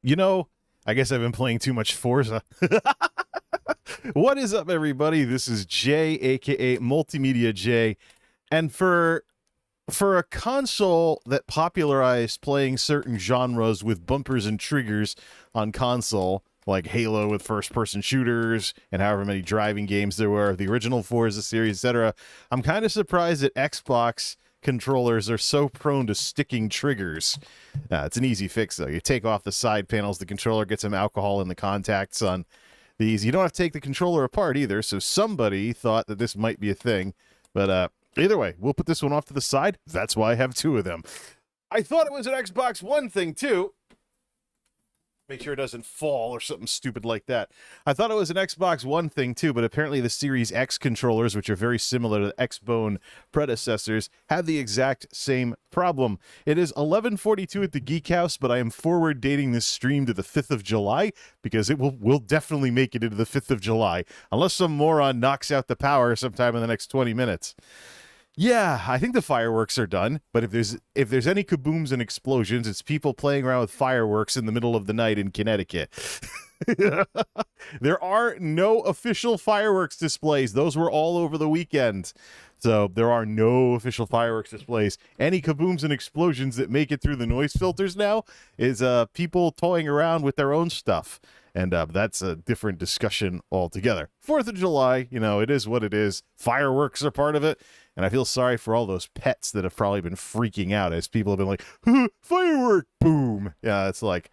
You know, I guess I've been playing too much Forza. What is up, everybody? This is Jay, aka Multimedia Jay, and for a console that popularized playing certain genres with bumpers and triggers on console, like Halo with first-person shooters and however many driving games there were, the original Forza series, etc., I'm kind of surprised that Xbox controllers are so prone to sticking triggers. It's an easy fix, though. You take off the side panels, the controller gets some alcohol in the contacts on these. You don't have to take the controller apart either, so somebody thought that this might be a thing. But either way, we'll put this one off to the side. That's why I have two of them. I thought it was an Xbox One thing, too. Make sure it doesn't fall or something stupid like that. I thought it was an Xbox One thing too, but apparently the Series X controllers, which are very similar to the Xbone predecessors, have the exact same problem. It is 11:42 at the Geek House, but I am forward dating this stream to the 5th of July because we'll definitely make it into the 5th of July, unless some moron knocks out the power sometime in the next 20 minutes. Yeah, I think the fireworks are done, but if there's any kabooms and explosions, it's people playing around with fireworks in the middle of the night in Connecticut. There are no official fireworks displays. Those were all over the weekend. So there are no official fireworks displays. Any kabooms and explosions that make it through the noise filters now is people toying around with their own stuff. And that's a different discussion altogether. 4th of July, it is what it is. Fireworks are part of it. And I feel sorry for all those pets that have probably been freaking out as people have been like, firework, boom. Yeah, it's like,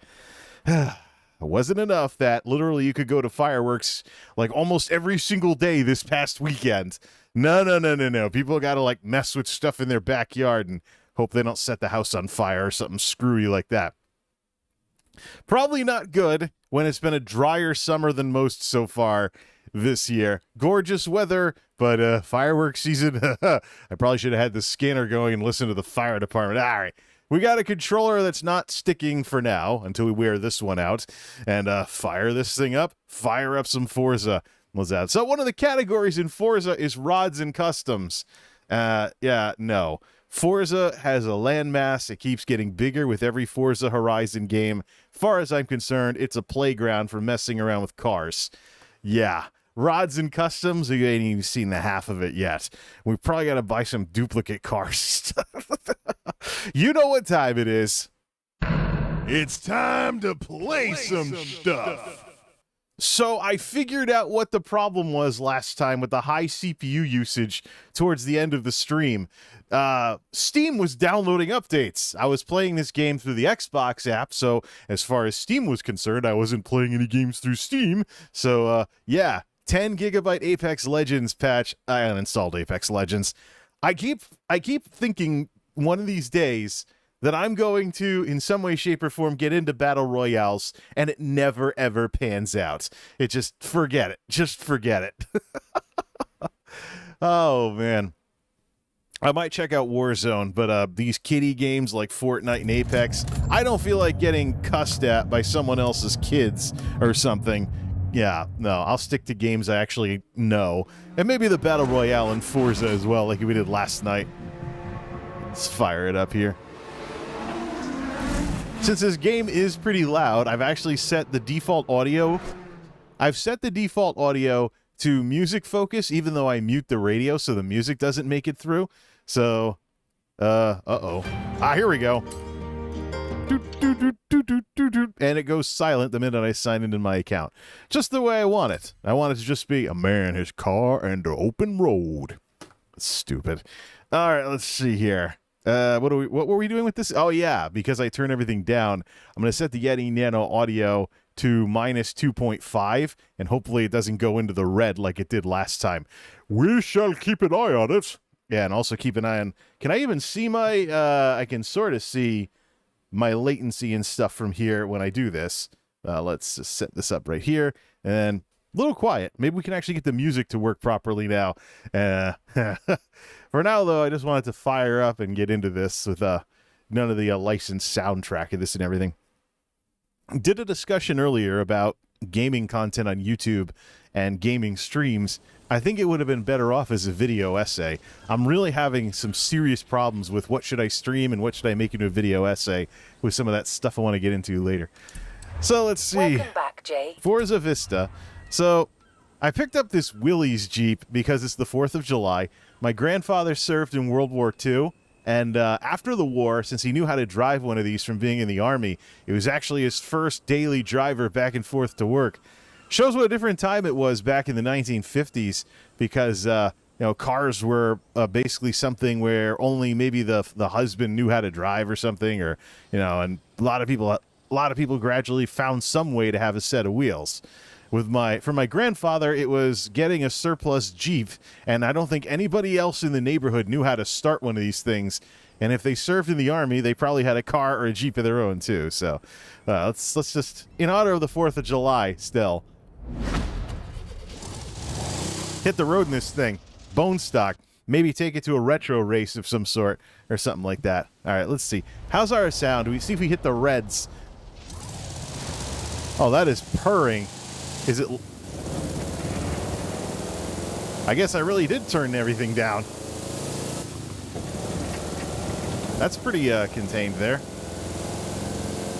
it wasn't enough that literally you could go to fireworks like almost every single day this past weekend. No. People got to like mess with stuff in their backyard and hope they don't set the house on fire or something screwy like that. Probably not good when it's been a drier summer than most so far this year. Gorgeous weather, but fireworks season, I probably should have had the scanner going and listened to the fire department. All right, we got a controller that's not sticking for now until we wear this one out and fire this thing up, fire up some Forza. What's that? So one of the categories in Forza is rods and customs. No. Forza has a landmass. It keeps getting bigger with every Forza Horizon game. Far as I'm concerned, it's a playground for messing around with cars. Yeah. Rods and customs, you ain't even seen the half of it yet. We probably got to buy some duplicate cars. You know what time it is. It's time to play some stuff. So I figured out what the problem was last time with the high CPU usage towards the end of the stream. Steam was downloading updates. I was playing this game through the Xbox app, so as far as Steam was concerned, I wasn't playing any games through Steam. So, 10 gigabyte Apex Legends patch. I uninstalled Apex Legends. I keep thinking one of these days that I'm going to, in some way, shape, or form, get into battle royales, and it never, ever pans out. It just, forget it. Just forget it. Oh, man. I might check out Warzone, but these kiddie games like Fortnite and Apex, I don't feel like getting cussed at by someone else's kids or something. Yeah, no, I'll stick to games I actually know. And maybe the Battle Royale in Forza as well, like we did last night. Let's fire it up here. Since this game is pretty loud, I've actually set the default audio. I've set the default audio to music focus, even though I mute the radio so the music doesn't make it through. So, here we go. And it goes silent the minute I sign into my account. Just the way I want it. I want it to just be a man, his car, and the open road. Stupid. All right, let's see here. What were we doing with this? Oh, yeah, because I turn everything down, I'm going to set the Yeti Nano audio to minus 2.5, and hopefully it doesn't go into the red like it did last time. We shall keep an eye on it. Yeah, and also keep an eye on... Can I even see my... I can sort of see my latency and stuff from here when I do this. Let's just set this up right here, and a little quiet. Maybe we can actually get the music to work properly now. For now, though, I just wanted to fire up and get into this with none of the licensed soundtrack of this and everything. Did a discussion earlier about gaming content on YouTube and gaming streams. I think it would have been better off as a video essay. I'm really having some serious problems with what should I stream and what should I make into a video essay with some of that stuff I want to get into later. So let's see. Welcome back, Jay. Forza Vista. So I picked up this Willys Jeep because it's the 4th of July. My grandfather served in World War II, and after the war, since he knew how to drive one of these from being in the Army, it was actually his first daily driver back and forth to work. Shows what a different time it was back in the 1950s, because cars were basically something where only maybe the husband knew how to drive or something, or and a lot of people gradually found some way to have a set of wheels. For my grandfather, it was getting a surplus Jeep, and I don't think anybody else in the neighborhood knew how to start one of these things. And if they served in the Army, they probably had a car or a Jeep of their own too. So let's just, in honor of the 4th of July, still hit the road in this thing, bone stock. Maybe take it to a retro race of some sort or something like that. All right, let's see. How's our sound? We see if we hit the reds. Oh, that is purring. Is it? I guess I really did turn everything down. That's pretty contained there.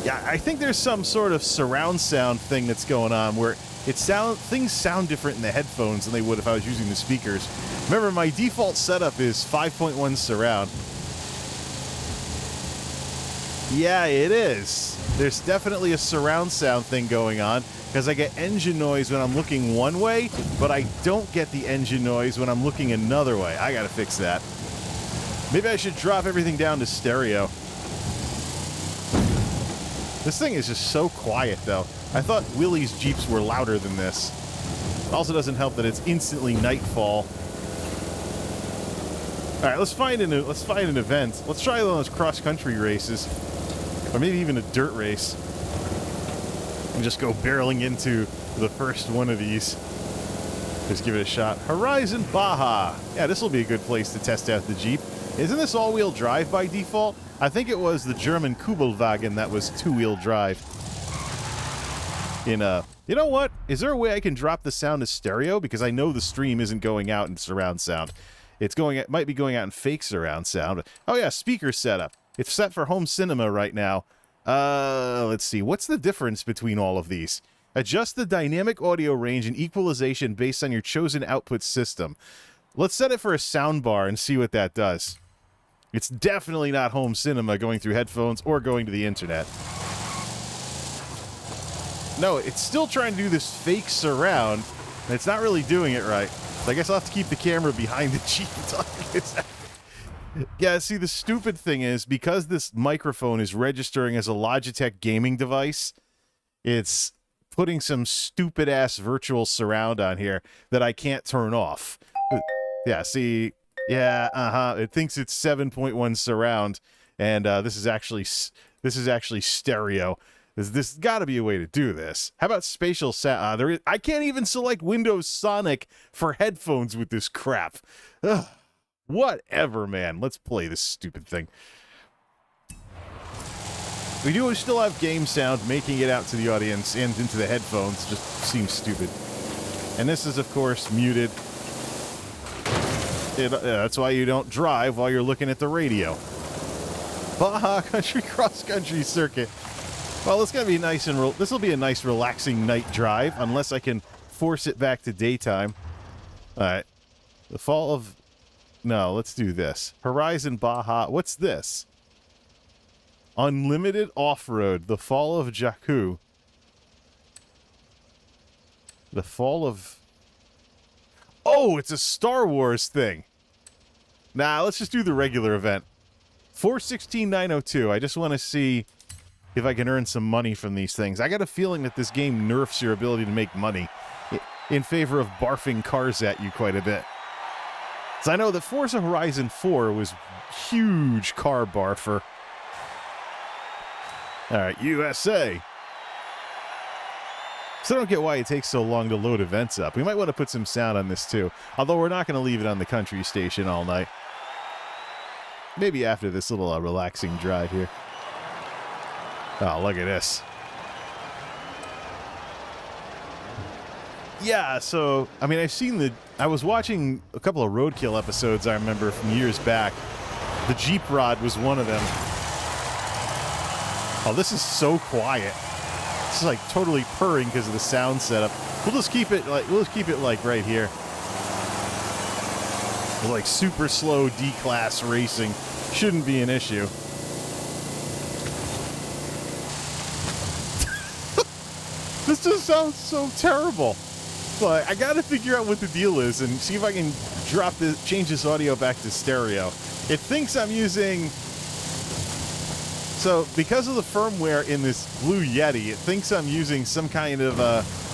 Yeah, I think there's some sort of surround sound thing that's going on where things sound different in the headphones than they would if I was using the speakers. Remember, my default setup is 5.1 surround. Yeah, it is. There's definitely a surround sound thing going on, because I get engine noise when I'm looking one way, but I don't get the engine noise when I'm looking another way. I gotta fix that. Maybe I should drop everything down to stereo. This thing is just so quiet, though. I thought Willys Jeeps were louder than this. It also doesn't help that it's instantly nightfall. All right, let's find an event. Let's try one of those cross-country races, or maybe even a dirt race, and just go barreling into the first one of these. Just give it a shot. Horizon Baja. Yeah, this will be a good place to test out the Jeep. Isn't this all-wheel drive by default? I think it was the German Kubelwagen that was two-wheel drive. You know what? Is there a way I can drop the sound to stereo? Because I know the stream isn't going out in surround sound. It might be going out in fake surround sound. Oh yeah, speaker setup. It's set for home cinema right now. Let's see. What's the difference between all of these? Adjust the dynamic audio range and equalization based on your chosen output system. Let's set it for a sound bar and see what that does. It's definitely not home cinema going through headphones or going to the internet. No, it's still trying to do this fake surround, and it's not really doing it right. So I guess I'll have to keep the camera behind the Jeep. Yeah, see, the stupid thing is, because this microphone is registering as a Logitech gaming device, it's putting some stupid-ass virtual surround on here that I can't turn off. Yeah, see, yeah, it thinks it's 7.1 surround, and this is actually stereo. There's got to be a way to do this. How about spatial sound? I can't even select Windows Sonic for headphones with this crap. Ugh. Whatever, man. Let's play this stupid thing. We do still have game sound making it out to the audience and into the headphones. Just seems stupid. And this is, of course, muted. That's why you don't drive while you're looking at the radio. Baja Country Cross Country Circuit. Well, it's gonna be nice and this will be a nice, relaxing night drive, unless I can force it back to daytime. All right, the fall of. No, let's do this. Horizon Baja. What's this? Unlimited off-road. The fall of Jakku. The fall of. Oh, it's a Star Wars thing. Nah, let's just do the regular event. 416,902. I just want to see if I can earn some money from these things. I got a feeling that this game nerfs your ability to make money in favor of barfing cars at you quite a bit. So I know that Forza Horizon 4 was huge car barfer. All right, USA. So I don't get why it takes so long to load events up. We might want to put some sound on this too, although we're not going to leave it on the country station all night. Maybe after this little relaxing drive here. Oh, look at this. Yeah, so, I mean, I was watching a couple of Roadkill episodes I remember from years back. The Jeep Rod was one of them. Oh, this is so quiet. It's like totally purring because of the sound setup. We'll just keep it like right here. Like super slow D-class racing shouldn't be an issue. This just sounds so terrible. But I gotta figure out what the deal is and see if I can change this audio back to stereo. It thinks I'm using. So because of the firmware in this Blue Yeti, it thinks I'm using some kind of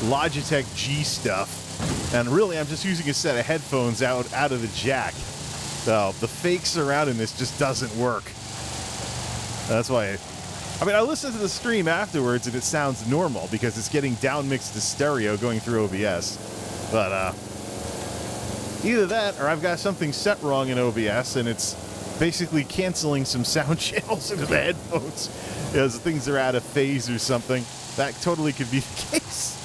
Logitech G stuff. And really, I'm just using a set of headphones out of the jack. So the fake surround in this just doesn't work. That's why. I listened to the stream afterwards, and it sounds normal because it's getting down mixed to stereo going through OBS. But either that, or I've got something set wrong in OBS, and it's basically canceling some sound channels into the headphones as things are out of phase or something. That totally could be the case.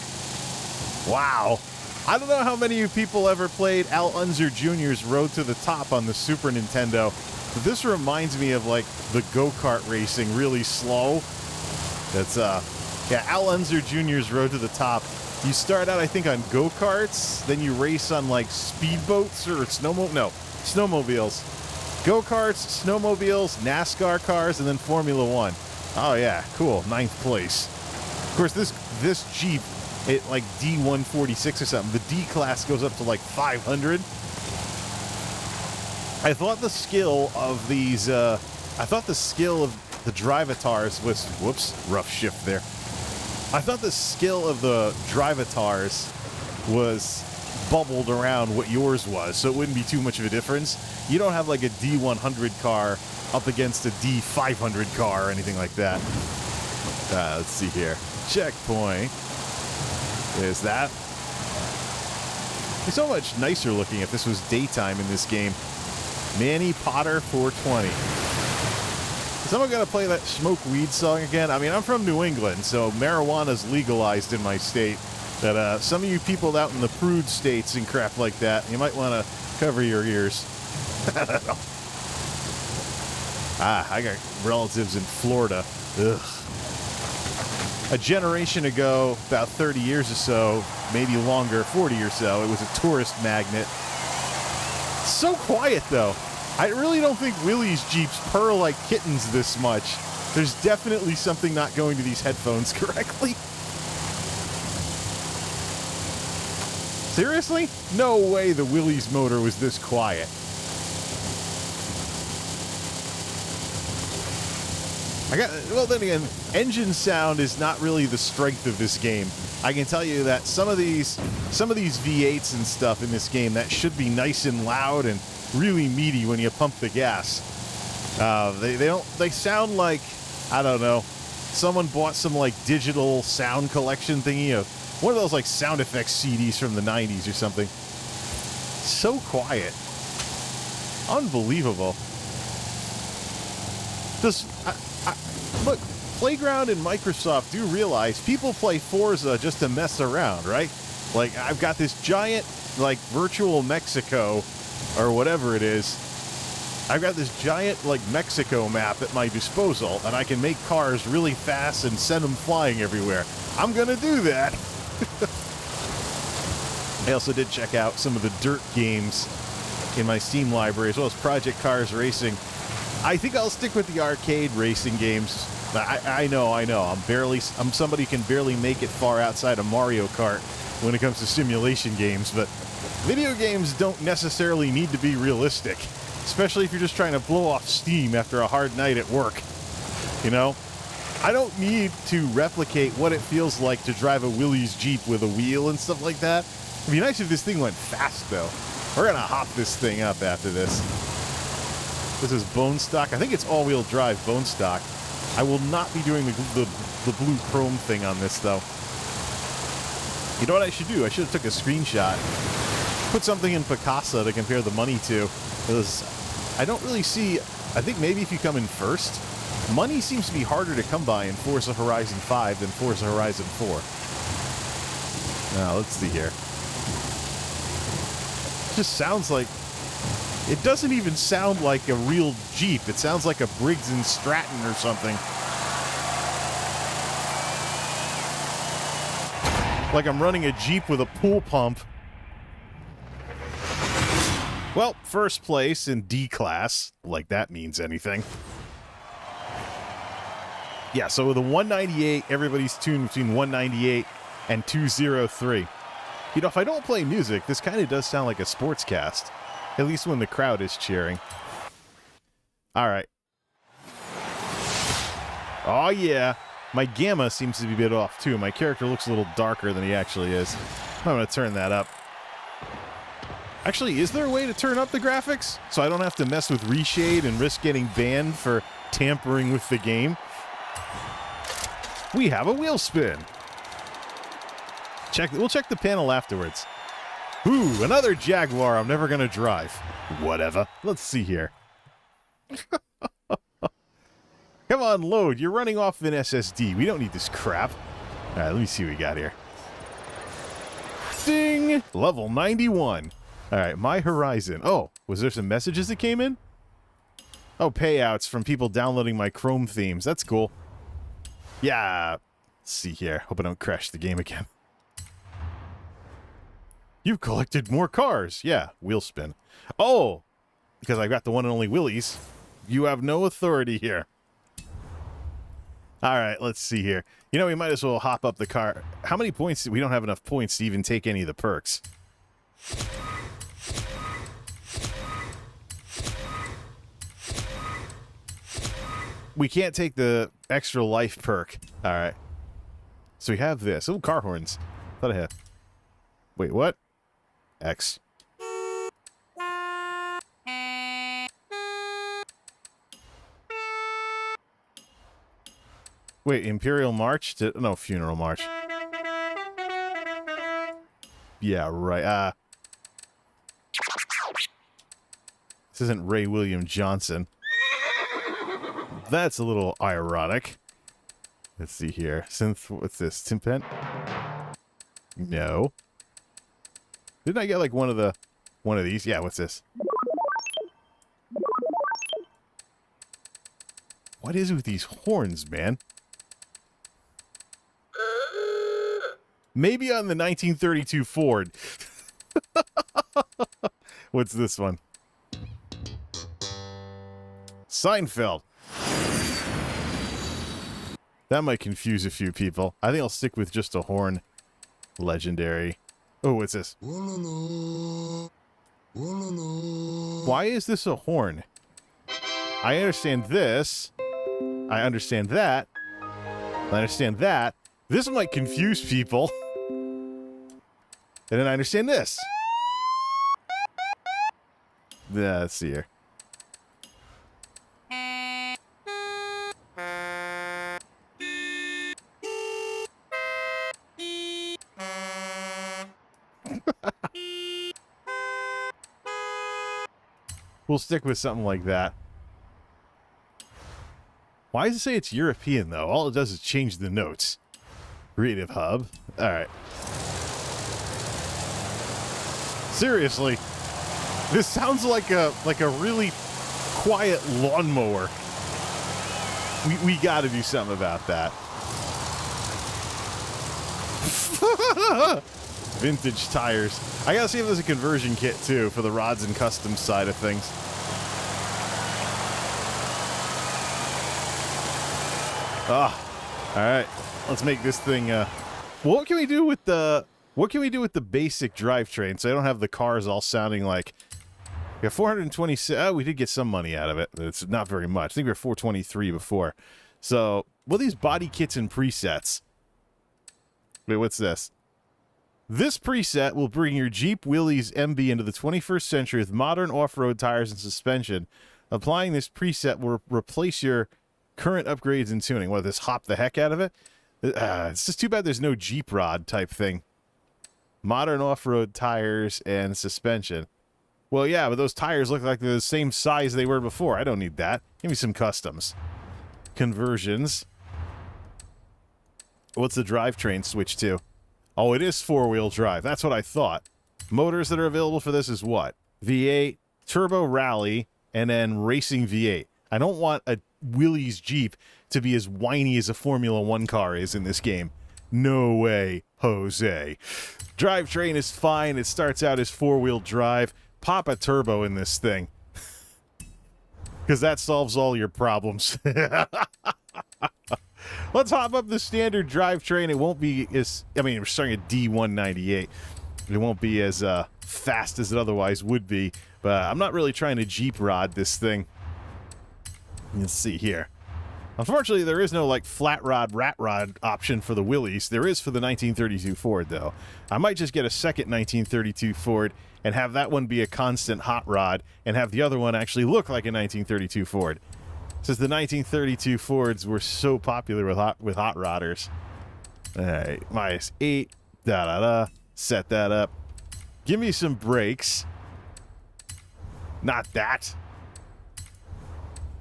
Wow. I don't know how many of you people ever played Al Unser Jr.'s Road to the Top on the Super Nintendo, but this reminds me of like the go-kart racing, really slow. That's yeah, Al Unser Jr.'s Road to the Top. You start out, I think, on go-karts, then you race on like speedboats or snowmobiles. Go-karts, snowmobiles, NASCAR cars, and then Formula One. Oh yeah, cool, 9th place. Of course, this Jeep, it like D146 or something. The D class goes up to like 500. I thought the skill of these, the Drivatars was, whoops, rough shift there. I thought the skill of the Drivatars was bubbled around what yours was, so it wouldn't be too much of a difference. You don't have like a D100 car up against a D500 car or anything like that. Let's see here. Checkpoint. There's that. It's so much nicer looking if this was daytime in this game. Manny Potter 420. Is someone gonna play that Smoke Weed song again? I mean, I'm from New England, so marijuana's legalized in my state. But some of you people out in the prude states and crap like that, you might want to cover your ears. I don't know. I got relatives in Florida. Ugh. A generation ago, about 30 years or so, maybe longer, 40 or so, it was a tourist magnet. So quiet, though. I really don't think Willie's Jeeps purr like kittens this much. There's definitely something not going to these headphones correctly. Seriously? No way the Willys motor was this quiet. Well, then again, engine sound is not really the strength of this game. I can tell you that some of these V8s and stuff in this game, that should be nice and loud and really meaty when you pump the gas. They sound like, I don't know, someone bought some like digital sound collection thingy of one of those like sound effects CDs from the 90s or something. So quiet. Unbelievable. Look, Playground and Microsoft do realize people play Forza just to mess around, right? Like, I've got this giant, like, virtual Mexico, or whatever it is. I've got this giant, like, Mexico map at my disposal, and I can make cars really fast and send them flying everywhere. I'm gonna do that. I also did check out some of the dirt games in my Steam library, as well as Project Cars Racing. I think I'll stick with the arcade racing games. I know. I'm somebody who can barely make it far outside of Mario Kart when it comes to simulation games, but video games don't necessarily need to be realistic, especially if you're just trying to blow off steam after a hard night at work. You know? I don't need to replicate what it feels like to drive a Willys Jeep with a wheel and stuff like that. It'd be nice if this thing went fast, though. We're gonna hop this thing up after this. This is bone stock. I think it's all-wheel drive bone stock. I will not be doing the blue chrome thing on this, though. You know what I should do? I should have took a screenshot. Put something in Picasa to compare the money to. Because I don't really see... I think maybe if you come in first, money seems to be harder to come by in Forza Horizon 5 than Forza Horizon 4. Now, let's see here. It just sounds like... It doesn't even sound like a real Jeep. It sounds like a Briggs & Stratton or something. Like I'm running a Jeep with a pool pump. Well, first place in D class, like that means anything. Yeah, so with a 198, everybody's tuned between 198 and 203. You know, if I don't play music, this kind of does sound like a sportscast. At least when the crowd is cheering. All right. Oh, yeah. My gamma seems to be a bit off, too. My character looks a little darker than he actually is. I'm going to turn that up. Actually, is there a way to turn up the graphics so I don't have to mess with reshade and risk getting banned for tampering with the game? We have a wheel spin. We'll check the panel afterwards. Ooh, another Jaguar I'm never going to drive. Whatever. Let's see here. Come on, load. You're running off an SSD. We don't need this crap. All right, let me see what we got here. Ding! Level 91. All right, My Horizon. Oh, was there some messages that came in? Oh, payouts from people downloading my Chrome themes. That's cool. Yeah. Let's see here. Hope I don't crash the game again. You've collected more cars. Yeah, wheel spin. Oh, because I got the one and only Willies. You have no authority here. All right, let's see here. You know, we might as well hop up the car. How many points? We don't have enough points to even take any of the perks. We can't take the extra life perk. All right. So we have this. Oh, car horns. Thought I had. Wait, what? X. Wait, Imperial March? No, Funeral March. Yeah, right. This isn't Ray William Johnson. That's a little ironic. Let's see here. Synth, what's this? Timpan? No. Didn't I get like one of these? Yeah, what's this? What is it with these horns, man? Maybe on the 1932 Ford. What's this one? Seinfeld. That might confuse a few people. I think I'll stick with just a horn. Legendary. Oh, what's this? Why is this a horn? I understand this. I understand that. I understand that. This might confuse people. And then I understand this. Yeah, let's see here. We'll stick with something like that. Why does it say it's European, though? All it does is change the notes. Creative Hub. All right. Seriously, this sounds like a really quiet lawnmower. We got to do something about that. Vintage tires. I gotta see if there's a conversion kit too for the rods and customs side of things. All right. Let's make this thing. What can we do with the basic drivetrain so I don't have the cars all sounding like? We got 426. Oh, we did get some money out of it. It's not very much. I think we were 423 before. So, what are these body kits and presets? Wait, what's this? This preset will bring your Jeep Willys MB into the 21st century with modern off-road tires and suspension. Applying this preset will replace your current upgrades and tuning. What, this hop the heck out of it? It's just too bad there's no Jeep rod type thing. Modern off-road tires and suspension. Well, yeah, but those tires look like they're the same size they were before. I don't need that. Give me some customs. Conversions. What's the drivetrain switch to? Oh, it is four-wheel drive. That's what I thought. Motors that are available for this is what? V8, Turbo Rally, and then Racing V8. I don't want a Willys Jeep to be as whiny as a Formula One car is in this game. No way, Jose. Drivetrain is fine. It starts out as four-wheel drive. Pop a turbo in this thing. Because that solves all your problems. Let's hop up the standard drivetrain. It won't be as... I mean, we're starting at D198. It won't be as fast as it otherwise would be. But I'm not really trying to Jeep rod this thing. Let's see here. Unfortunately, there is no, like, flat rod, rat rod option for the Willys. There is for the 1932 Ford, though. I might just get a second 1932 Ford and have that one be a constant hot rod and have the other one actually look like a 1932 Ford. Since the 1932 Fords were so popular with hot rodders. All right, -8, da-da-da. Set that up. Give me some brakes. Not that.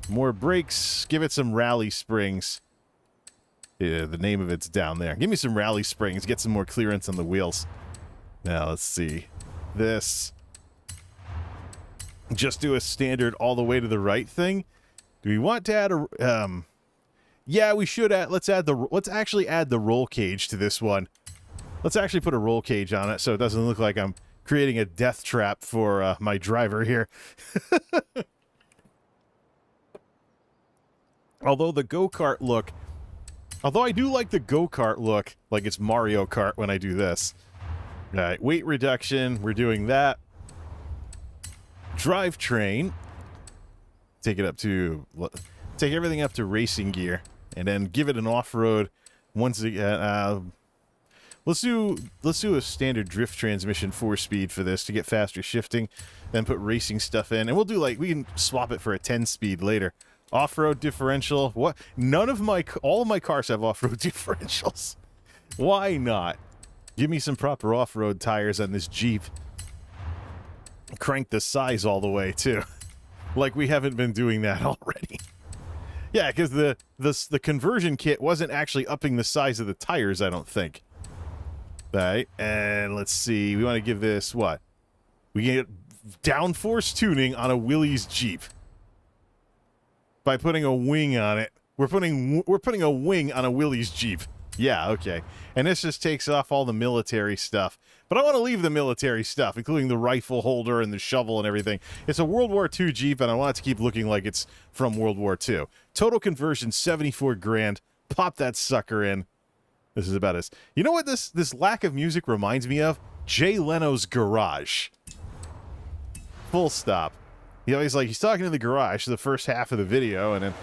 More brakes. Give it some rally springs. Yeah, the name of it's down there. Give me some rally springs. Get some more clearance on the wheels. Now, let's see. This. Just do a standard all the way to the right thing. Do we want to add a... yeah, we should add... Let's actually add the roll cage to this one. Let's actually put a roll cage on it so it doesn't look like I'm creating a death trap for my driver here. Although the go-kart look... Although I do like the go-kart look, like it's Mario Kart when I do this. All right, weight reduction, we're doing that. Drivetrain. Take it up to... Take everything up to racing gear. And then give it an off-road once again. Let's do a standard drift transmission 4-speed for this to get faster shifting. Then put racing stuff in. And we'll do like... We can swap it for a 10-speed later. Off-road differential. What? All of my cars have off-road differentials. Why not? Give me some proper off-road tires on this Jeep. Crank the size all the way, too. Like we haven't been doing that already. Yeah, because the conversion kit wasn't actually upping the size of the tires, I don't think. All right, and let's see. We want to give this, what? We get downforce tuning on a Willys Jeep. By putting a wing on it. We're putting a wing on a Willys Jeep. Yeah, okay. And this just takes off all the military stuff. But I want to leave the military stuff, including the rifle holder and the shovel and everything. It's a World War II Jeep, and I want it to keep looking like it's from World War II. Total conversion, 74 grand. Pop that sucker in. This is about us. You know what this lack of music reminds me of? Jay Leno's Garage. Full stop. You know, he's talking in the garage for the first half of the video, and then...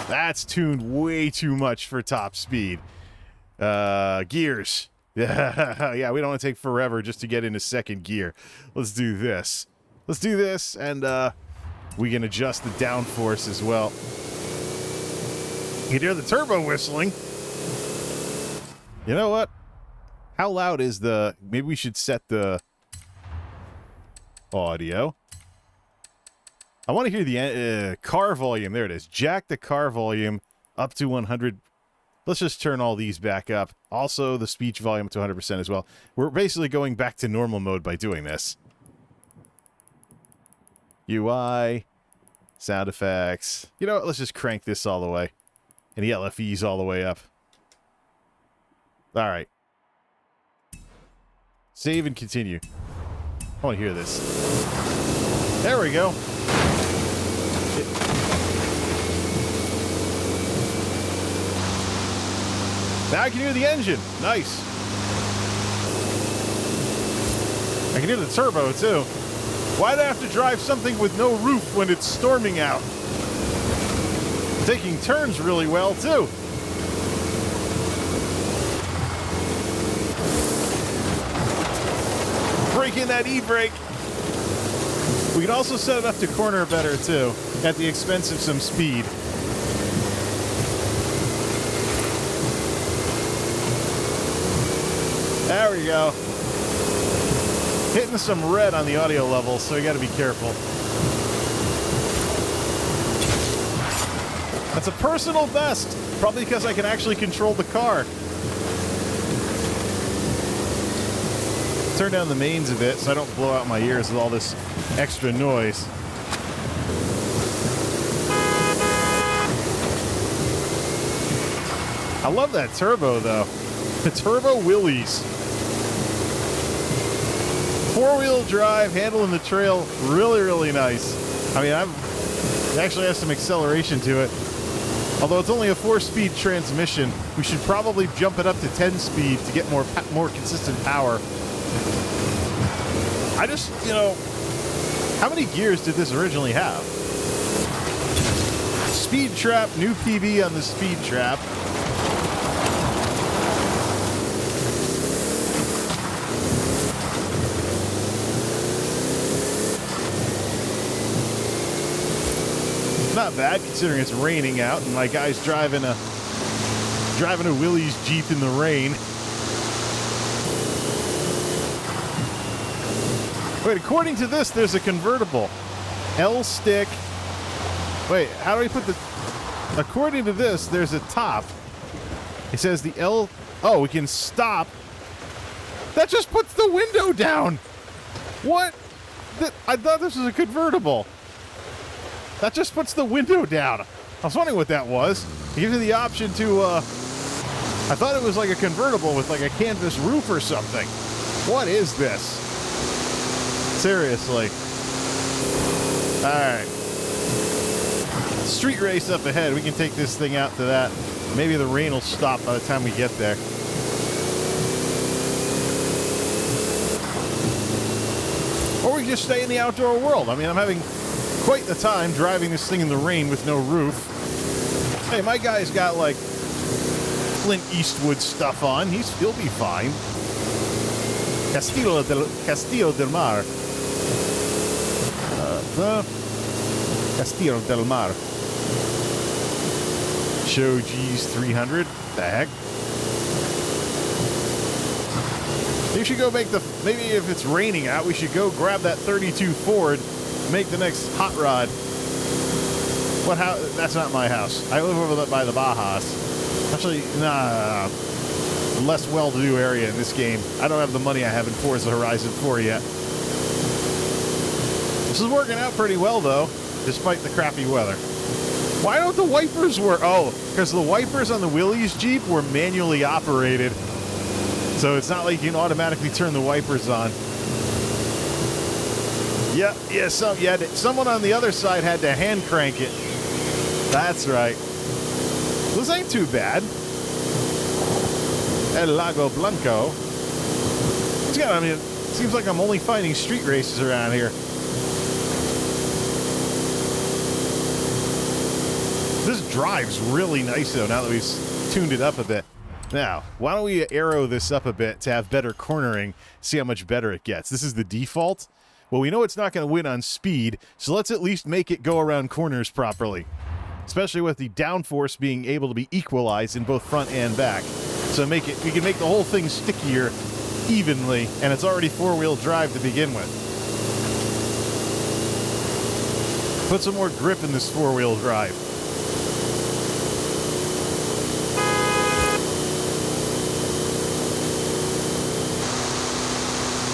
That's tuned way too much for top speed. Gears. Yeah, we don't want to take forever just to get into second gear. Let's do this. Let's do this, and we can adjust the downforce as well. You can hear the turbo whistling. You know what? How loud is the... Maybe we should set the audio. I want to hear the car volume. There it is. Jack the car volume up to 100. Let's just turn all these back up. Also, the speech volume to 100% as well. We're basically going back to normal mode by doing this. UI, sound effects. You know what? Let's just crank this all the way. And the LFEs all the way up. All right. Save and continue. I want to hear this. There we go. Now I can hear the engine. Nice. I can hear the turbo, too. Why'd I have to drive something with no roof when it's storming out? Taking turns really well, too. Break in that e-brake. We can also set it up to corner better, too, at the expense of some speed. There we go. Hitting some red on the audio level, so you got to be careful. That's a personal best, probably because I can actually control the car. Turn down the mains a bit so I don't blow out my ears with all this extra noise. I love that turbo, though. The turbo Willys. Four-wheel drive, handling the trail, really, really nice. I mean, it actually has some acceleration to it. Although it's only a 4-speed transmission, we should probably jump it up to 10-speed to get more consistent power. I just, you know, how many gears did this originally have? Speed trap, new PB on the speed trap. Not bad considering it's raining out and my guy's driving a Willys Jeep in the rain. Wait, according to this, there's a convertible. L stick. Wait, how do we put the... According to this, there's a top. It says the L... Oh, we can stop. That just puts the window down. What? I thought this was a convertible. That just puts the window down. I was wondering what that was. It gives you the option to, I thought it was like a convertible with like a canvas roof or something. What is this? Seriously. Alright. Street race up ahead. We can take this thing out to that. Maybe the rain will stop by the time we get there. Or we can just stay in the outdoor world. I mean, I'm having quite the time driving this thing in the rain with no roof. Hey, my guy's got like Clint Eastwood stuff on. He'll be fine. Castillo del Mar. Castillo del Mar. Show G's 300. The heck? You should go make maybe if it's raining out, we should go grab that 32 Ford, make the next hot rod. What house? That's not my house. I live over by the Bajas. Actually, nah. Less well-to-do area in this game. I don't have the money I have in Forza Horizon 4 yet. This is working out pretty well, though, despite the crappy weather. Why don't the wipers work? Oh, because the wipers on the Willys Jeep were manually operated. So it's not like you can automatically turn the wipers on. Yeah, someone on the other side had to hand crank it. That's right. This ain't too bad. El Lago Blanco. I mean, it seems like I'm only finding street races around here. This drives really nice, though, now that we've tuned it up a bit. Now, why don't we arrow this up a bit to have better cornering, see how much better it gets. This is the default. Well, we know it's not going to win on speed, so let's at least make it go around corners properly. Especially with the downforce being able to be equalized in both front and back. So we can make the whole thing stickier evenly, and it's already four-wheel drive to begin with. Put some more grip in this four-wheel drive.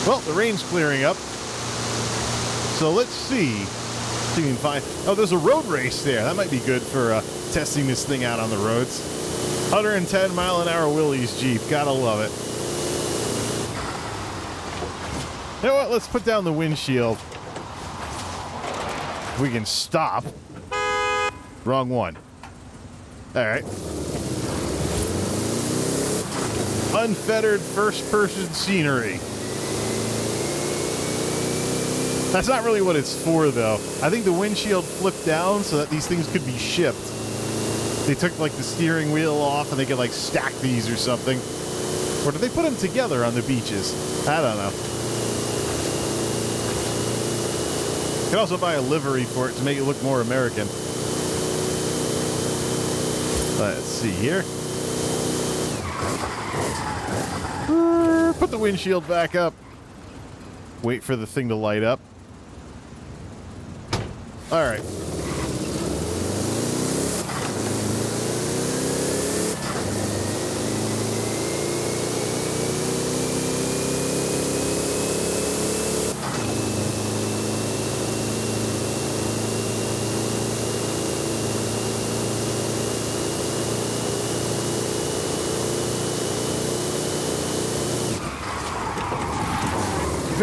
Well, the rain's clearing up. So let's see if we can find... Oh, there's a road race there. That might be good for testing this thing out on the roads. 110-mile-an-hour Willys Jeep. Gotta love it. You know what? Let's put down the windshield. We can stop. Wrong one. All right. Unfettered first-person scenery. That's not really what it's for, though. I think the windshield flipped down so that these things could be shipped. They took, like, the steering wheel off and they could, like, stack these or something. Or did they put them together on the beaches? I don't know. You can also buy a livery for it to make it look more American. Let's see here. Put the windshield back up. Wait for the thing to light up. All right.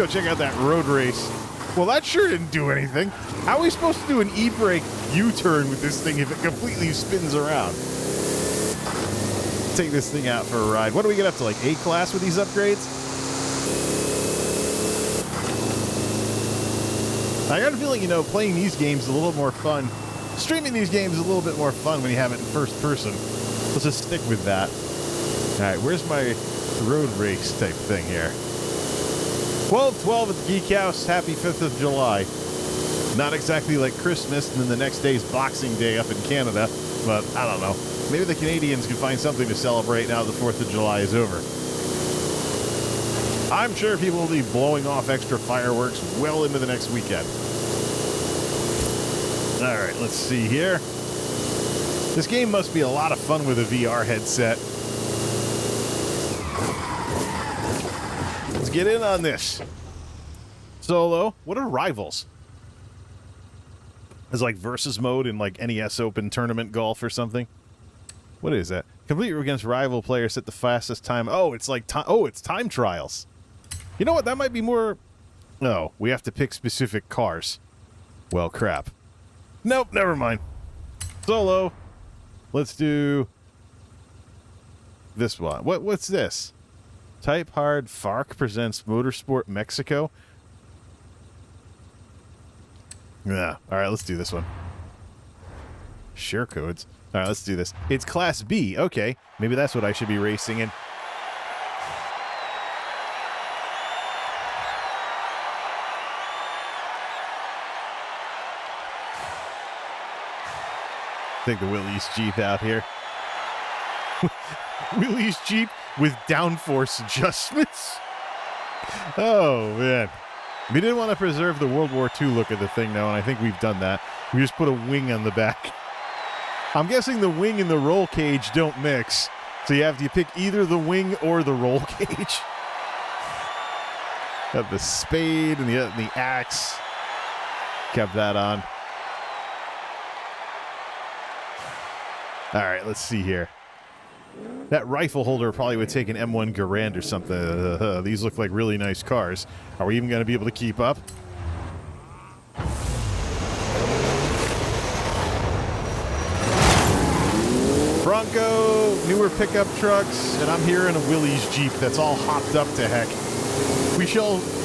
go check out that road race. Well, that sure didn't do anything. How are we supposed to do an e-brake U-turn with this thing if it completely spins around? Take this thing out for a ride. What do we get up to, like A-class with these upgrades? I got a feeling, playing these games is a little more fun. Streaming these games is a little bit more fun when you have it in first person. Let's just stick with that. All right, where's my road race type thing here? 12/12 at the Geek House. Happy 5th of July. Not exactly like Christmas and then the next day's Boxing Day up in Canada, but I don't know. Maybe the Canadians can find something to celebrate now the 4th of July is over. I'm sure people will be blowing off extra fireworks well into the next weekend. All right, let's see here. This game must be a lot of fun with a VR headset. Let's get in on this. Solo, what are rivals? It's like versus mode in like NES Open Tournament Golf or something. What is that? Complete against rival players at the fastest time. Oh, it's like it's time trials. You know what? That might be more. No, we have to pick specific cars. Well, crap. Nope, never mind. Solo. Let's do this one. What's this? Type Hard FARC presents Motorsport Mexico. Yeah. All right, let's do this one. Share codes. All right, let's do this. It's Class B. Okay. Maybe that's what I should be racing in. Take the Willys Jeep out here. Willys Jeep with downforce adjustments. Oh, man. We didn't want to preserve the World War II look of the thing, though, and I think we've done that. We just put a wing on the back. I'm guessing the wing and the roll cage don't mix, so you pick either the wing or the roll cage. Got the spade and the axe. Kept that on. All right, let's see here. That rifle holder probably would take an M1 Garand or something. These look like really nice cars. Are we even going to be able to keep up? Bronco, newer pickup trucks, and I'm here in a Willys Jeep that's all hopped up to heck.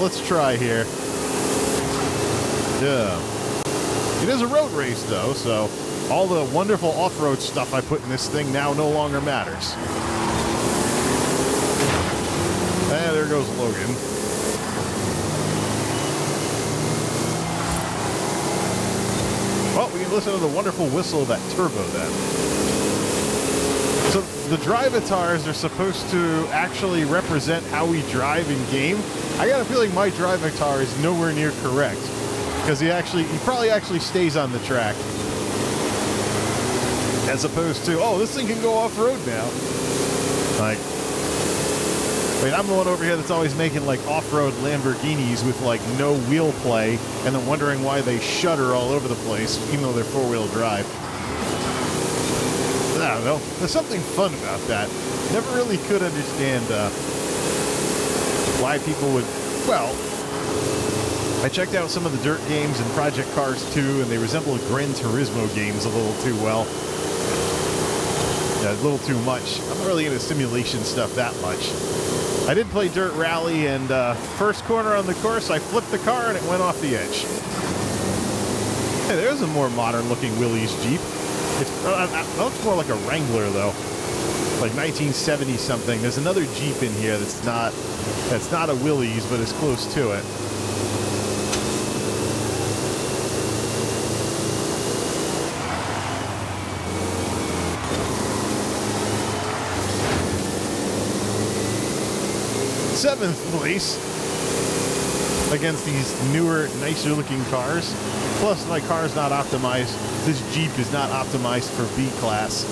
Let's try here. Yeah. It is a road race, though, so all the wonderful off-road stuff I put in this thing now no longer matters. And there goes Logan. Well, we can listen to the wonderful whistle of that turbo then. So the drive-atars are supposed to actually represent how we drive in game. I got a feeling my drive-atar is nowhere near correct because he probably actually stays on the track. As opposed to, oh, this thing can go off-road now. Like, wait, I'm the one over here that's always making, like, off-road Lamborghinis with, like, no wheel play, and then wondering why they shudder all over the place, even though they're four-wheel drive. I don't know. There's something fun about that. Never really could understand why people would, well, I checked out some of the dirt games and Project Cars 2, and they resemble Gran Turismo games a little too well. A little too much. I'm not really into simulation stuff that much. I did play Dirt Rally, and first corner on the course, I flipped the car and it went off the edge. Hey, there's a more modern-looking Willys Jeep. It looks more like a Wrangler, though. Like 1970-something. There's another Jeep in here that's not a Willys, but is close to it. Seventh place against these newer, nicer looking cars. Plus, my car's not optimized. This Jeep is not optimized for B class.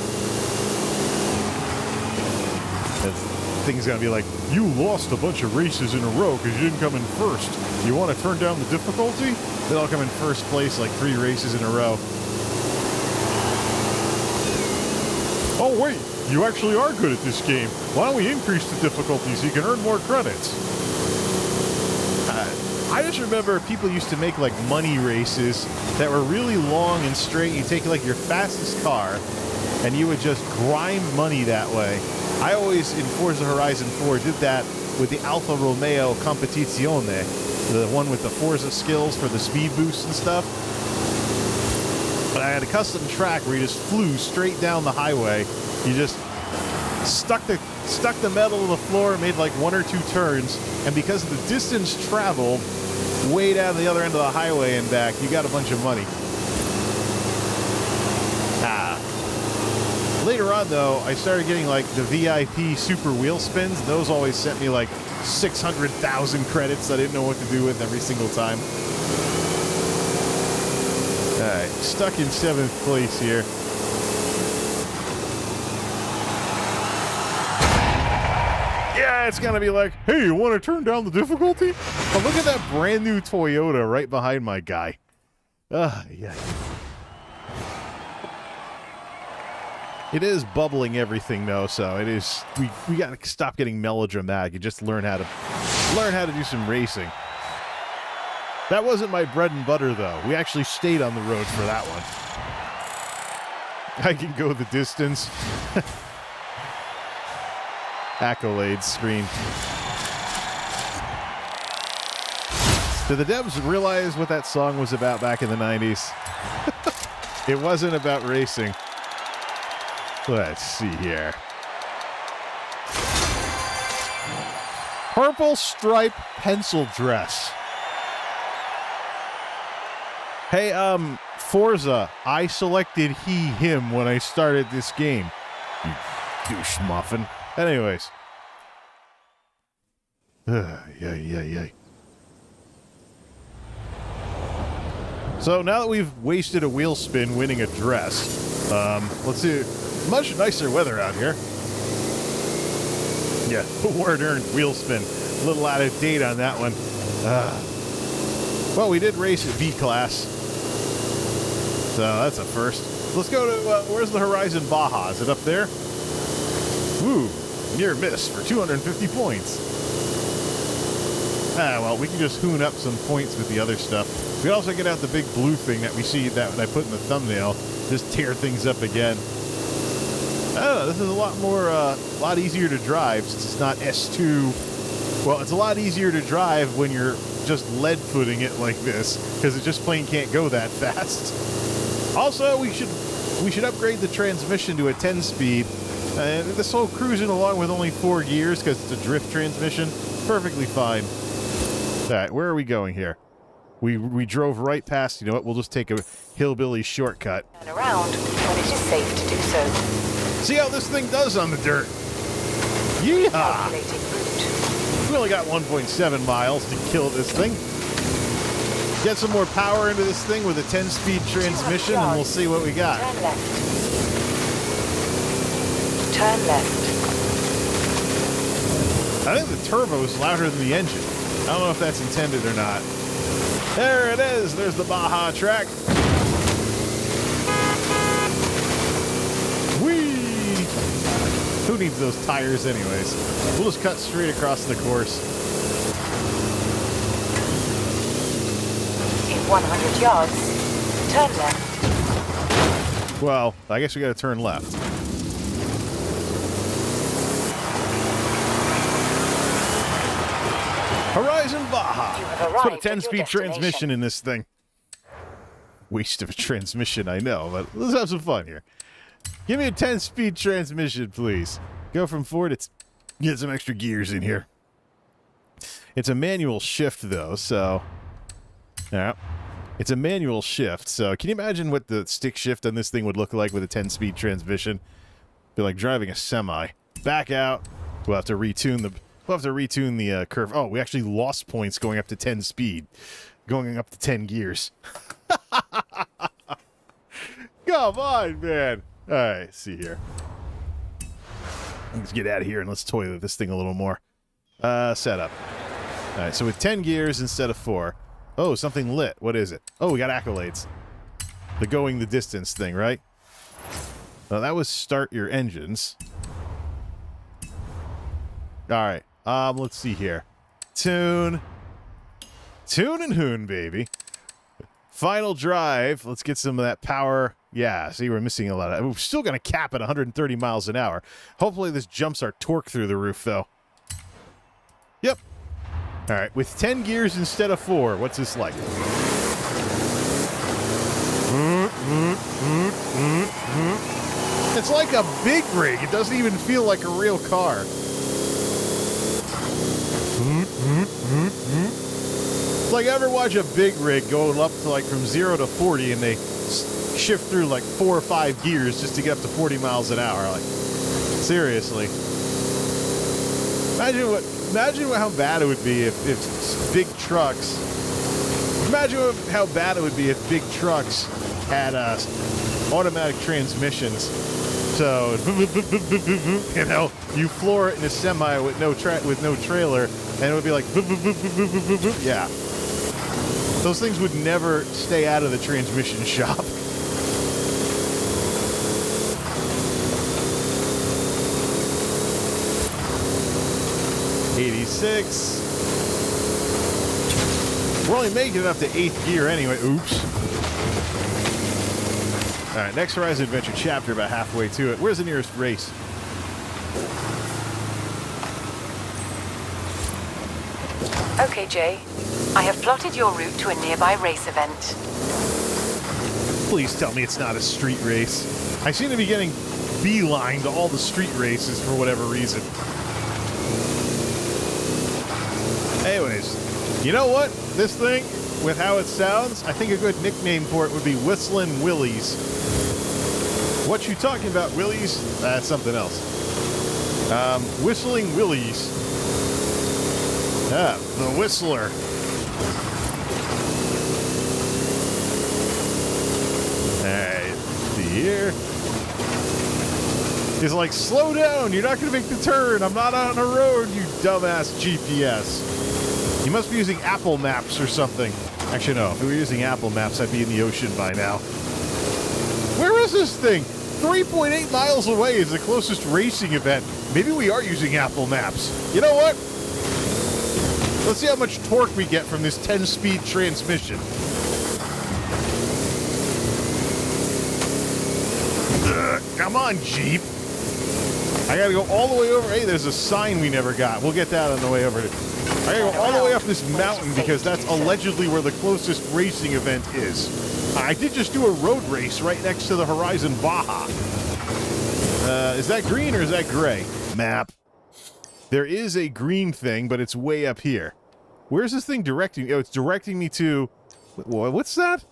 That thing's gonna be like, you lost a bunch of races in a row because you didn't come in first. You want to turn down the difficulty? Then I'll come in first place like 3 races in a row. Oh wait, you actually are good at this game. Why don't we increase the difficulty so you can earn more credits? I just remember people used to make like money races that were really long and straight. You take like your fastest car and you would just grind money that way. I always, in Forza Horizon 4, did that with the Alfa Romeo Competizione, the one with the Forza skills for the speed boosts and stuff. But I had a custom track where you just flew straight down the highway. You just stuck the metal to the floor, made like 1 or 2 turns, and because of the distance traveled way down the other end of the highway and back, you got a bunch of money. Later on, though, I started getting like the VIP super wheel spins. Those always sent me like 600,000 credits I didn't know what to do with every single time. All right, stuck in 7th place here. Yeah, it's gonna be like, hey, you want to turn down the difficulty? Oh, look at that brand new Toyota right behind my guy. Yeah. It is bubbling everything though, so it is. We gotta stop getting melodramatic and just learn how to do some racing. That wasn't my bread and butter though. We actually stayed on the road for that one. I can go the distance. Accolades screen. Did the devs realize what that song was about back in the 90s? It wasn't about racing. Let's see here. Purple stripe pencil dress. Hey, Forza, I selected he, him when I started this game. You douche muffin. Anyways. Yeah. So now that we've wasted a wheel spin winning a dress, let's see. Much nicer weather out here. Yeah, hard-earned wheel spin. A little out of date on that one. Well, we did race at B-Class. So that's a first. Let's go to, where's the Horizon Baja? Is it up there? Ooh, near miss for 250 points. Well, we can just hoon up some points with the other stuff. We also get out the big blue thing that we see that I put in the thumbnail. Just tear things up again. I don't know, this is a lot more, lot easier to drive since it's not S2. Well, it's a lot easier to drive when you're just lead footing it like this, because it just plain can't go that fast. Also, we should upgrade the transmission to a 10-speed. And this whole cruising along with only 4 gears, because it's a drift transmission, perfectly fine. All right, where are we going here? We drove right past, you know what, we'll just take a hillbilly shortcut. Turn around when it is safe to do so. See how this thing does on the dirt. Yeehaw! We only got 1.7 miles to kill this thing. Get some more power into this thing with a 10-speed transmission and we'll see what we got. Turn left. Turn left. I think the turbo is louder than the engine. I don't know if that's intended or not. There it is. There's the Baja track. Whee! Who needs those tires anyways? We'll just cut straight across the course. In 100 yards, turn left. Well, I guess we got to turn left. Horizon Baja. Let's put a 10-speed transmission in this thing. Waste of a transmission, I know, but let's have some fun here. Give me a 10-speed transmission, please. Go from 4 to... Get some extra gears in here. It's a manual shift, though, so... Yeah. It's a manual shift, so can you imagine what the stick shift on this thing would look like with a 10-speed transmission? Be like driving a semi. Back out. We'll have to retune the curve. Oh, we actually lost points going up to 10 speed. Going up to 10 gears. Come on, man. All right, see here. Let's get out of here and let's toy with this thing a little more. Setup. All right, so with 10 gears instead of 4. Oh, something lit. What is it? Oh, we got accolades. The going the distance thing, right? Well, that was start your engines. All right. Let's see here. Tune. Tune and hoon, baby. Final drive. Let's get some of that power. Yeah, see, we're missing a lot of... We're still going to cap at 130 miles an hour. Hopefully this jumps our torque through the roof, though. Yep. All right, with 10 gears instead of 4, what's this like? It's like a big rig. It doesn't even feel like a real car. It's like, ever watch a big rig going up to like from 0 to 40 and they shift through like 4 or 5 gears just to get up to 40 miles an hour. Like, seriously. Imagine how bad it would be if big trucks... Imagine how bad it would be if big trucks had automatic transmissions. So, you know, you floor it in a semi with no trailer, and it would be like, yeah. Those things would never stay out of the transmission shop. '86. We're only making it up to 8th gear anyway. Oops. All right, next Horizon Adventure chapter, about halfway to it. Where's the nearest race? Okay, Jay. I have plotted your route to a nearby race event. Please tell me it's not a street race. I seem to be getting beeline to all the street races for whatever reason. Anyways, you know what? This thing, with how it sounds, I think a good nickname for it would be Whistlin' Willies. What you talking about, Willies? That's something else. Whistling Willies. Ah, the Whistler. Alright, see here. He's like, slow down, you're not going to make the turn. I'm not on a road, you dumbass GPS. You must be using Apple Maps or something. Actually, no. If we were using Apple Maps, I'd be in the ocean by now. Where is this thing? 3.8 miles away is the closest racing event. Maybe we are using Apple Maps. You know what? Let's see how much torque we get from this 10-speed transmission. Come on, Jeep. I gotta go all the way over. Hey, there's a sign we never got. We'll get that on the way over. I gotta go all the way up this mountain because that's allegedly where the closest racing event is. I did just do a road race right next to the Horizon Baja. Is that green or is that gray? Map. There is a green thing, but it's way up here. Where's this thing directing? Oh, it's directing me to... What's that?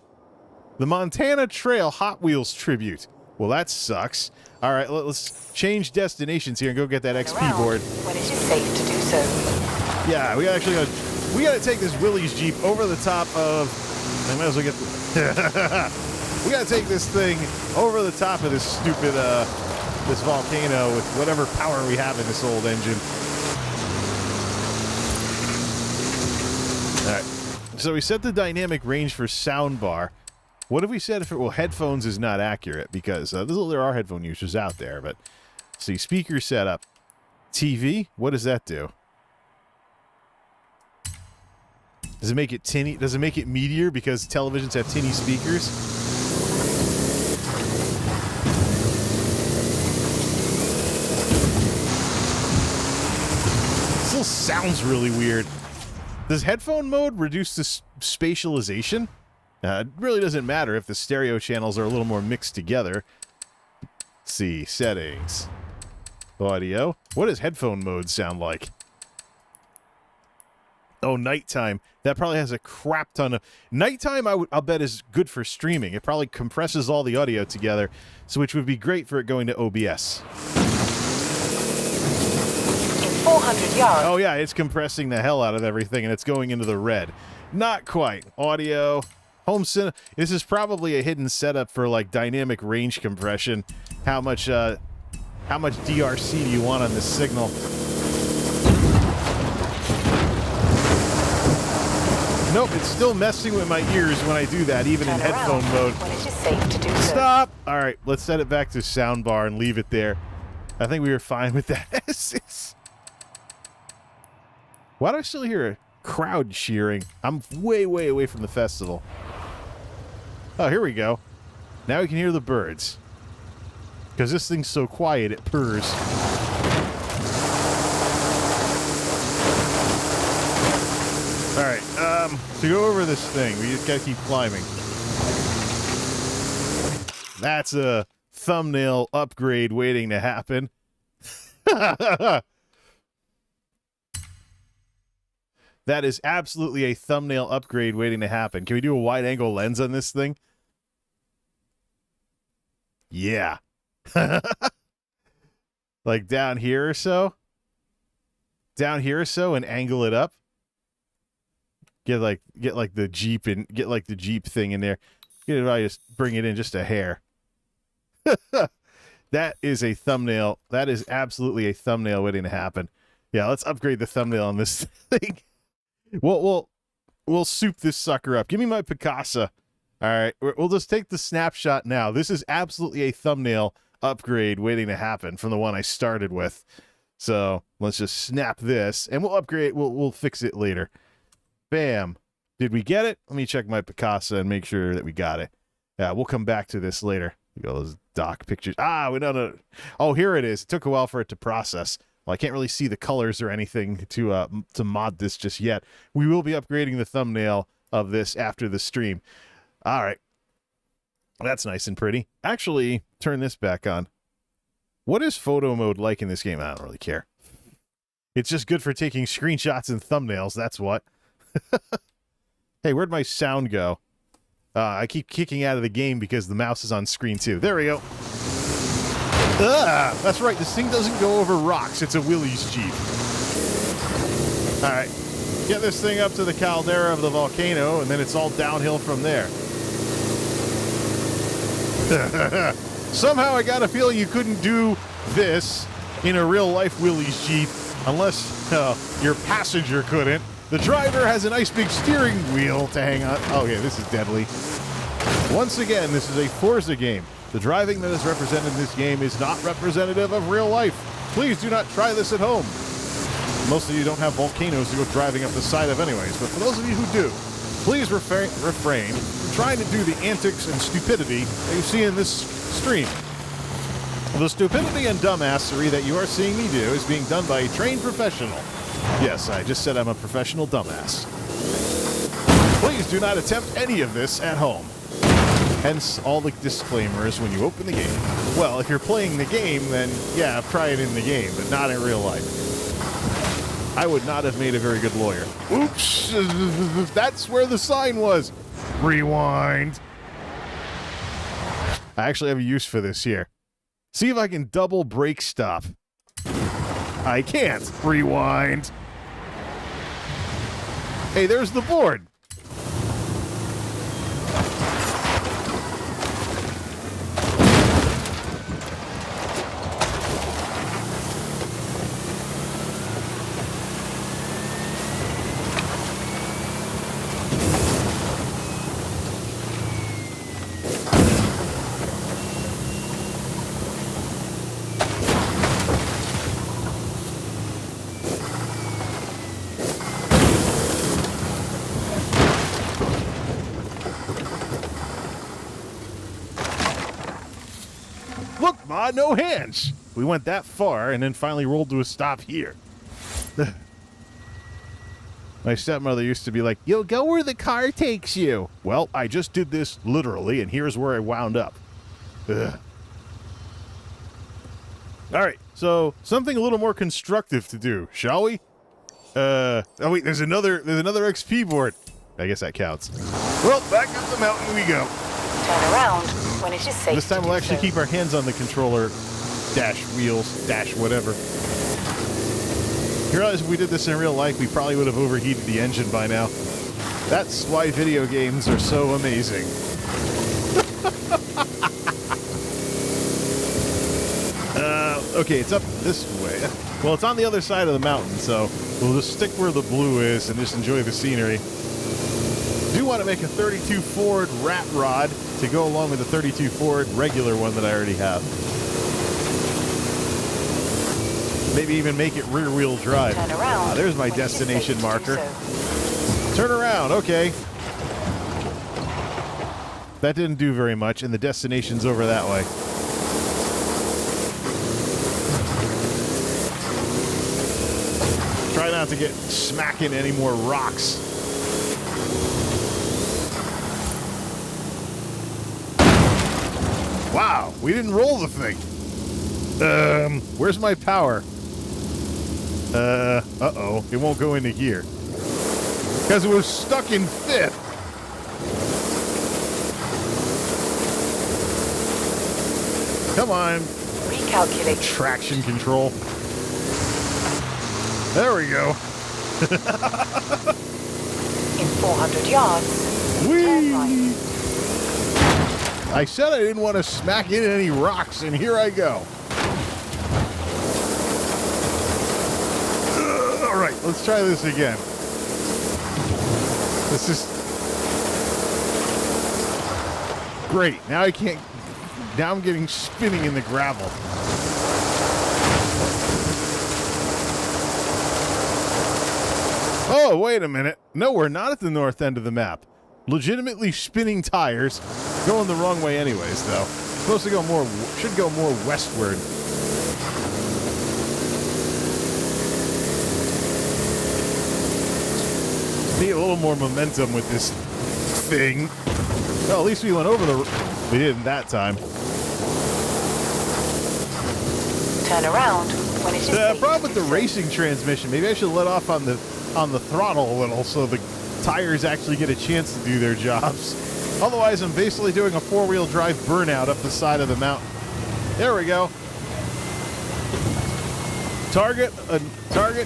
The Montana Trail Hot Wheels Tribute. Well, that sucks. All right, let's change destinations here and go get that XP board. When it is safe to do so. Yeah, we gotta take this Willys Jeep over the top of... I might as well get the... We gotta take this thing over the top of this stupid, this volcano with whatever power we have in this old engine. All right, so we set the dynamic range for soundbar. What have we said if it... Well, headphones is not accurate because there are headphone users out there, but... See, speaker setup. TV, what does that do? Does it make it tinny? Does it make it meatier because televisions have tinny speakers? It still sounds really weird. Does headphone mode reduce the spatialization? It really doesn't matter if the stereo channels are a little more mixed together. Let's see, settings. Audio. What does headphone mode sound like? Oh, nighttime. That probably has a crap ton of... Nighttime, I'll bet, is good for streaming. It probably compresses all the audio together, so which would be great for it going to OBS. In 400 yards... Oh, yeah, it's compressing the hell out of everything, and it's going into the red. Not quite. Audio. Home cinema. This is probably a hidden setup for, like, dynamic range compression. How much DRC do you want on this signal? Nope, it's still messing with my ears when I do that, even in headphone mode. When it is safe to do so. Stop! All right, let's set it back to soundbar and leave it there. I think we were fine with that. Why do I still hear crowd cheering. I'm way, way away from the festival. Oh, here we go. Now we can hear the birds. Because this thing's so quiet, it purrs. Alright, to go over this thing, we just gotta keep climbing. That's a thumbnail upgrade waiting to happen. That is absolutely a thumbnail upgrade waiting to happen. Can we do a wide-angle lens on this thing? Yeah. Like down here or so? Down here or so and angle it up? Get like the Jeep and get like the Jeep thing in there. Get it, I just bring it in just a hair. That is a thumbnail. That is absolutely a thumbnail waiting to happen. Yeah, let's upgrade the thumbnail on this thing. We'll soup this sucker up. Give me my Picasso. All right, we'll just take the snapshot now. This is absolutely a thumbnail upgrade waiting to happen from the one I started with. So let's just snap this, and we'll upgrade. We'll fix it later. Bam. Did we get it? Let me check my Picasso and make sure that we got it. Yeah, we'll come back to this later. Look at those dock pictures. Ah, we don't know. Oh, here it is. It took a while for it to process. Well, I can't really see the colors or anything to mod this just yet. We will be upgrading the thumbnail of this after the stream. All right. That's nice and pretty. Actually, turn this back on. What is photo mode like in this game? I don't really care. It's just good for taking screenshots and thumbnails. That's what. Hey, where'd my sound go? I keep kicking out of the game because the mouse is on screen too. There we go. Ah, that's right. This thing doesn't go over rocks. It's a Willys Jeep. All right. Get this thing up to the caldera of the volcano, and then it's all downhill from there. Somehow I got a feeling you couldn't do this in a real-life Willys Jeep unless your passenger couldn't. The driver has a nice big steering wheel to hang on. Oh, yeah, this is deadly. Once again, this is a Forza game. The driving that is represented in this game is not representative of real life. Please do not try this at home. Most of you don't have volcanoes to go driving up the side of anyways, but for those of you who do, please refrain from trying to do the antics and stupidity that you see in this stream. The stupidity and dumbassery that you are seeing me do is being done by a trained professional. Yes, I just said I'm a professional dumbass. Please do not attempt any of this at home. Hence all the disclaimers when you open the game. Well, if you're playing the game, then yeah, try it in the game, but not in real life. I would not have made a very good lawyer. Oops, that's where the sign was. Rewind. I actually have a use for this here. See if I can double brake stop. I can't. Rewind. Hey, there's the board. Look, Ma, no hands. We went that far and then finally rolled to a stop here. My stepmother used to be like, you'll go where the car takes you. Well, I just did this literally, and here's where I wound up. Ugh. All right, so something a little more constructive to do, shall we? Oh wait, there's another XP board. I guess that counts. Well, back up the mountain we go. Turn around when it is safe. This time we'll actually keep our hands on the controller, dash wheels, dash whatever. You realize if we did this in real life, we probably would have overheated the engine by now. That's why video games are so amazing. Okay, it's up this way. Well, it's on the other side of the mountain, so we'll just stick where the blue is and just enjoy the scenery. I do want to make a 32 Ford rat rod to go along with the 32 Ford regular one that I already have. Maybe even make it rear-wheel drive. Turn around. There's my when it is destination safe to do marker. so. Turn around, okay. That didn't do very much, and the destination's over that way. Try not to get smacking any more rocks. Wow, we didn't roll the thing. Where's my power? Uh-oh, it won't go into here. Because it was stuck in fifth. Come on. Recalculate. Traction control. There we go. In 400 yards, turn right. I said I didn't want to smack into any rocks, and here I go. All right, let's try this again. This is great. Now I can't. Now I'm getting spinning in the gravel. Oh, wait a minute. No, we're not at the north end of the map. Legitimately spinning tires. Going the wrong way anyways, though. Supposed to go more, should go more westward. Need a little more momentum with this thing. Well, at least we went over the... We didn't that time. Turn around when it is The safe problem to with the do so. racing transmission, maybe I should let off on the throttle a little so the tires actually get a chance to do their jobs. Otherwise, I'm basically doing a four-wheel drive burnout up the side of the mountain. There we go. Target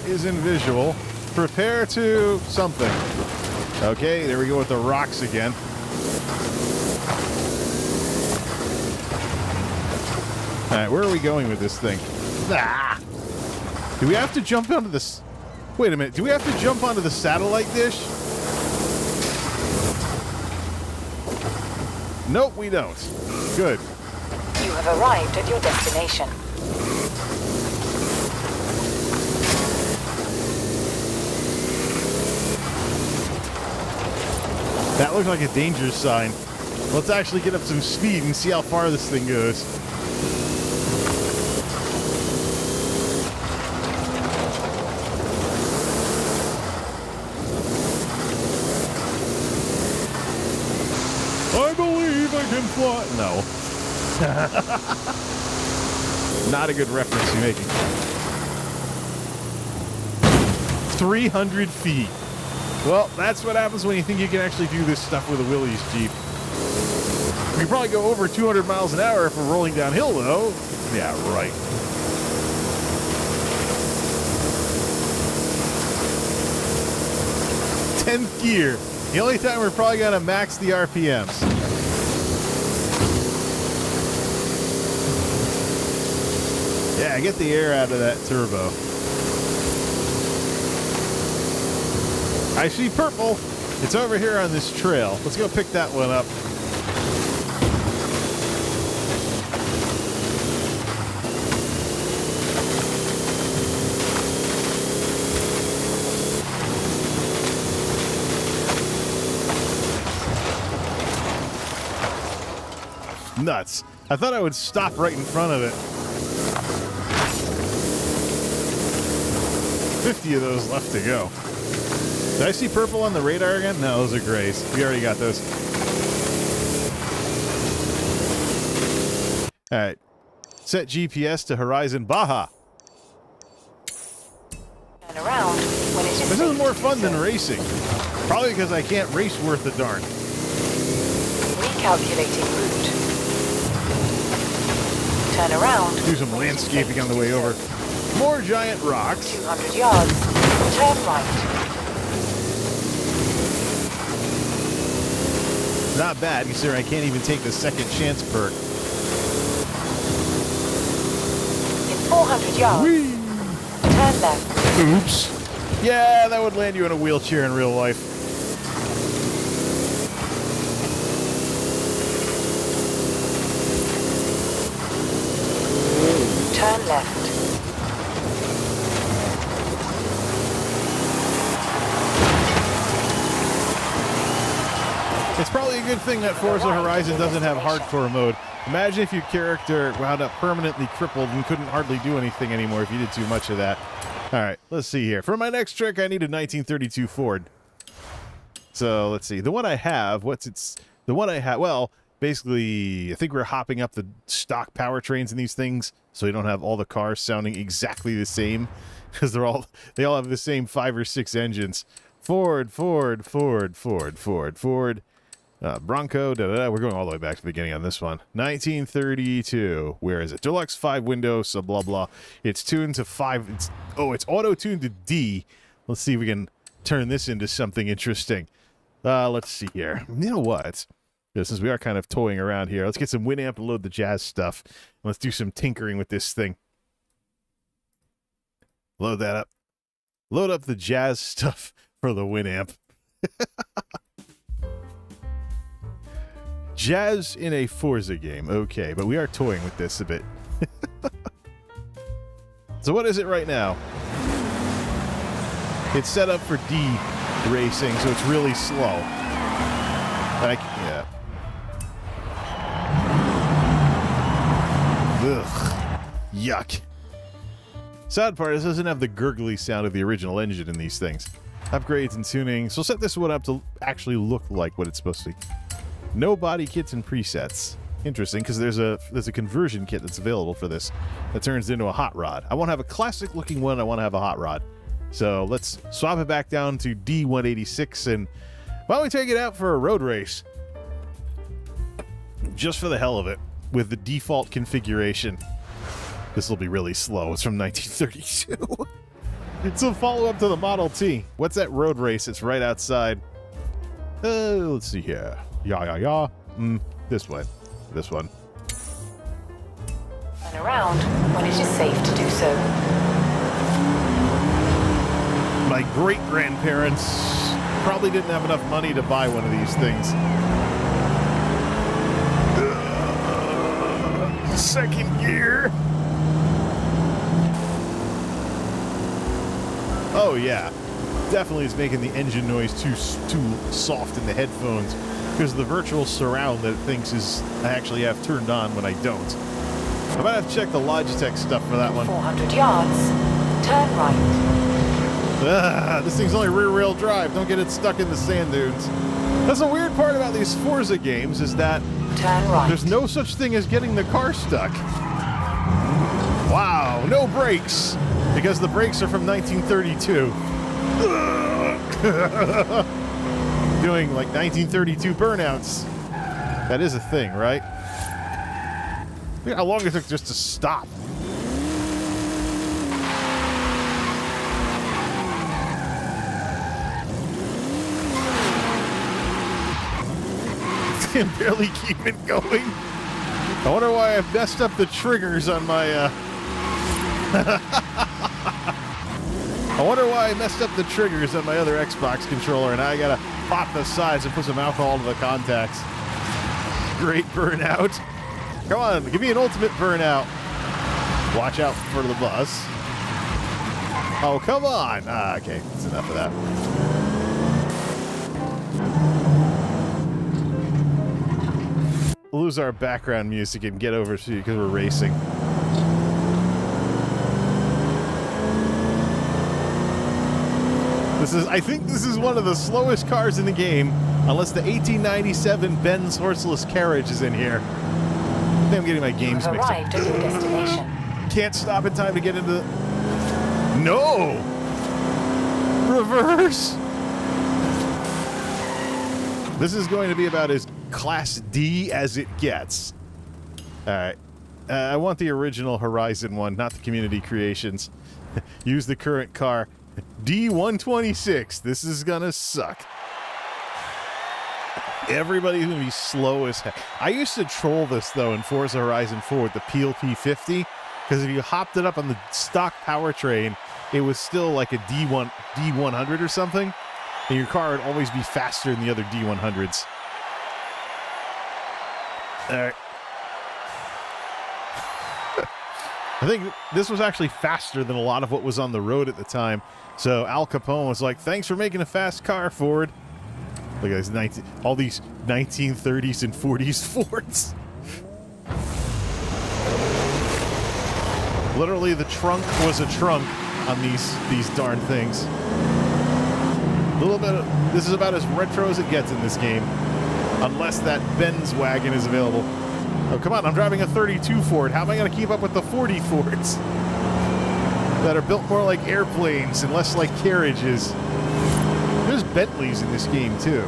is in visual. Prepare to something. Okay, there we go with the rocks again. All right, where are we going with this thing? Ah! Do we have to jump onto this? Wait a minute. Do we have to jump onto the satellite dish? Nope, we don't. Good. You have arrived at your destination. That looked like a danger sign. Let's actually get up some speed and see how far this thing goes. I believe I can fly. No. Not a good reference you're making. 300 feet. Well, that's what happens when you think you can actually do this stuff with a Willys Jeep. We can probably go over 200 miles an hour if we're rolling downhill, though. Yeah, right. Tenth gear. The only time we're probably going to max the RPMs. Yeah, get the air out of that turbo. I see purple. It's over here on this trail. Let's go pick that one up. Nuts. I thought I would stop right in front of it. 50 of those left to go. Did I see purple on the radar again? No, those are grays. We already got those. All right. Set GPS to Horizon Baja. Turn around when it is This safe is more to do fun than so. racing. Probably because I can't race worth a darn. Recalculating route. Turn around. Do some when it is landscaping safe on the to way do over. so. More giant rocks. 200 yards. Turn right. Not bad, considering I can't even take the second chance perk. In 400 yards. Whee! Turn left. Oops. Yeah, that would land you in a wheelchair in real life. Turn left. good thing that Forza Horizon doesn't have hardcore mode. Imagine if your character wound up permanently crippled and couldn't hardly do anything anymore if you did too much of that. All right, let's see here. For my next trick, I need a 1932 Ford. So let's see. The one I have, well, basically, I think we're hopping up the stock powertrains in these things so we don't have all the cars sounding exactly the same because they all have the same 5 or 6 engines. Ford, Ford, Ford, Ford, Ford, Ford. Bronco, da-da-da. We're going all the way back to the beginning on this one. 1932. Where is it? Deluxe 5 windows, so blah, blah. It's tuned to 5. It's auto-tuned to D. Let's see if we can turn this into something interesting. Let's see here. You know what? Since we are kind of toying around here, let's get some Winamp and load the jazz stuff. Let's do some tinkering with this thing. Load that up. Load up the jazz stuff for the Winamp. Jazz in a Forza game. Okay, but we are toying with this a bit. So what is it right now? It's set up for D racing, so it's really slow. Yeah. Ugh. Yuck. Sad part is it doesn't have the gurgly sound of the original engine in these things. Upgrades and tuning. So set this one up to actually look like what it's supposed to be. No body kits and presets. Interesting, because there's a conversion kit that's available for this that turns into a hot rod. I want to have a classic looking one. I want to have a hot rod. So let's swap it back down to D186 and why don't we take it out for a road race? Just for the hell of it, with the default configuration. This will be really slow. It's from 1932. It's a follow-up to the Model T. What's that road race? It's right outside. Let's see here. This way. This one. And around when it is safe to do so. My great-grandparents probably didn't have enough money to buy one of these things. Second gear. Oh yeah, definitely is making the engine noise too soft in the headphones because the virtual surround that it thinks is I actually have turned on when I don't. I might have to check the Logitech stuff for that one. 400 yards, turn right. This thing's only rear-wheel drive. Don't get it stuck in the sand dunes. That's the weird part about these Forza games is that turn right. There's no such thing as getting the car stuck. Wow, no brakes. Because the brakes are from 1932. Doing like 1932 burnouts. That is a thing, right? Look how long it took just to stop. Can barely keep it going. I wonder why I've messed up the triggers on my I wonder why I messed up the triggers on my other Xbox controller, and I gotta pop the sides and put some alcohol to the contacts. Great burnout. Come on, give me an ultimate burnout. Watch out for the bus. Oh, come on. Okay, that's enough of that. We'll lose our background music and get over to you because we're racing. I think this is one of the slowest cars in the game, unless the 1897 Benz horseless carriage is in here. I think I'm getting my games mixed up. Arrived at your destination. Can't stop in time to get into the... No! Reverse! This is going to be about as Class D as it gets. Alright. I want the original Horizon one, not the community creations. Use the current car. D126. This is gonna suck. Everybody's gonna be slow as heck. I used to troll this though in Forza Horizon 4 with the PLP50 because if you hopped it up on the stock powertrain, it was still like a D100 or something, and your car would always be faster than the other D100s. All right. I think this was actually faster than a lot of what was on the road at the time. So Al Capone was like, thanks for making a fast car, Ford. Look at this, all these 1930s and 40s Fords. Literally, the trunk was a trunk on these darn things. A little bit of, this is about as retro as it gets in this game. Unless that Benz wagon is available. Oh, come on, I'm driving a 32 Ford. How am I going to keep up with the 40 Fords? That are built more like airplanes and less like carriages. There's Bentleys in this game, too.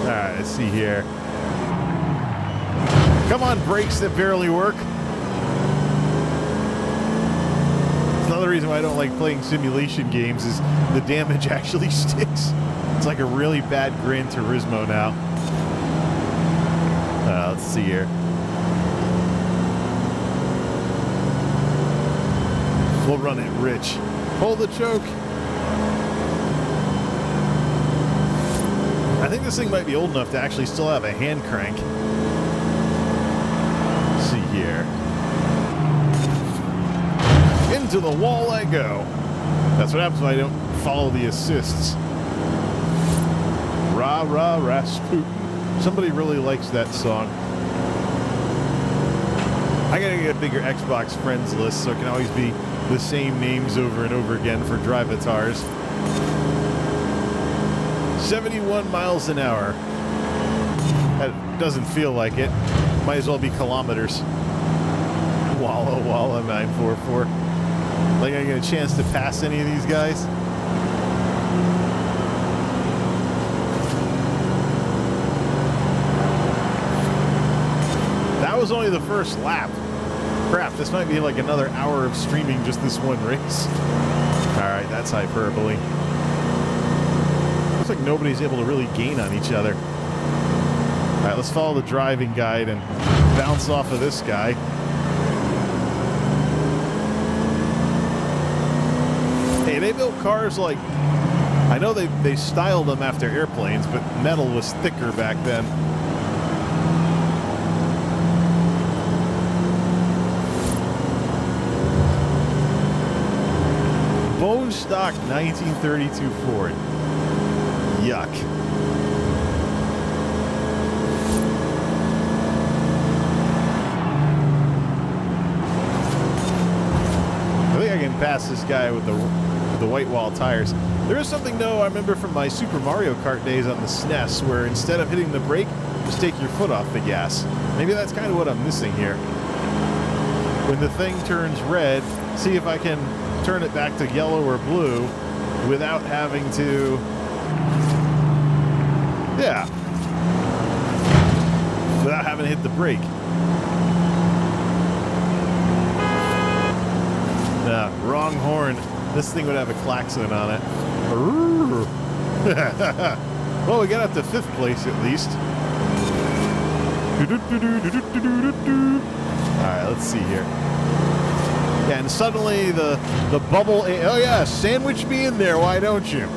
Alright, let's see here. Come on, brakes that barely work. Another reason why I don't like playing simulation games is the damage actually sticks. It's like a really bad Gran Turismo now. Let's see here. We'll run it rich. Pull the choke. I think this thing might be old enough to actually still have a hand crank. Let's see here. Into the wall I go. That's what happens when I don't follow the assists. Rah, rah, Rasputin. Somebody really likes that song. I gotta get a bigger Xbox friends list so it can always be the same names over and over again for drivatars. 71 miles an hour. That doesn't feel like it. Might as well be kilometers. Walla Walla 944. Like I get a chance to pass any of these guys? That was only the first lap. Crap, this might be like another hour of streaming just this one race. Alright, that's hyperbole. Looks like nobody's able to really gain on each other. Alright, let's follow the driving guide and bounce off of this guy. Hey, they built cars like... I know they styled them after airplanes, but metal was thicker back then. Bone stock 1932 Ford. Yuck. I think I can pass this guy with the white wall tires. There is something, though, I remember from my Super Mario Kart days on the SNES, where instead of hitting the brake, just take your foot off the gas. Maybe that's kind of what I'm missing here. When the thing turns red, see if I can turn it back to yellow or blue without having to... Yeah. Without having to hit the brake. Wrong horn. This thing would have a klaxon on it. Well, we got up to 5th place at least. Alright, let's see here. Yeah, and suddenly the bubble... Oh yeah, sandwich me in there, why don't you?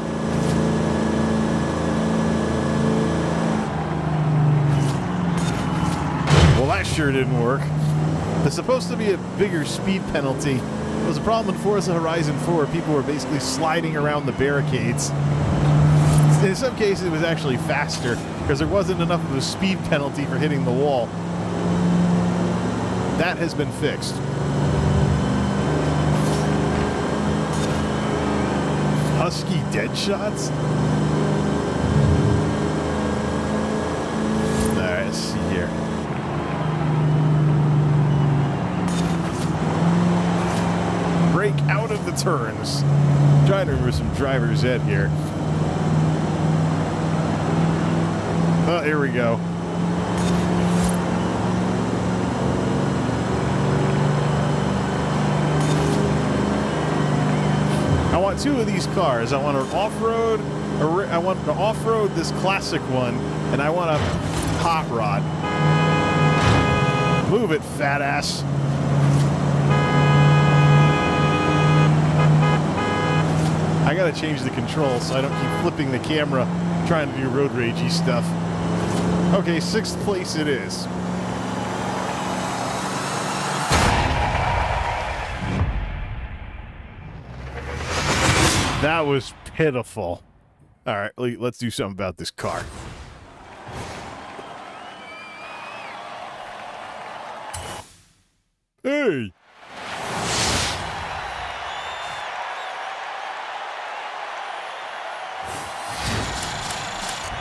Well, that sure didn't work. There's supposed to be a bigger speed penalty. There was a problem in Forza Horizon 4. People were basically sliding around the barricades. In some cases, it was actually faster because there wasn't enough of a speed penalty for hitting the wall. That has been fixed. Husky dead shots? Alright, let's see here. Break out of the turns. Trying to remember some driver's ed here. Oh, here we go. I want 2 of these cars. I want to off-road. I want to off-road this classic one, and I want a hot rod. Move it, fat ass. I gotta change the controls so I don't keep flipping the camera trying to do road ragey stuff. Okay, 6th place it is. That was pitiful. All right, let's do something about this car. Hey!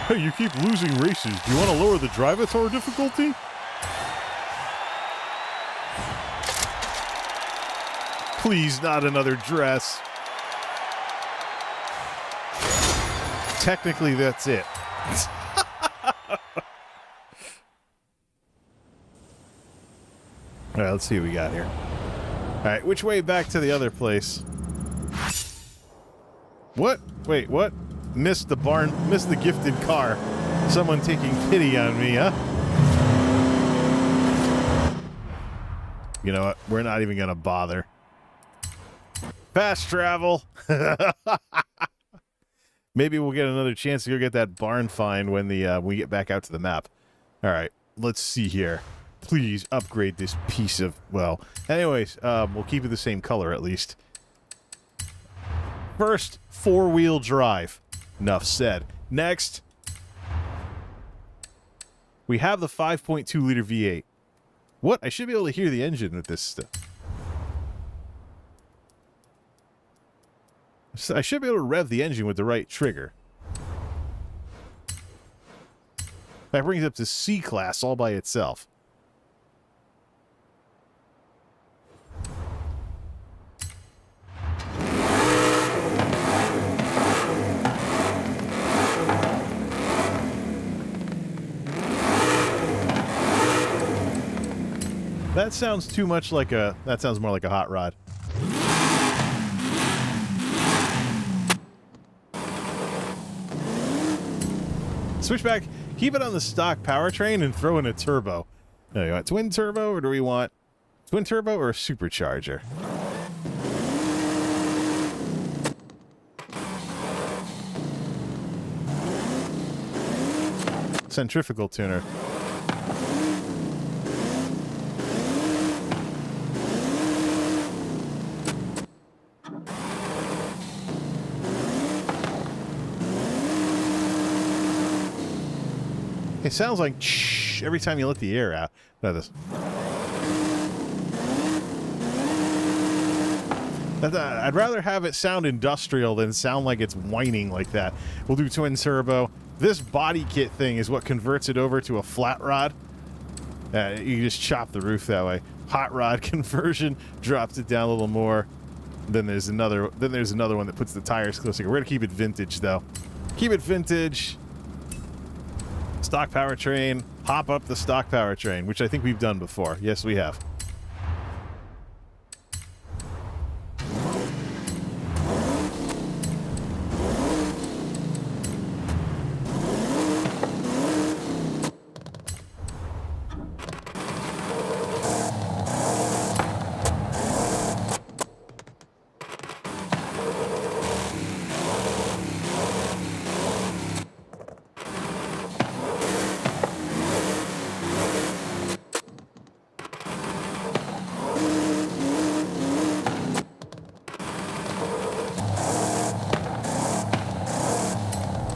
Hey, you keep losing races. Do you want to lower the drive-a-thor difficulty? Please, not another dress. Technically, that's it. All right, let's see what we got here. All right, which way back to the other place? What? Wait, what? Missed the barn, missed the gifted car. Someone taking pity on me, huh? You know what? We're not even gonna bother. Fast travel. Maybe we'll get another chance to go get that barn find when we get back out to the map. All right, let's see here. Please upgrade this piece of, well, anyways, we'll keep it the same color at least. First, four-wheel drive. Enough said. Next, we have the 5.2-liter V8. What? I should be able to hear the engine with this stuff. I should be able to rev the engine with the right trigger. That brings it up to C-class all by itself. That sounds too much like a... That sounds more like a hot rod. Switch back. Keep it on the stock powertrain and throw in a turbo. Now, you want twin turbo, or do we want twin turbo or a supercharger? Centrifugal tuner. It sounds like shh every time you let the air out. No, this. I'd rather have it sound industrial than sound like it's whining like that. We'll do twin turbo. This body kit thing is what converts it over to a flat rod. You just chop the roof that way. Hot rod conversion drops it down a little more. Then there's another one that puts the tires closer. We're gonna keep it vintage though. Keep it vintage. Stock powertrain, hop up the stock powertrain, which I think we've done before. Yes, we have.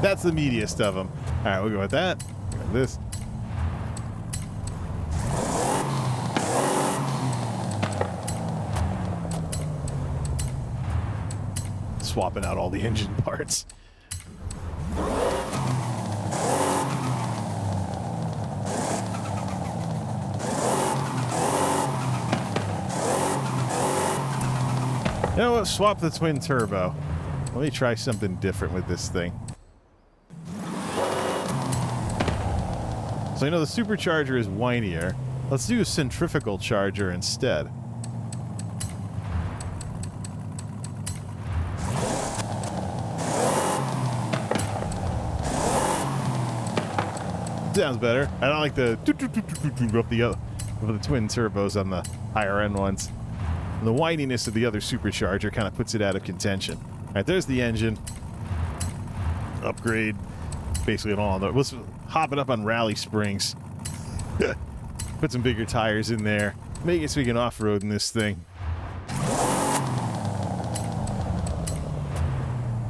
That's the meatiest of them. All right, we'll go with that. Got this. Swapping out all the engine parts. You know what? Swap the twin turbo. Let me try something different with this thing. So, you know, the supercharger is whinier. Let's do a centrifugal charger instead. Sounds better. I don't like the of the twin turbos on the higher end ones. And the whininess of the other supercharger kind of puts it out of contention. All right, there's the engine. Upgrade. Basically all. Let's hop it up on rally springs. Put some bigger tires in there. Make it so we can off-road in this thing.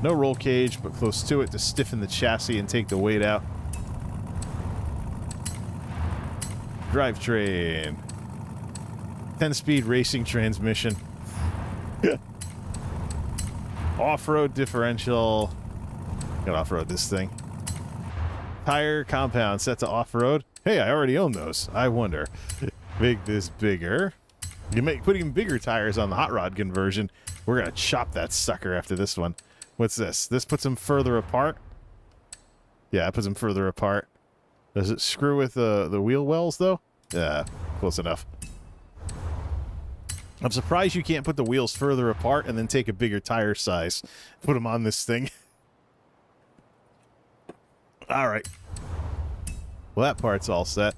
No roll cage, but close to it to stiffen the chassis and take the weight out. Drivetrain. 10-speed racing transmission. Off-road differential. Gotta off-road this thing. Tire compound set to off-road. Hey, I already own those. I wonder. Make this bigger. You can put even bigger tires on the hot rod conversion. We're gonna chop that sucker after this one. What's this? This puts them further apart. Yeah, it puts them further apart. Does it screw with the wheel wells though? Yeah, close enough. I'm surprised you can't put the wheels further apart and then take a bigger tire size. Put them on this thing. All right. Well, that part's all set.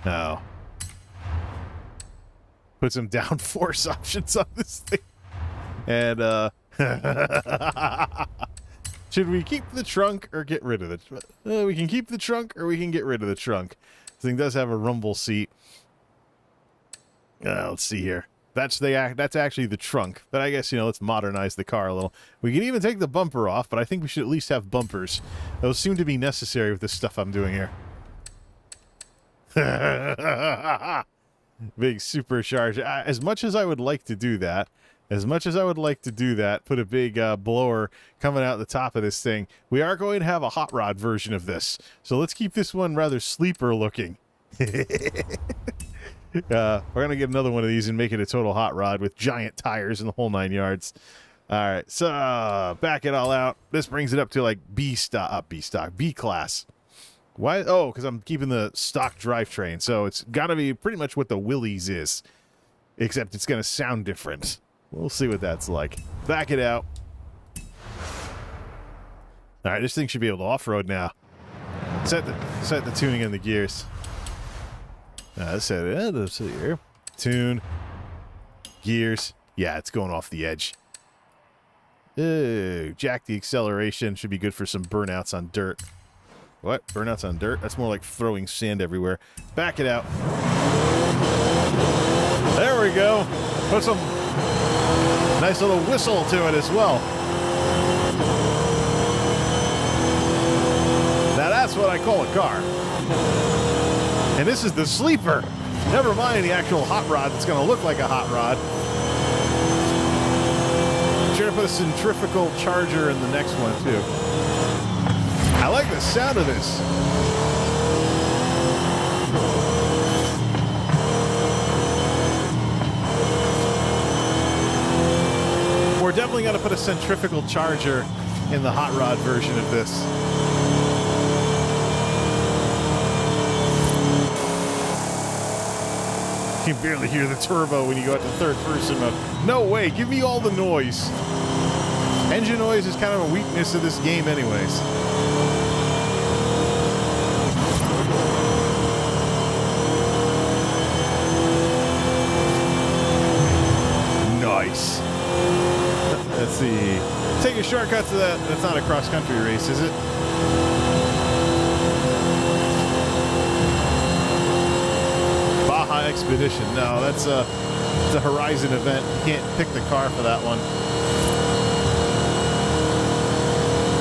No. Put some downforce options on this thing. And, should we keep the trunk or get rid of it? We can keep the trunk or we can get rid of the trunk. This thing does have a rumble seat. Let's see here. That's actually the trunk. But I guess, you know, let's modernize the car a little. We can even take the bumper off, but I think we should at least have bumpers. Those seem to be necessary with this stuff I'm doing here. Big supercharger. As much as I would like to do that, put a big blower coming out the top of this thing, we are going to have a hot rod version of this. So let's keep this one rather sleeper looking. We're going to get another one of these and make it a total hot rod with giant tires and the whole 9 yards. All right, so back it all out. This brings it up to like B class. Why? Oh, because I'm keeping the stock drivetrain. So it's got to be pretty much what the Willys is, except it's going to sound different. We'll see what that's like. Back it out. All right, this thing should be able to off-road now. Set the tuning in the gears. Let's set it here. Tune. Gears. Yeah, it's going off the edge. Jack the acceleration. Should be good for some burnouts on dirt. What? Burnouts on dirt? That's more like throwing sand everywhere. Back it out. There we go. Put some nice little whistle to it as well. Now that's what I call a car. And this is the sleeper. Never mind the actual hot rod that's going to look like a hot rod. I'm sure to put a centrifugal charger in the next one, too. I like the sound of this. We're definitely going to put a centrifugal charger in the hot rod version of this. You can barely hear the turbo when you go out to third person mode. No way, give me all the noise. Engine noise is kind of a weakness of this game anyways. Nice. Let's see. Take a shortcut to that. That's not a cross-country race, is it? Baja Expedition. No, that's it's a Horizon event. You can't pick the car for that one.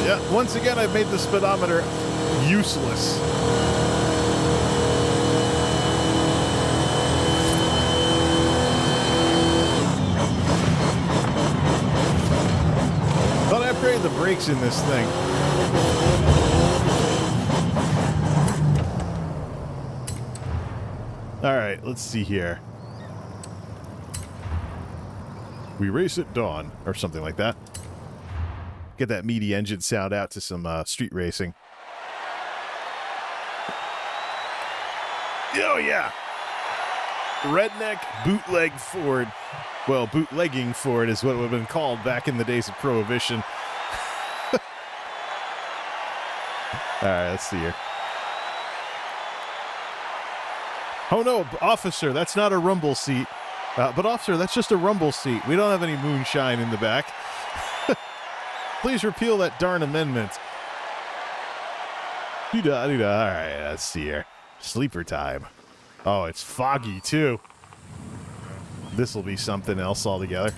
Yeah, once again, I've made the speedometer useless. Thought I upgraded the brakes in this thing. All right, let's see here. We race at dawn, or something like that. Get that meaty engine sound out to some street racing. Oh, yeah. Redneck bootleg Ford. Well, bootlegging Ford is what it would have been called back in the days of Prohibition. All right, let's see here. Oh, no, officer, that's not a rumble seat. But, officer, that's just a rumble seat. We don't have any moonshine in the back. Please repeal that darn amendment. Doo-dah, doo-dah. All right, let's see here. Sleeper time. Oh, it's foggy, too. This will be something else altogether.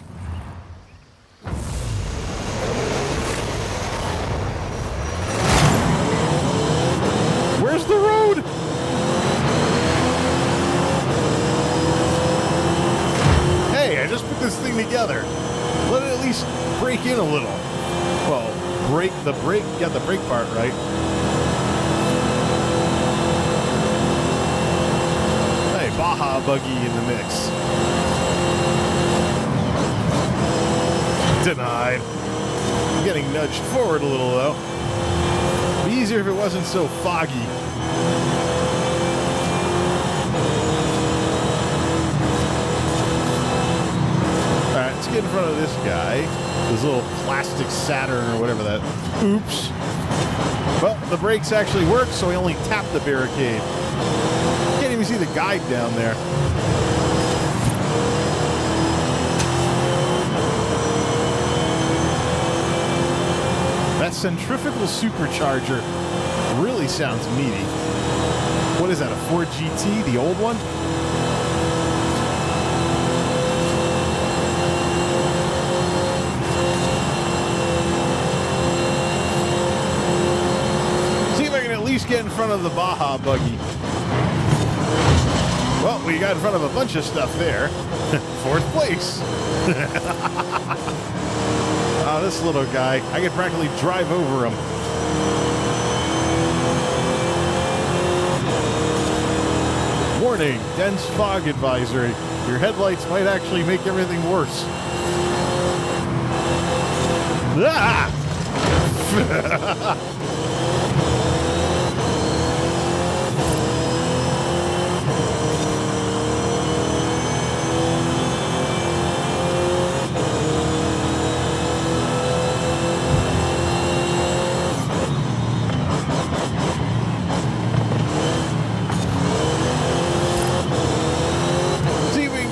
together. Let it at least break in a little. Well, got the brake part right. Hey, Baja buggy in the mix. Denied. I'm getting nudged forward a little, though. It'd be easier if it wasn't so foggy. Alright, let's get in front of this guy. This little plastic Saturn or whatever that... Oops. Well, the brakes actually work, so we only tapped the barricade. Can't even see the guide down there. That centrifugal supercharger really sounds meaty. What is that, a Ford GT, the old one? See if I can at least get in front of the Baja buggy. Well, we got in front of a bunch of stuff there. Fourth place. Oh, this little guy. I could practically drive over him. Warning, dense fog advisory. Your headlights might actually make everything worse. Ah!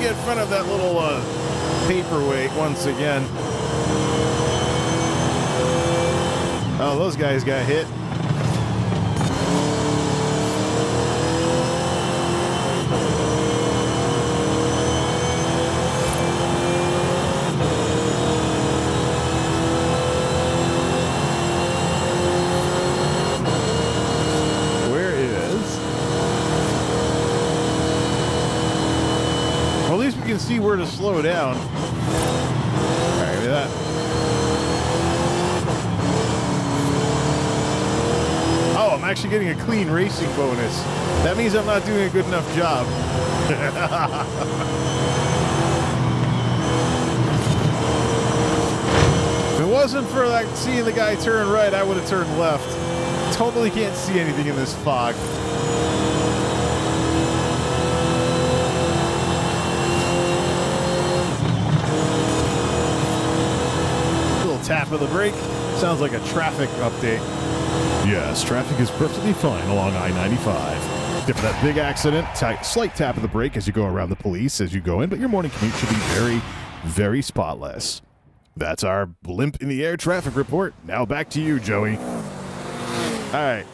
In front of that little paperweight once again. Oh, those guys got hit. Well, at least we can see where to slow down. Alright, with that. Oh, I'm actually getting a clean racing bonus. That means I'm not doing a good enough job. If it wasn't for like seeing the guy turn right, I would have turned left. Totally can't see anything in this fog. Tap of the brake. Sounds like a traffic update. Yes, traffic is perfectly fine along I-95. Except for that big accident, slight tap of the brake as you go around the police as you go in, but your morning commute should be very, very spotless. That's our blimp in the air traffic report. Now back to you, Joey. All right,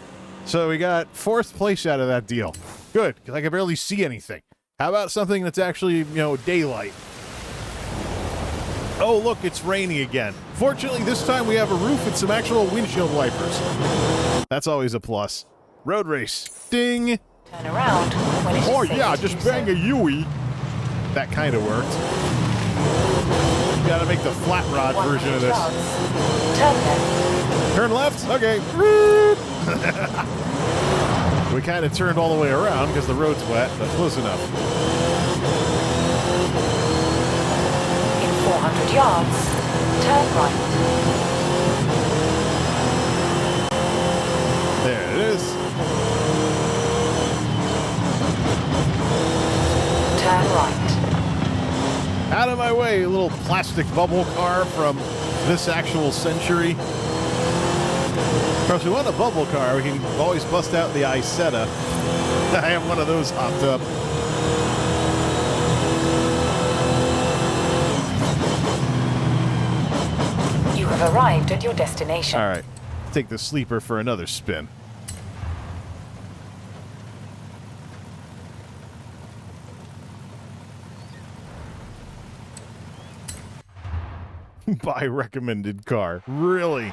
so we got fourth place out of that deal. Good, because I can barely see anything. How about something that's actually, daylight? Oh, look, it's raining again. Fortunately, this time we have a roof and some actual windshield wipers. That's always a plus. Road race. Ding! Turn around when it is Oh, safe yeah, to just do bang so. a Yui. That kind of worked. You gotta make the flat rod version of this. Turn left. Turn left? Okay. We kind of turned all the way around because the road's wet, but close enough. 400 yards, turn right. There it is. Turn right. Out of my way, a little plastic bubble car from this actual century. Of course, we want a bubble car. We can always bust out the Isetta. I have one of those hopped up. You have arrived at your destination. All right, take the sleeper for another spin. Buy recommended car. Really?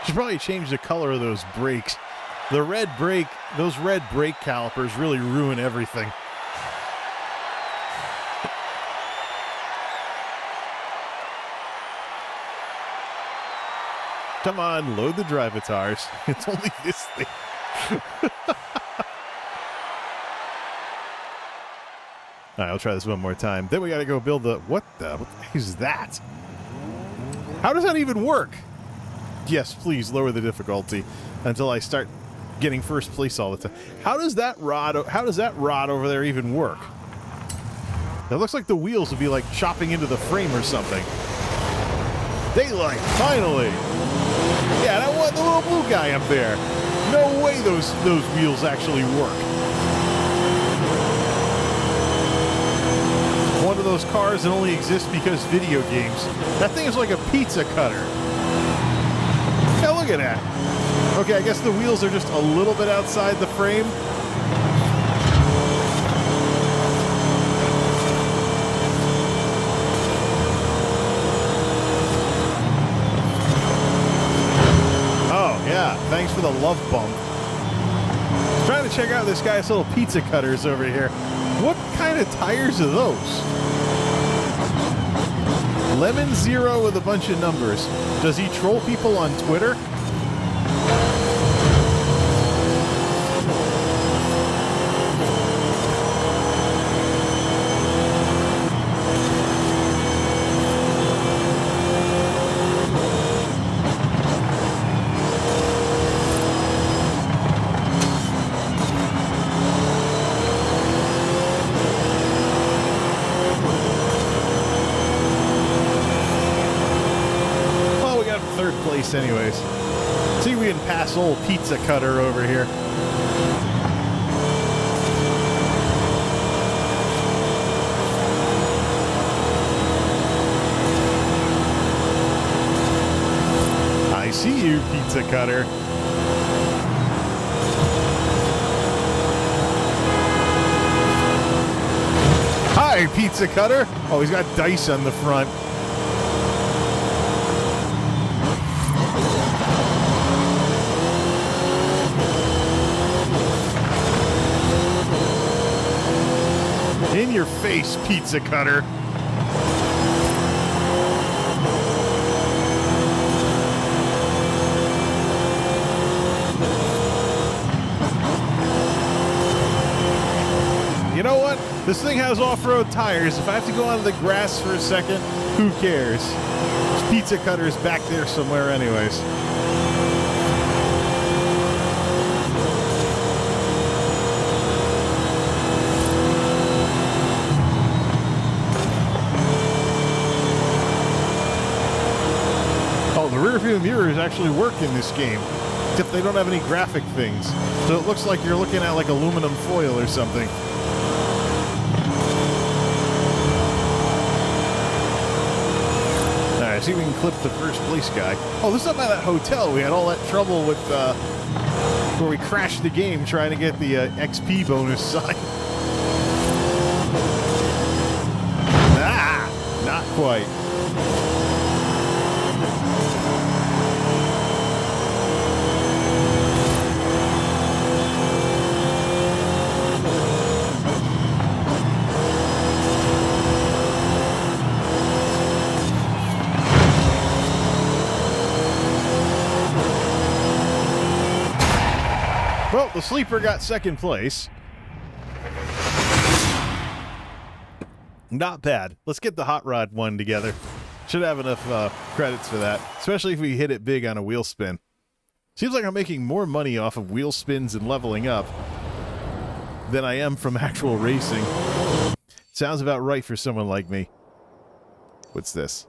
Should probably change the color of those brakes. The red brake, those red brake calipers really ruin everything. Come on, load the drivatars. It's only this thing. All right, I'll try this one more time. Then we got to go build the... What the heck is that? How does that even work? Yes, please lower the difficulty until I start getting first place all the time. How does that rod over there even work? It looks like the wheels would be like chopping into the frame or something. Daylight, finally! Yeah, and I want the little blue guy up there. No way those wheels actually work. One of those cars that only exists because video games. That thing is like a pizza cutter. Yeah, look at that. Okay, I guess the wheels are just a little bit outside the frame. Oh, yeah. Thanks for the love bump. Trying to check out this guy's little pizza cutters over here. What kind of tires are those? Lemon Zero with a bunch of numbers. Does he troll people on Twitter? Anyways, see if we can pass old pizza cutter over here. I see you, pizza cutter. Hi, pizza cutter. Oh, he's got dice on the front. In your face, pizza cutter. You know what? This thing has off-road tires. If I have to go onto the grass for a second, who cares? This pizza cutter is back there somewhere anyways. Rear-view mirrors actually work in this game, except they don't have any graphic things. So it looks like you're looking at like aluminum foil or something. Alright, see if we can clip the first place guy. Oh, this is up by that hotel. We had all that trouble with where we crashed the game trying to get the XP bonus sign. Ah! Not quite. Well, the sleeper got second place. Not bad. Let's get the hot rod one together. Should have enough credits for that, especially if we hit it big on a wheel spin. Seems like I'm making more money off of wheel spins and leveling up than I am from actual racing. Sounds about right for someone like me. What's this?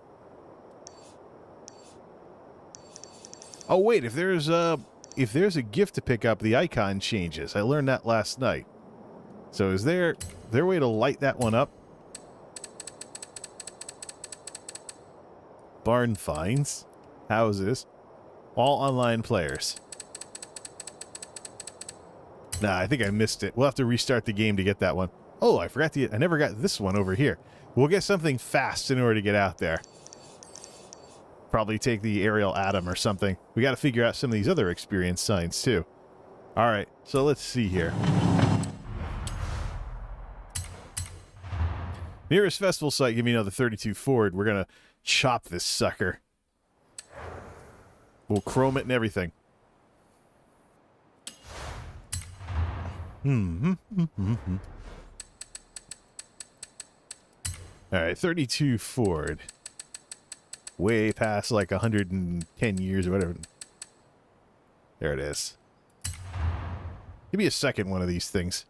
Oh, wait, if there's a gift to pick up, the icon changes. I learned that last night. So is there a way to light that one up? Barn finds. Houses. All online players. Nah, I think I missed it. We'll have to restart the game to get that one. Oh, I forgot to get... I never got this one over here. We'll get something fast in order to get out there. Probably take the aerial atom or something. We got to figure out some of these other experience signs, too. All right, so let's see here. Nearest festival site, give me another 32 Ford. We're going to chop this sucker. We'll chrome it and everything. All right, 32 Ford. Way past like 110 years or whatever. There it is. Give me a second one of these things.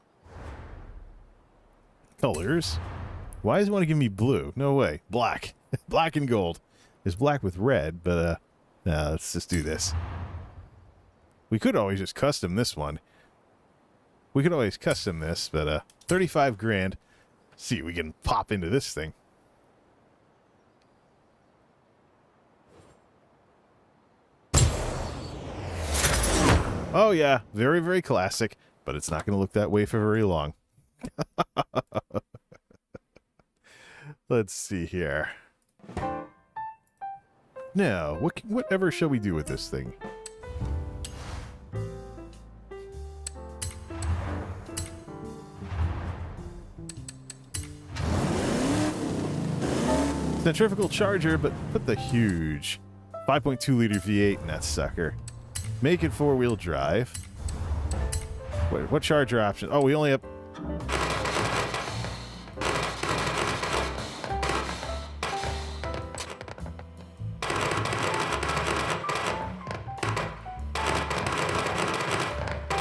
Colors. Why does it want to give me blue? No way. Black. Black and gold. There's black with red, but no, let's just do this. We could always just custom this one. We could always custom this, but 35 grand. See if we can pop into this thing. Oh yeah, very, very classic, but it's not going to look that way for very long. Let's see here. Now, whatever shall we do with this thing? Centrifugal charger, but put the huge 5.2 liter V8 in that sucker. Make it 4-wheel drive. Wait, what charger option? Oh, we only have...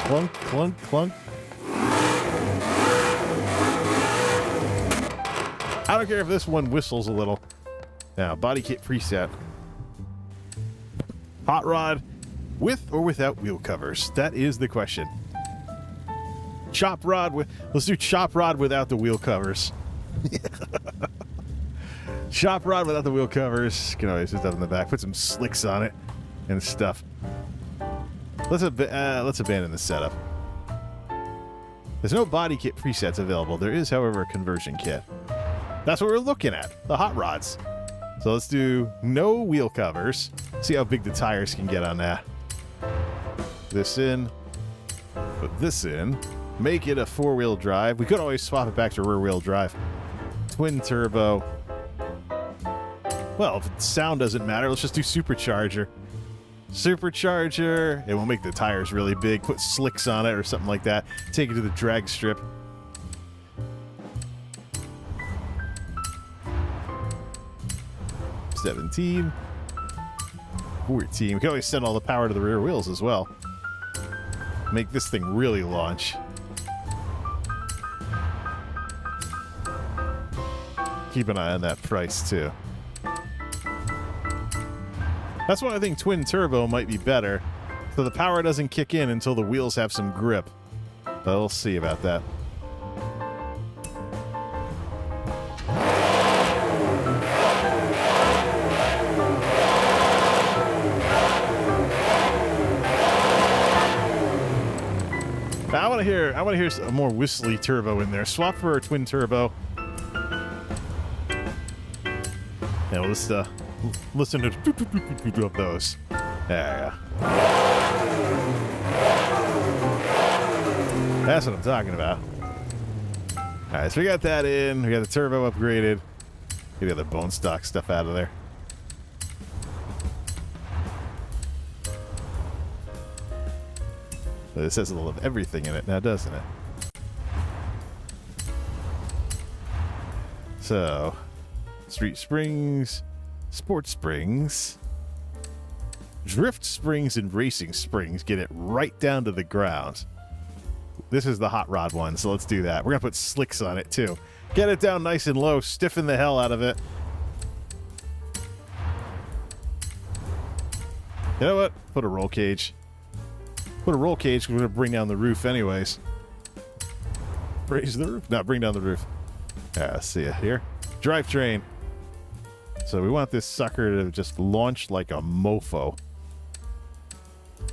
Clunk, clunk, clunk. I don't care if this one whistles a little. Now, body kit preset. Hot rod with or without wheel covers? That is the question. Chop rod with... Let's do chop rod without the wheel covers. Chop rod without the wheel covers. Can always put that in the back. Put some slicks on it and stuff. Let's abandon the setup. There's no body kit presets available. There is, however, a conversion kit. That's what we're looking at. The hot rods. So let's do no wheel covers. See how big the tires can get on that. This in. Put this in. Make it a 4-wheel drive. We could always swap it back to rear-wheel drive. Twin turbo. Well, if the sound doesn't matter, let's just do supercharger. Supercharger. It will make the tires really big. Put slicks on it or something like that. Take it to the drag strip. $17. $14. We can always send all the power to the rear wheels as well. Make this thing really launch. Keep an eye on that price, too. That's why I think twin turbo might be better. So the power doesn't kick in until the wheels have some grip. But we'll see about that. Now, I want to hear a more whistly turbo in there. Swap for a twin turbo. And we'll just listen to of those. There you go. That's what I'm talking about. All right, so we got that in. We got the turbo upgraded. Get the other bone stock stuff out of there. This has a little of everything in it now, doesn't it? So, street springs, sports springs, drift springs, and racing springs get it right down to the ground. This is the hot rod one, so let's do that. We're going to put slicks on it, too. Get it down nice and low, stiffen the hell out of it. You know what? Put a roll cage. Put a roll cage because we're going to bring down the roof anyways. Raise the roof? No, bring down the roof. Yeah, see it here. Drivetrain. So we want this sucker to just launch like a mofo.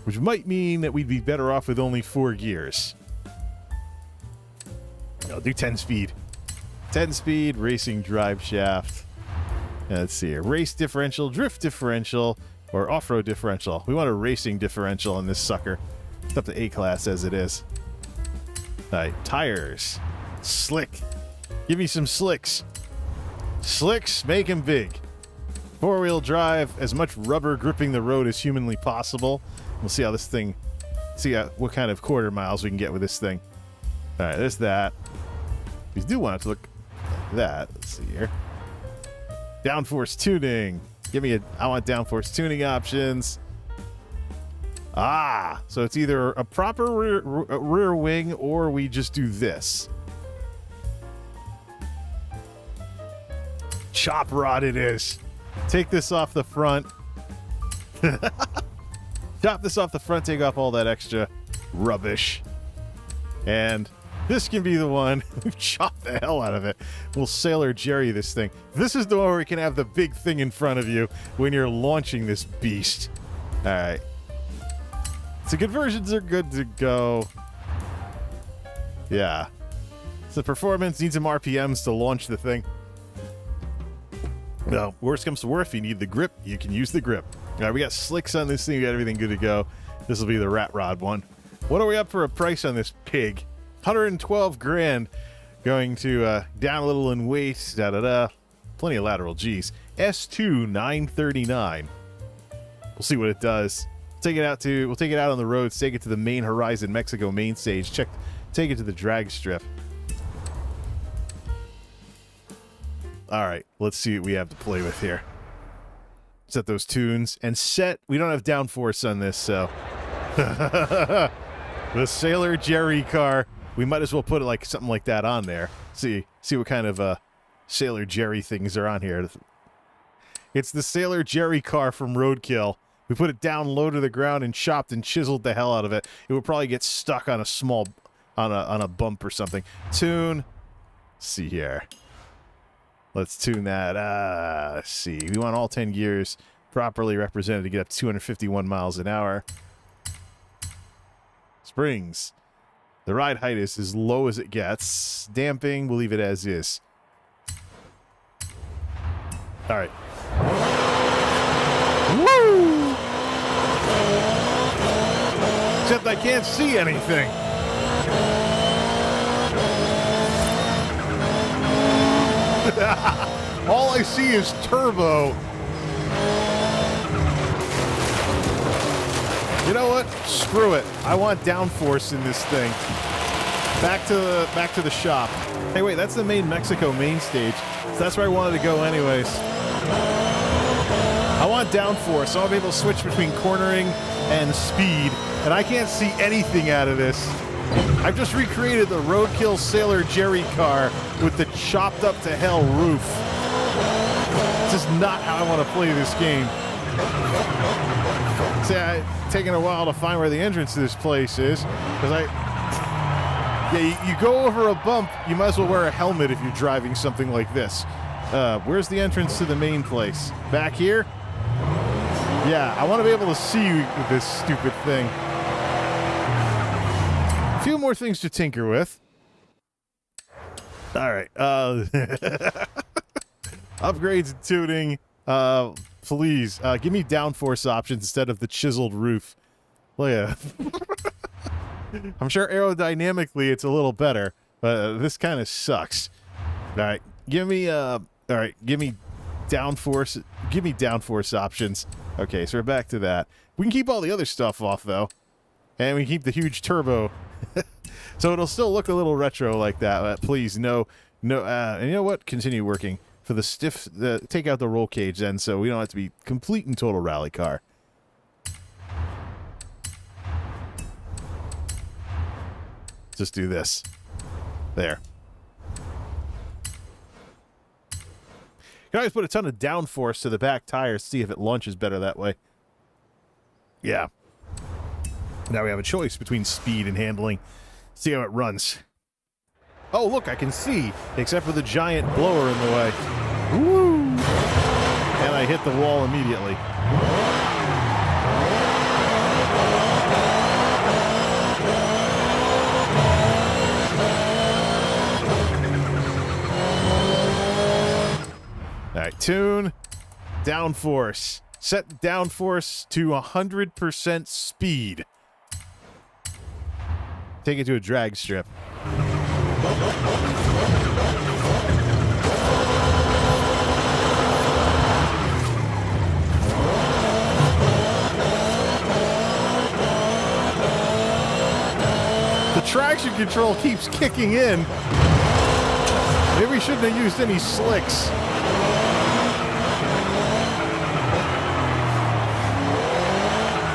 Which might mean that we'd be better off with only 4 gears. I'll do 10 speed. 10 speed, racing drive shaft. Let's see here. Race differential, drift differential, or off-road differential. We want a racing differential on this sucker. It's up to A-class as it is. All right, tires. Slick. Give me some slicks. Slicks, make them big. Four-wheel drive, as much rubber gripping the road as humanly possible. We'll see how this thing, what kind of quarter miles we can get with this thing. All right, there's that. We do want it to look like that. Let's see here. Downforce tuning. I want downforce tuning options. Ah, so it's either a proper rear wing or we just do this. Chop rod it is. Take this off the front. Chop this off the front, take off all that extra rubbish. And this can be the one. Chop the hell out of it. We'll Sailor Jerry this thing. This is the one where you can have the big thing in front of you when you're launching this beast. All right. So conversions are good to go. Yeah. So performance needs some RPMs to launch the thing. No, worst comes to worst, if you need the grip, you can use the grip. All right, we got slicks on this thing. We got everything good to go. This will be the rat rod one. What are we up for a price on this pig? 112 grand. Going to down a little in weight. Plenty of lateral G's. S2 939. We'll see what it does. We'll take it out on the roads. Take it to the main Horizon Mexico main stage. Take it to the drag strip. All right, let's see what we have to play with here. Set those tunes and set. We don't have downforce on this, so the Sailor Jerry car. We might as well put it like something like that on there. See what kind of Sailor Jerry things are on here. It's the Sailor Jerry car from Roadkill. We put it down low to the ground and chopped and chiseled the hell out of it. It would probably get stuck on a bump or something. Tune. Let's see here. Let's tune that. Let's see. We want all 10 gears properly represented to get up 251 miles an hour. Springs. The ride height is as low as it gets. Damping, we'll leave it as is. All right. Woo! Except I can't see anything. All I see is turbo. You know what? Screw it. I want downforce in this thing. Back to the shop. Hey, wait, that's the main Mexico main stage. So that's where I wanted to go anyways. I want downforce. I want to be able to switch between cornering and speed, and I can't see anything out of this. I've just recreated the Roadkill Sailor Jerry car with the chopped up to hell roof. This is not how I want to play this game. See, it's taking a while to find where the entrance to this place is, because you go over a bump, you might as well wear a helmet if you're driving something like this. Where's the entrance to the main place? Back here? Yeah, I want to be able to see with this stupid thing. A few more things to tinker with. All right. Upgrades and tuning. Please, give me downforce options instead of the chiseled roof. Look at it. I'm sure aerodynamically it's a little better, but this kind of sucks. All right, give me downforce. Give me downforce options. Okay, so we're back to that. We can keep all the other stuff off though, and we can keep the huge turbo, so it'll still look a little retro like that. Please, no. And you know what? Continue working for the stiff. Take out the roll cage then, so we don't have to be complete and total rally car. Just do this. There. You can always put a ton of downforce to the back tires, see if it launches better that way. Yeah. Now we have a choice between speed and handling. See how it runs. Oh, look, I can see, except for the giant blower in the way. Woo! And I hit the wall immediately. All right, tune. Downforce. Set downforce to 100% speed. Take it to a drag strip. The traction control keeps kicking in. Maybe we shouldn't have used any slicks.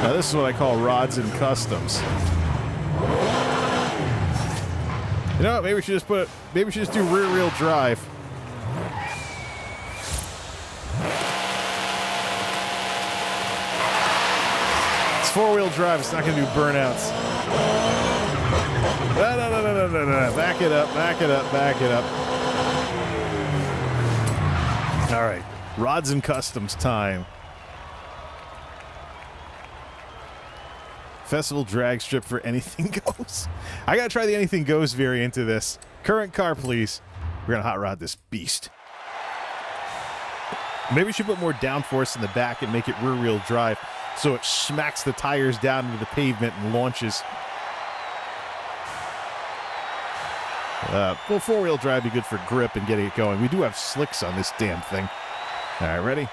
Now this is what I call rods and customs. You know what? Maybe we should just do rear wheel drive. It's 4-wheel drive. It's not going to do burnouts. No. Back it up. All right. Rods and customs time. Festival drag strip for anything goes. I gotta try the anything goes variant of this. Current car, please. We're gonna hot rod this beast. Maybe we should put more downforce in the back and make it rear wheel drive so it smacks the tires down into the pavement and launches. Well, 4-wheel drive would be good for grip and getting it going. We do have slicks on this damn thing. All right, ready?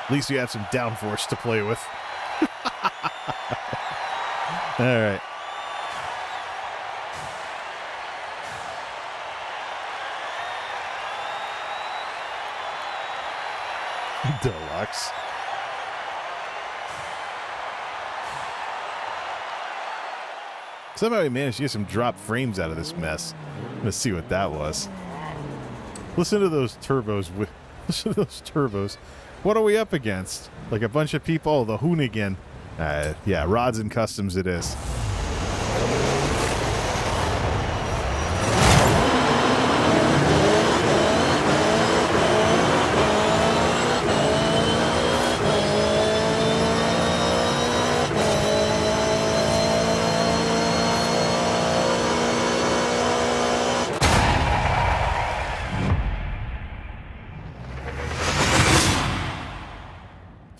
At least we have some downforce to play with. All right. Deluxe. Somehow we managed to get some drop frames out of this mess. Let's see what that was. Listen to those turbos. Listen to those turbos. What are we up against? Like a bunch of people? Oh, the Hoonigan. Yeah, rods and customs it is.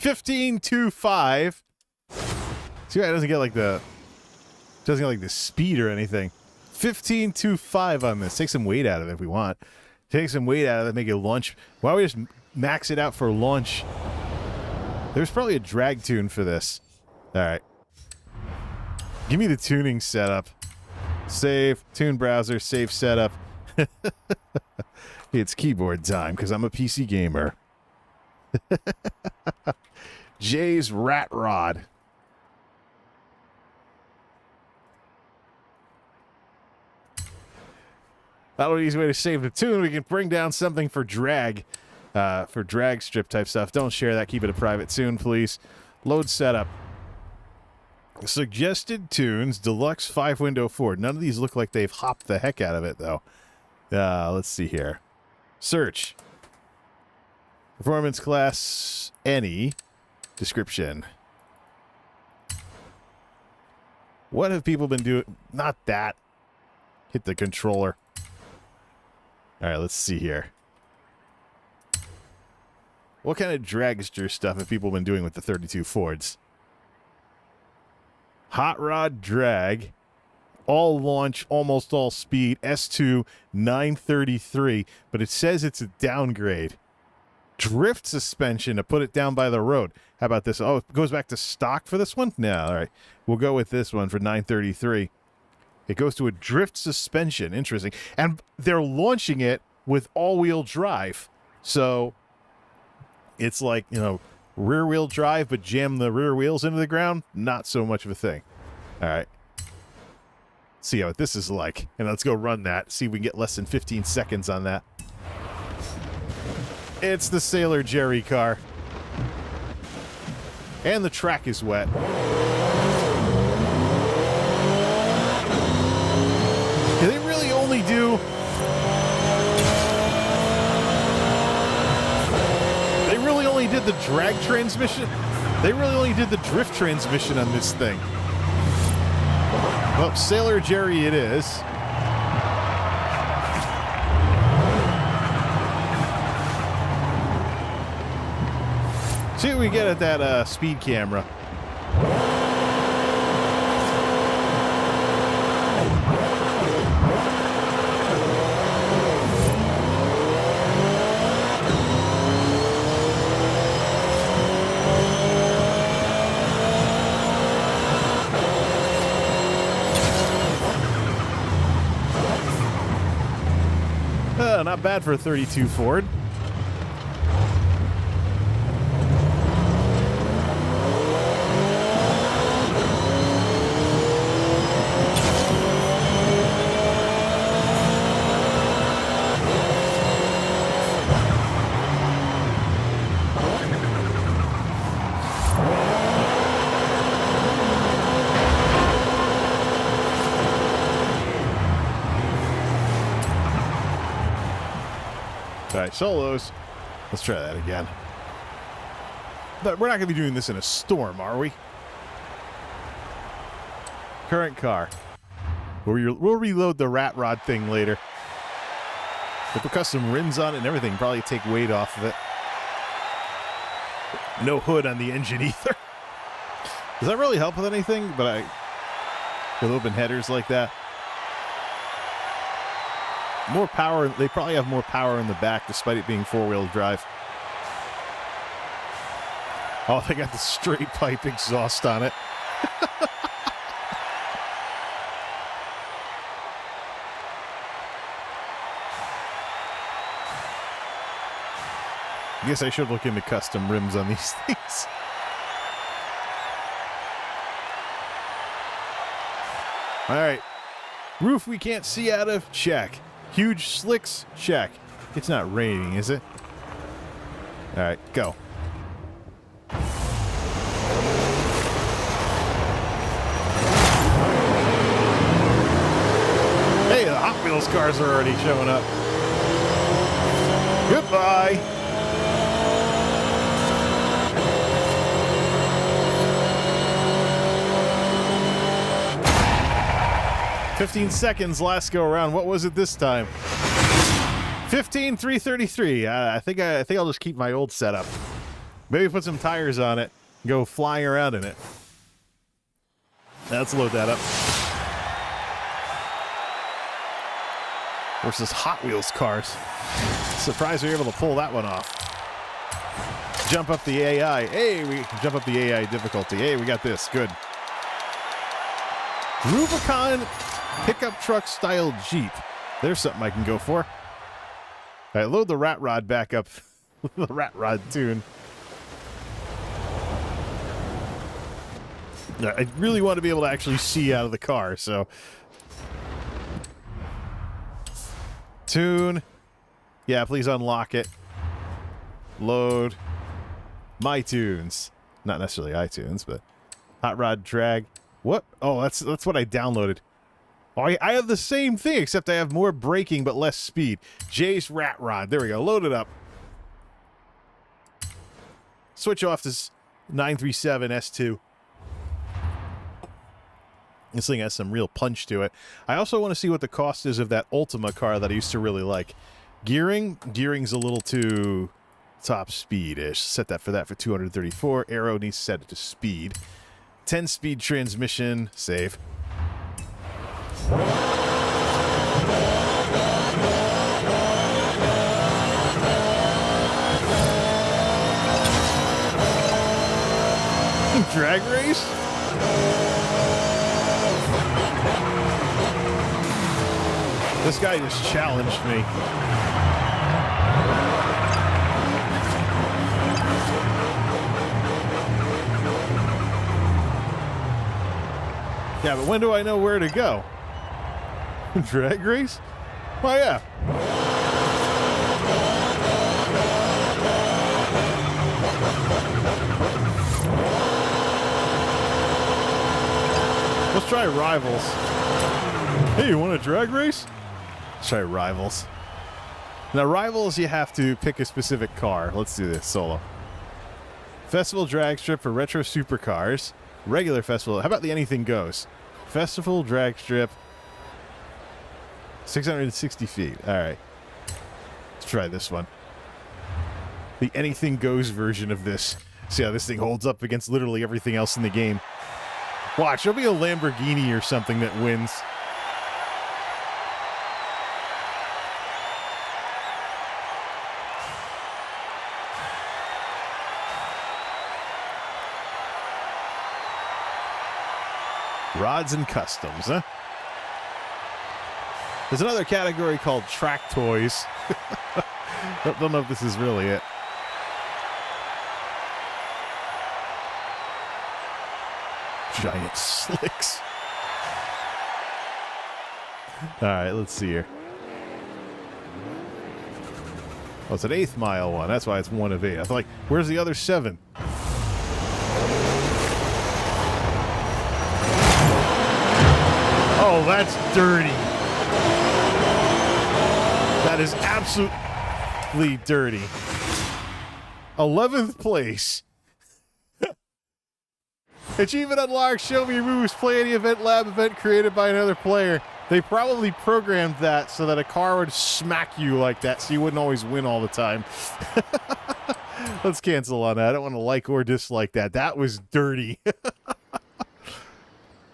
$15.25. See why it doesn't get like the speed or anything. $15.25 on this. Take some weight out of it if we want. Take some weight out of it, make it launch. Why don't we just max it out for launch? There's probably a drag tune for this. All right. Give me the tuning setup. Save, tune browser, save setup. It's keyboard time because I'm a PC gamer. Jay's Rat Rod. That'll be an easy way to save the tune. We can bring down something for drag strip type stuff. Don't share that. Keep it a private tune, please. Load setup. Suggested tunes, deluxe 5-window Ford. None of these look like they've hopped the heck out of it, though. Let's see here. Search. Performance class, any. Description. What have people been doing? Not that. Hit the controller. All right, let's see here. What kind of dragster stuff have people been doing with the 32 Fords? Hot rod drag. All launch, almost all speed. S2 933. But it says it's a downgrade. Drift suspension to put it down by the road. How about this? Oh, it goes back to stock for this one? No, all right. We'll go with this one for 933. It goes to a drift suspension. Interesting. And they're launching it with all-wheel drive. So it's like, you know, rear-wheel drive, but jam the rear wheels into the ground? Not so much of a thing. All right. See what this is like. And let's go run that. See if we can get less than 15 seconds on that. It's the Sailor Jerry car. And the track is wet. They really only do... They really only did the drag transmission? They really only did the drift transmission on this thing. Well, Sailor Jerry it is. we get at that speed camera? Not bad for a 32 Ford. All right, solos. Let's try that again. But we're not going to be doing this in a storm, are we? Current car. We'll reload the rat rod thing later. We'll put custom rims on it and everything. Probably take weight off of it. No hood on the engine either. Does that really help with anything? But with open headers like that. More power. They probably have more power in the back despite it being four-wheel drive. Oh, they got the straight pipe exhaust on it. I guess I should look into custom rims on these things. All right. Roof we can't see out of? Check. Huge slicks? Check. It's not raining, is it? All right, go. Hey, the Hot Wheels cars are already showing up. Goodbye. "15 seconds last go around." What was it this time? 15,333. I think I'll just keep my old setup. Maybe put some tires on it. Go flying around in it. Now let's load that up. Versus Hot Wheels cars. Surprised we were able to pull that one off. Jump up the AI. Hey, we jump up the AI difficulty. Hey, we got this. Good. Rubicon pickup truck style Jeep. There's something I can go for. All right, load the rat rod back up. The rat rod tune. I really want to be able to actually see out of the car, so. Tune. Yeah, please unlock it. Load. My tunes. Not necessarily iTunes, but hot rod drag. What? Oh, that's what I downloaded. Oh, I have the same thing, except I have more braking but less speed. Jay's rat rod. There we go. Load it up. Switch off this 937 S2. This thing has some real punch to it. I also want to see what the cost is of that Ultima car that I used to really like. Gearing's a little too top speed-ish. Set that for 234. Aero needs to set it to speed. 10-speed transmission. Save. Drag race? This guy just challenged me. Yeah, but when do I know where to go? Drag race? Oh, yeah. Let's try Rivals. Hey, you want a drag race? Let's try Rivals. Now, Rivals, you have to pick a specific car. Let's do this solo. Festival drag strip for retro supercars. Regular festival. How about the Anything Goes? Festival drag strip. 660 feet. All right. Let's try this one. The Anything Goes version of this. See how this thing holds up against literally everything else in the game. Watch, there'll be a Lamborghini or something that wins. Rods and customs, huh? There's another category called track toys. Don't know if this is really it. Giant slicks. All right, let's see here. Oh, it's an 8th mile one. That's why it's 1 of 8. I was like, where's the other 7? Oh, that's dirty. That is absolutely dirty. 11th place. Achievement unlocked. Show me your moves. Play any event, lab event created by another player. They probably programmed that so that a car would smack you like that so you wouldn't always win all the time. Let's cancel on that. I don't want to like or dislike that. That was dirty.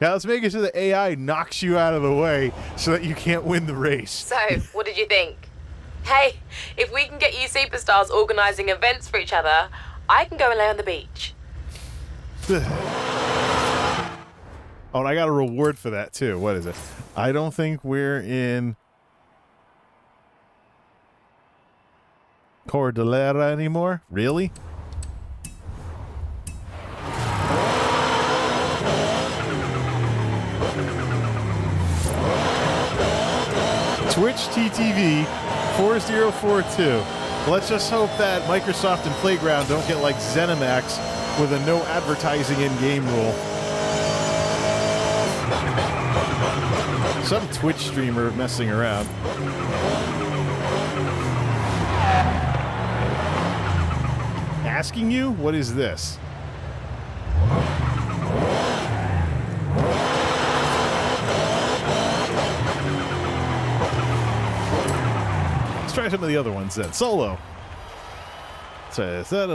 Now let's make it so the AI knocks you out of the way so that you can't win the race. So, what did you think? Hey, if we can get you superstars organizing events for each other, I can go and lay on the beach. Oh, and I got a reward for that, too. What is it? I don't think we're in Cordillera anymore. Really? Twitch TTV 4042. Let's just hope that Microsoft and Playground don't get like ZeniMax with a no advertising in-game rule. Some Twitch streamer messing around. Asking you? What is this? Let's try some of the other ones then. Solo. So, is that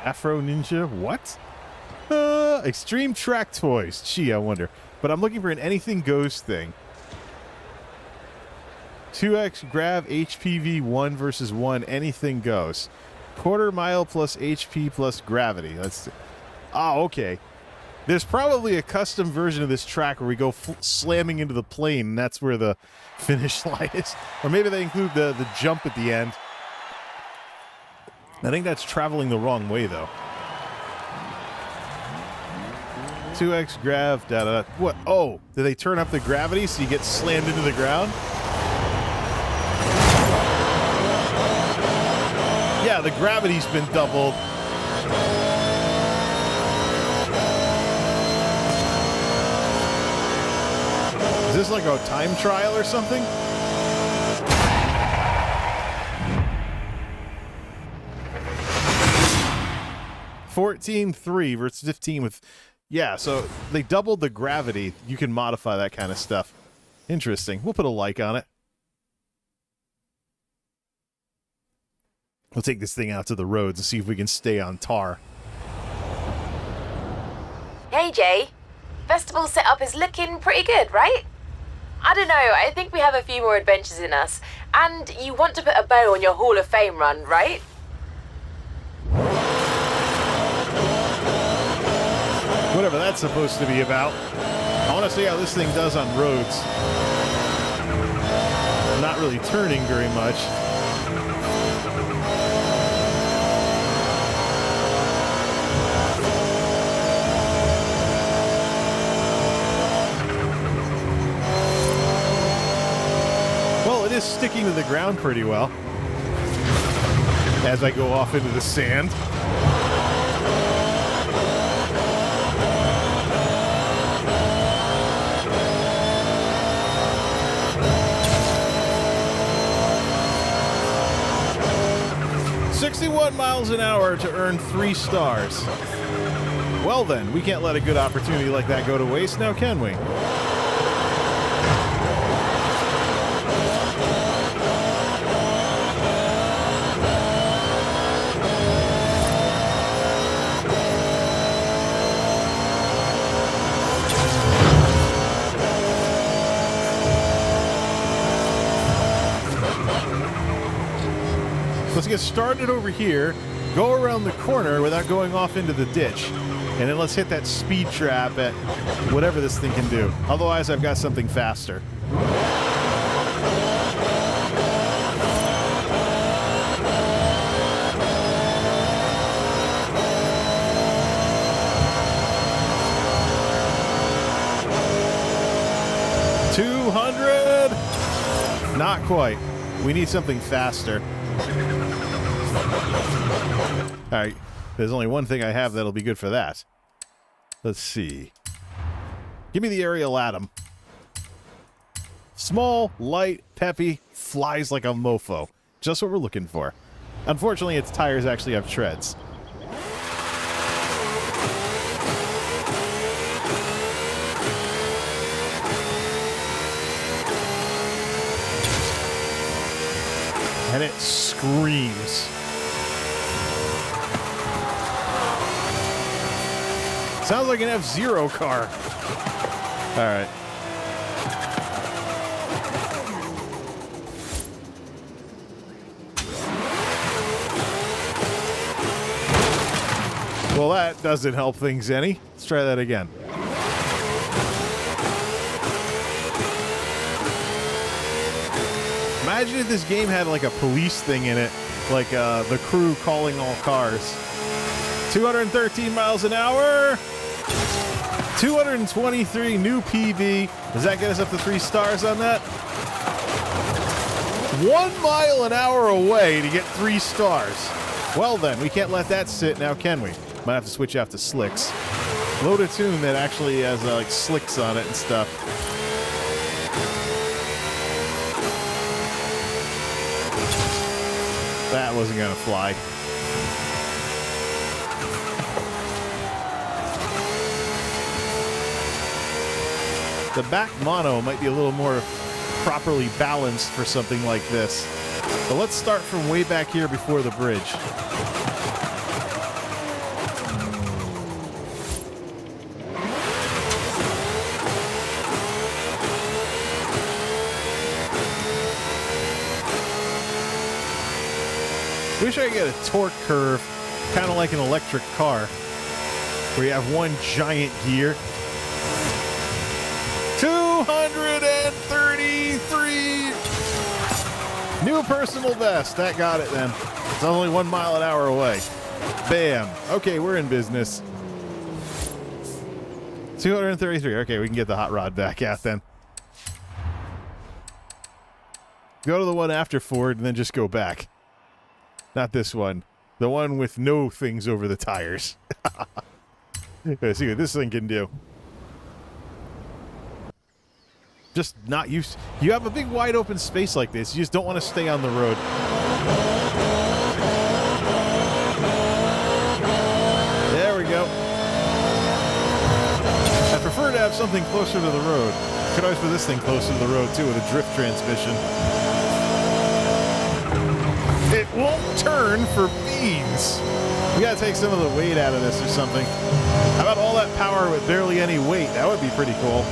Afro Ninja? What? Extreme Track Toys. Gee, I wonder. But I'm looking for an anything goes thing. 2x grav HPV 1 versus 1. Anything goes. Quarter mile plus HP plus gravity. Let's. Oh, okay. There's probably a custom version of this track where we go slamming into the plane, and that's where the finish line is. Or maybe they include the jump at the end. I think that's traveling the wrong way, though. 2x grav, da-da. What? Oh, did they turn up the gravity so you get slammed into the ground? Yeah, the gravity's been doubled. Is this like a time trial or something? $14.3 versus 15 with... Yeah, so they doubled the gravity. You can modify that kind of stuff. Interesting. We'll put a like on it. We'll take this thing out to the roads and see if we can stay on tar. Hey, Jay. Festival setup is looking pretty good, right? I don't know, I think we have a few more adventures in us. And you want to put a bow on your Hall of Fame run, right? Whatever that's supposed to be about. I want to see how this thing does on roads. Not really turning very much. Well, it is sticking to the ground pretty well as I go off into the sand. $61 miles an hour to earn 3 stars. Well then, we can't let a good opportunity like that go to waste now, can we? Let's get started over here, go around the corner without going off into the ditch, and then let's hit that speed trap at whatever this thing can do. Otherwise, I've got something faster. Not quite. We need something faster. Alright, there's only one thing I have that'll be good for that. Let's see. Give me the aerial atom. Small, light, peppy, flies like a mofo. Just what we're looking for. Unfortunately, its tires actually have treads. And it screams. Sounds like an F-Zero car. All right. Well, that doesn't help things any. Let's try that again. Imagine if this game had like a police thing in it, like the crew calling all cars. 213 miles an hour. 223 new PV. Does that get us up to 3 stars on that? 1 mile an hour away to get 3 stars. Well then, we can't let that sit now, can we? Might have to switch out to slicks. Load a tune that actually has like slicks on it and stuff. That wasn't gonna fly. The back mono might be a little more properly balanced for something like this. But let's start from way back here before the bridge. Wish I could get a torque curve, kind of like an electric car, where you have one giant gear. 233! New personal best. That got it then. It's only 1 mile an hour away. Bam. Okay, we're in business. 233. Okay, we can get the hot rod back out then. Go to the one after Ford and then just go back. Not this one. The one with no things over the tires. Let's see what this thing can do. Just not used. You have a big wide open space like this. You just don't want to stay on the road. There we go. I prefer to have something closer to the road. Could always put this thing closer to the road too with a drift transmission. It won't turn for beans. We gotta take some of the weight out of this or something. How about all that power with barely any weight? That would be pretty cool.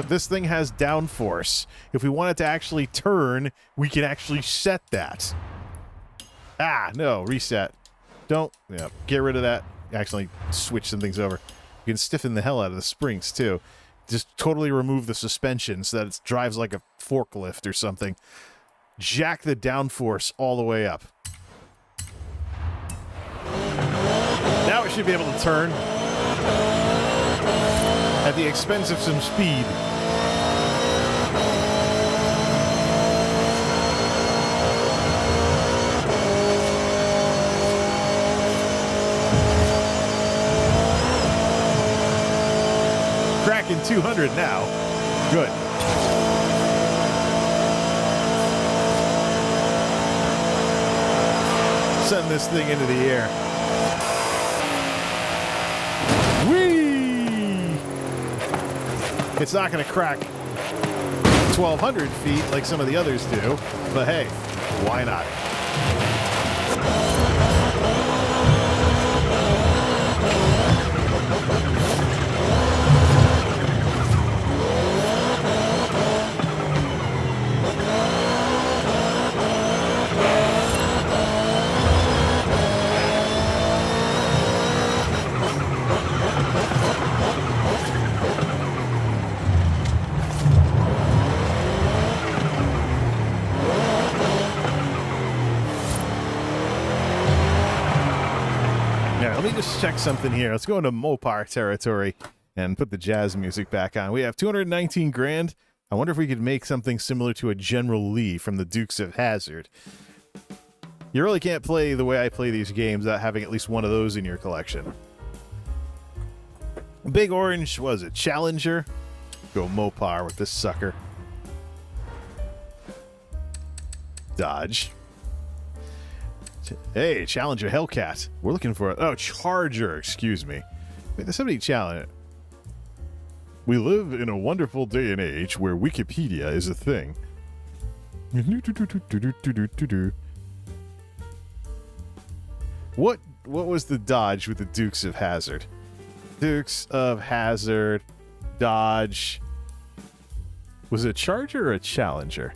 This thing has downforce. If we want it to actually turn, we can actually set that. Ah, no, reset. Don't, yeah, get rid of that. Actually, switch some things over. You can stiffen the hell out of the springs, too. Just totally remove the suspension so that it drives like a forklift or something. Jack the downforce all the way up. Now it should be able to turn at the expense of some speed. Cracking 200 now. Good. Send this thing into the air. Whee! It's not going to crack 1,200 feet like some of the others do, but hey, why not? me just check something here. Let's go into Mopar territory and put the jazz music back on. We have 219 grand. I wonder if we could make something similar to a General Lee from the Dukes of Hazzard. You really can't play the way I play these games without having at least one of those in your collection. Big Orange was a Challenger. Go Mopar with this sucker. Dodge. Hey, Challenger Hellcat. We're looking for a... Oh, Charger, excuse me. Wait, there's somebody challenge. We live in a wonderful day and age where Wikipedia is a thing. What was the Dodge with the Dukes of Hazzard? Dukes of Hazzard, Dodge. Was it a Charger or a Challenger?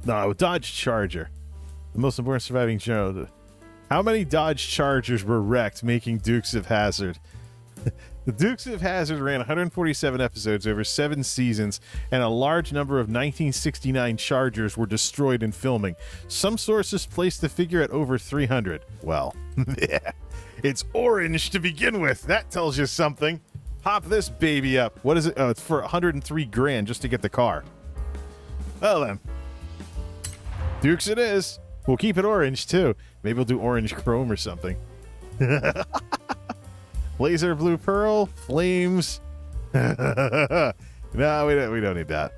No, Dodge Charger. The most important surviving general. How many Dodge Chargers were wrecked making Dukes of Hazzard? The Dukes of Hazzard ran 147 episodes over 7 seasons, and a large number of 1969 Chargers were destroyed in filming. Some sources place the figure at over 300. Well, yeah. It's orange to begin with. That tells you something. Hop this baby up. What is it? Oh, it's for 103 grand just to get the car. Well then. Dukes it is. We'll keep it orange too. Maybe we'll do orange chrome or something. Laser blue pearl, flames. No, we don't need that.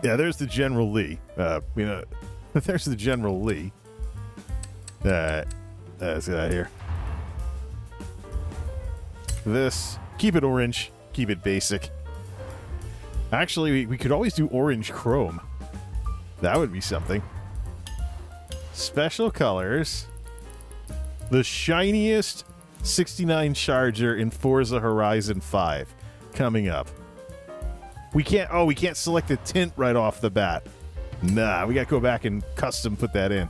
Yeah, there's the General Lee. There's the General Lee. Let's get out of here. This, keep it orange, keep it basic. Actually, we could always do orange chrome. That would be something. Special colors. The shiniest 69 Charger in Forza Horizon 5 coming up. We can't select a tint right off the bat. Nah, we got to go back and custom put that in.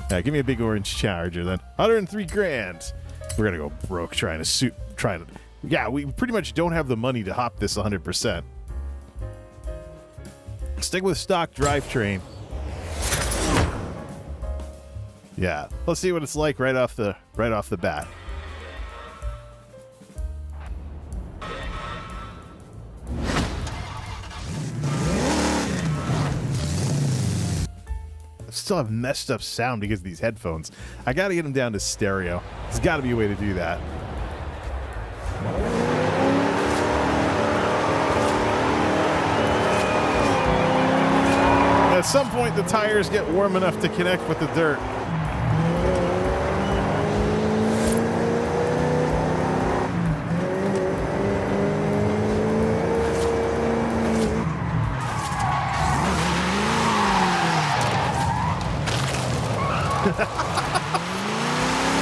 Give me a big orange Charger then. 103 grand. We're going to go broke trying to yeah, we pretty much don't have the money to hop this 100%. Stick with stock drivetrain. Yeah, let's see what it's like right off the bat. I still have messed up sound because of these headphones. I gotta get them down to stereo. There's gotta be a way to do that. At some point, the tires get warm enough to connect with the dirt.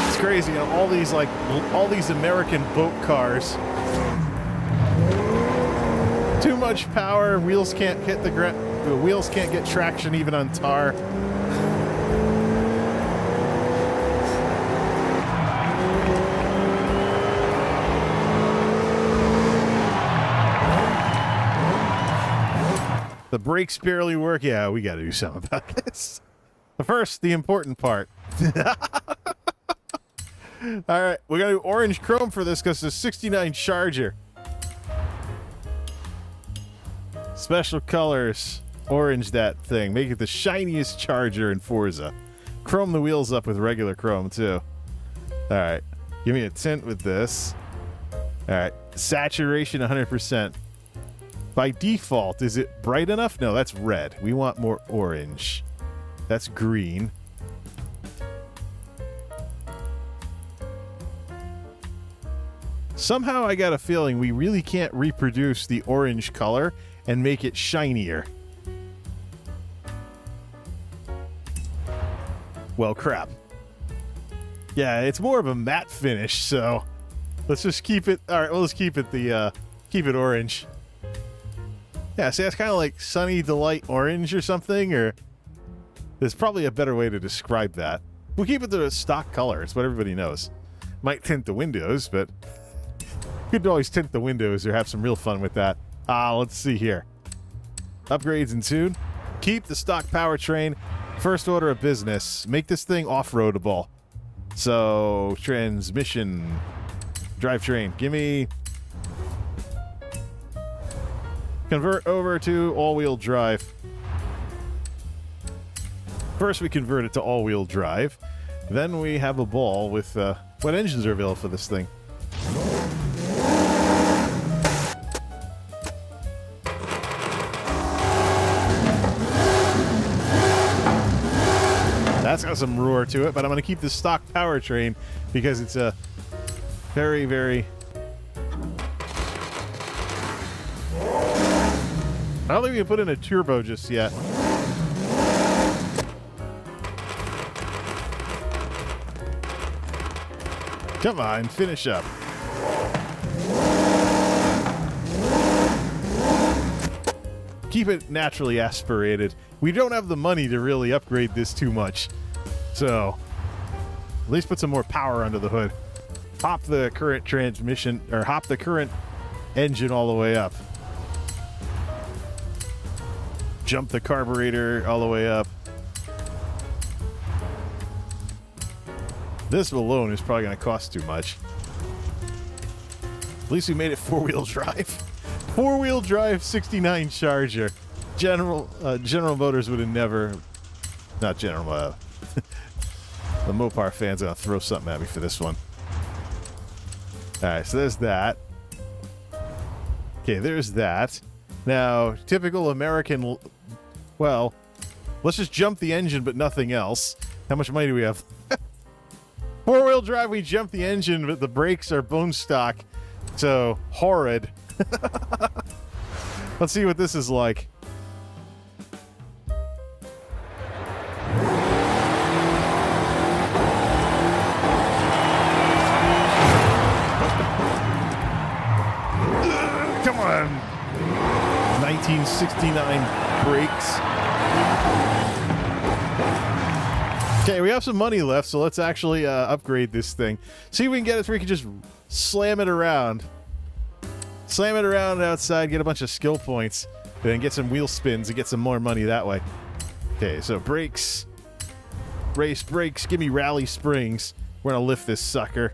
It's crazy, you know, all these American boat cars. Too much power, wheels can't hit the ground. The wheels can't get traction even on tar. The brakes barely work. Yeah, we got to do something about this. But first, the important part. All right, we're going to do orange chrome for this because it's a 69 Charger. Special colors. Orange that thing. Make it the shiniest Charger in Forza. Chrome the wheels up with regular chrome, too. Alright. Give me a tint with this. Alright. Saturation 100%. By default, is it bright enough? No, that's red. We want more orange. That's green. Somehow I got a feeling we really can't reproduce the orange color and make it shinier. Well, crap. Yeah, it's more of a matte finish, so let's just keep it. All right, well, let's keep it orange. Yeah, see, that's kind of like Sunny Delight Orange or something, or there's probably a better way to describe that. We'll keep it the stock color. It's what everybody knows. Might tint the windows, but you could always tint the windows or have some real fun with that. Let's see here. Upgrades and tune. Keep the stock powertrain. First order of business, make this thing off-roadable. So, transmission, drivetrain, give me... Convert over to all-wheel drive. First, we convert it to all-wheel drive. Then we have a ball with what engines are available for this thing. That's got some roar to it, but I'm going to keep the stock powertrain because it's a very, very... I don't think we can put in a turbo just yet. Come on, finish up. Keep it naturally aspirated. We don't have the money to really upgrade this too much. So, at least put some more power under the hood. Hop the current transmission, or hop the current engine all the way up. Jump the carburetor all the way up. This alone is probably going to cost too much. At least we made it four-wheel drive. Four-wheel drive 69 Charger. General Motors would have never... Not General... the Mopar fans are going to throw something at me for this one. Alright, so there's that. Okay, there's that. Now, typical American... Well, let's just jump the engine but nothing else. How much money do we have? Four-wheel drive, we jump the engine, but the brakes are bone stock. So, horrid. Let's see what this is like. Come on. 1969 brakes. Okay, we have some money left, so let's actually upgrade this thing. See if we can get it so we can just slam it around. Slam it around outside, get a bunch of skill points, then get some wheel spins and get some more money that way. Okay, so brakes. Race brakes, give me rally springs. We're going to lift this sucker.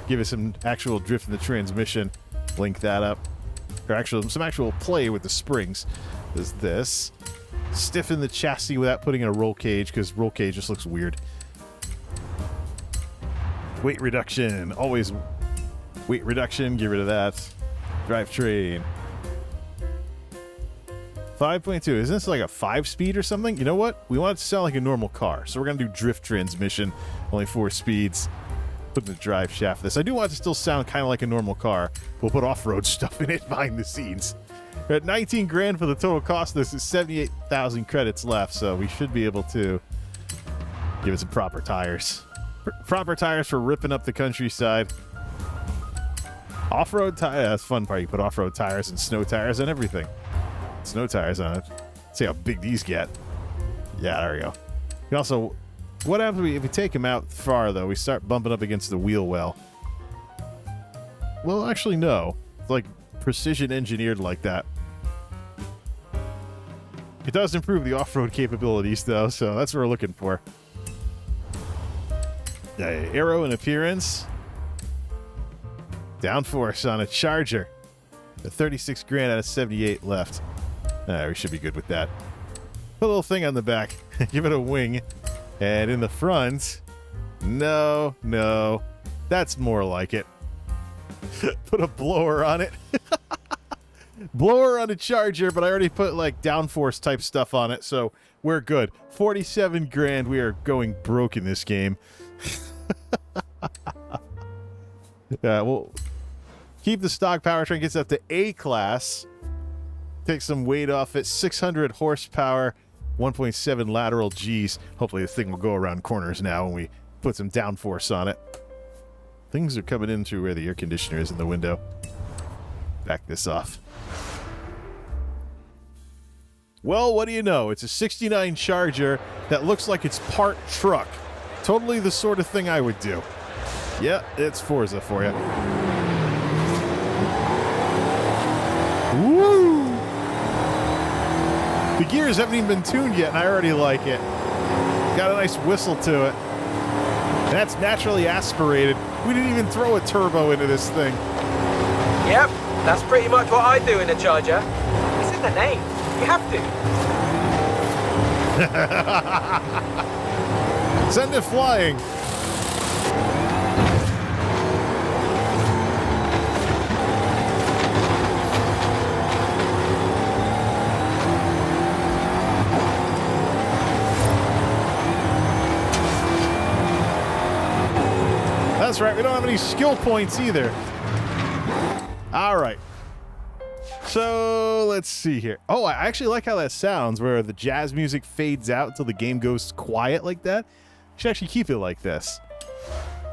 Give it some actual drift in the transmission. Link that up. Or some actual play with the springs. There's this. Stiffen the chassis without putting in a roll cage, because roll cage just looks weird. Weight reduction. Always weight reduction. Get rid of that. Drivetrain. 5.2. Isn't this like a 5-speed or something? You know what? We want it to sound like a normal car, so we're going to do drift transmission. Only 4 speeds. Put the drive shaft this. I do want it to still sound kind of like a normal car. We'll put off-road stuff in it behind the scenes. We're at 19 grand for the total cost. This is 78,000 credits left, so we should be able to give it some proper tires. Proper tires for ripping up the countryside. Off-road tires. That's the fun part. You put off-road tires and snow tires and everything. Snow tires on it. See how big these get. Yeah, there we go. You also, what happens if we take them out far, though? We start bumping up against the wheel well. Well, actually, no. It's like precision engineered like that. It does improve the off-road capabilities, though, so that's what we're looking for. Aero and appearance. Downforce on a Charger. 36 grand out of 78 left. We should be good with that. Put a little thing on the back. Give it a wing. And in the front... No. That's more like it. Put a blower on it. Blower on a Charger, but I already put like downforce type stuff on it, so we're good. 47 grand. We are going broke in this game. We'll keep the stock powertrain, gets up to A class. Take some weight off it. 600 horsepower, 1.7 lateral Gs. Hopefully this thing will go around corners now when we put some downforce on it. Things are coming in through where the air conditioner is in the window. Back this off. Well, what do you know? It's a 69 Charger that looks like it's part truck. Totally the sort of thing I would do. Yeah, it's Forza for you. Woo! The gears haven't even been tuned yet, and I already like it. Got a nice whistle to it. That's naturally aspirated. We didn't even throw a turbo into this thing. Yep, that's pretty much what I do in a Charger. It's in the name. You have to. Send it flying. That's right, we don't have any skill points either. All right. So let's see here. Oh, I actually like how that sounds, where the jazz music fades out until the game goes quiet like that. You should actually keep it like this.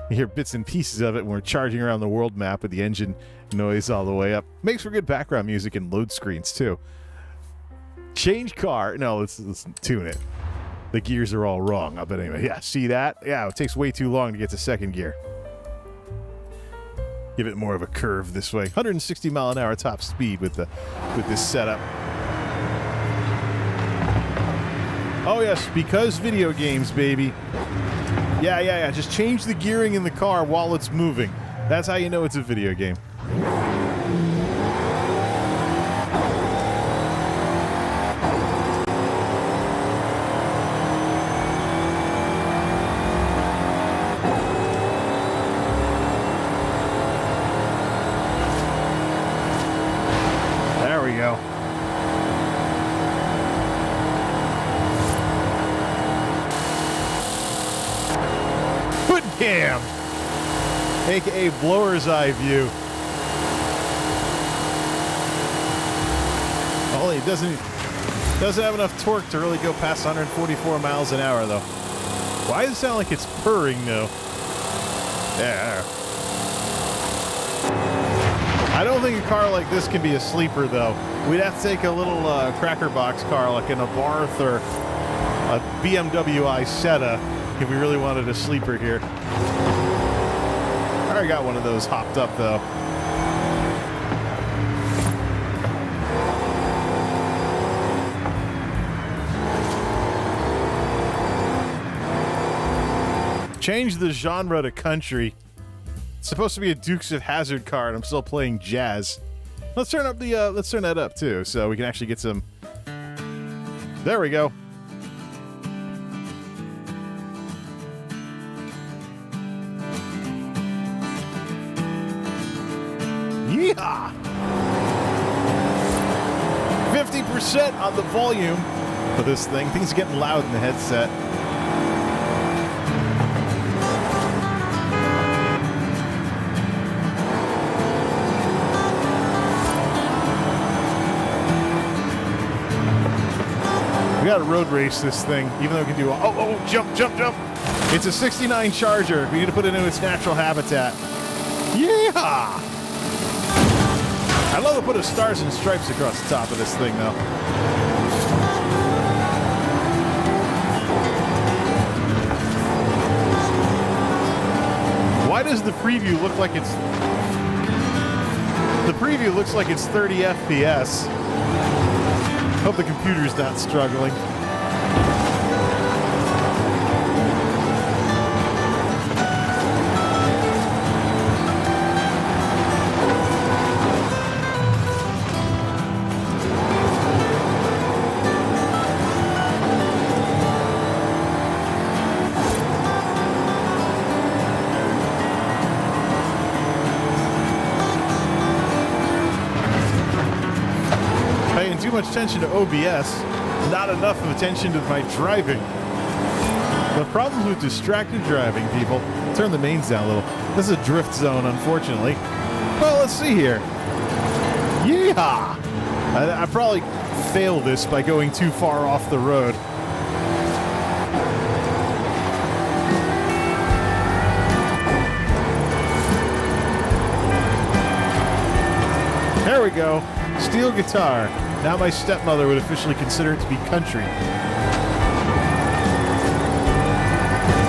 You hear bits and pieces of it when we're charging around the world map with the engine noise all the way up. Makes for good background music and load screens too. Change car. No, let's tune it. The gears are all wrong. But anyway, yeah, see that? Yeah, it takes way too long to get to second gear. Give it more of a curve this way. 160 mile an hour top speed with this setup. Oh yes, because video games, baby. Yeah. Just change the gearing in the car while it's moving. That's how you know it's a video game. There we go. Hood cam, aka blower's eye view. Only it doesn't have enough torque to really go past 144 miles an hour though. Why does it sound like it's purring though? Yeah. I don't think a car like this can be a sleeper, though. We'd have to take a little cracker box car, like an Abarth or a BMW Isetta, if we really wanted a sleeper here. I already got one of those hopped up, though. Change the genre to country. It's supposed to be a Dukes of Hazzard car, and I'm still playing jazz. Let's turn up the let's turn that up too, so we can actually get some. There we go. Yeehaw! 50% on the volume for this thing. Things are getting loud in the headset. We gotta road race this thing, even though it can do jump. It's a 69 Charger. We need to put it in its natural habitat. Yeah! I'd love to put a stars and stripes across the top of this thing, though. Why does the preview look like it's... The preview looks like it's 30 FPS. Hope the computer's not struggling. Too much attention to OBS, not enough of attention to my driving. The problems with distracted driving, people. Turn the mains down a little. This is a drift zone, unfortunately. Well, let's see here. Yeehaw! I probably failed this by going too far off the road. There we go. Steel guitar. Now my stepmother would officially consider it to be country.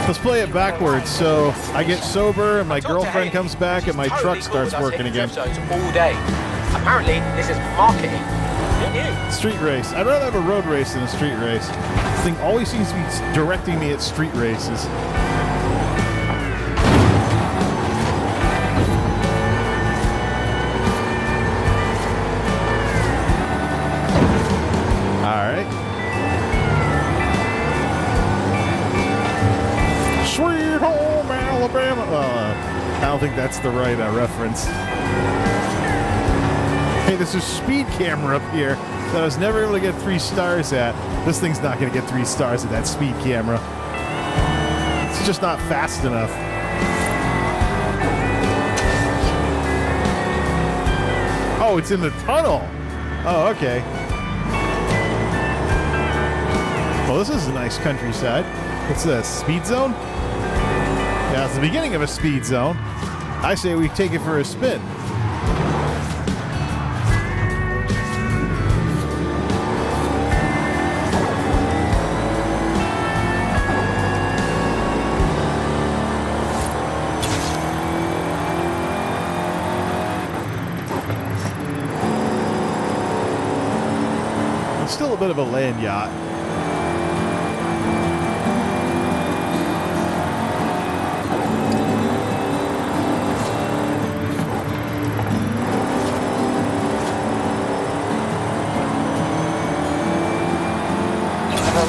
Let's play it backwards. So I get sober and my girlfriend comes back and my truck starts working again. All day. Apparently, this is marketing. Who knew? Street race. I'd rather have a road race than a street race. This thing always seems to be directing me at street races. Alright. Sweet home Alabama. I don't think that's the right reference. Hey, there's a speed camera up here that I was never able to get 3 stars at. This thing's not going to get 3 stars at that speed camera. It's just not fast enough. Oh, it's in the tunnel. Oh, okay. Well, this is a nice countryside. What's this? Speed zone? Yeah, it's the beginning of a speed zone. I say we take it for a spin. It's still a bit of a land yacht.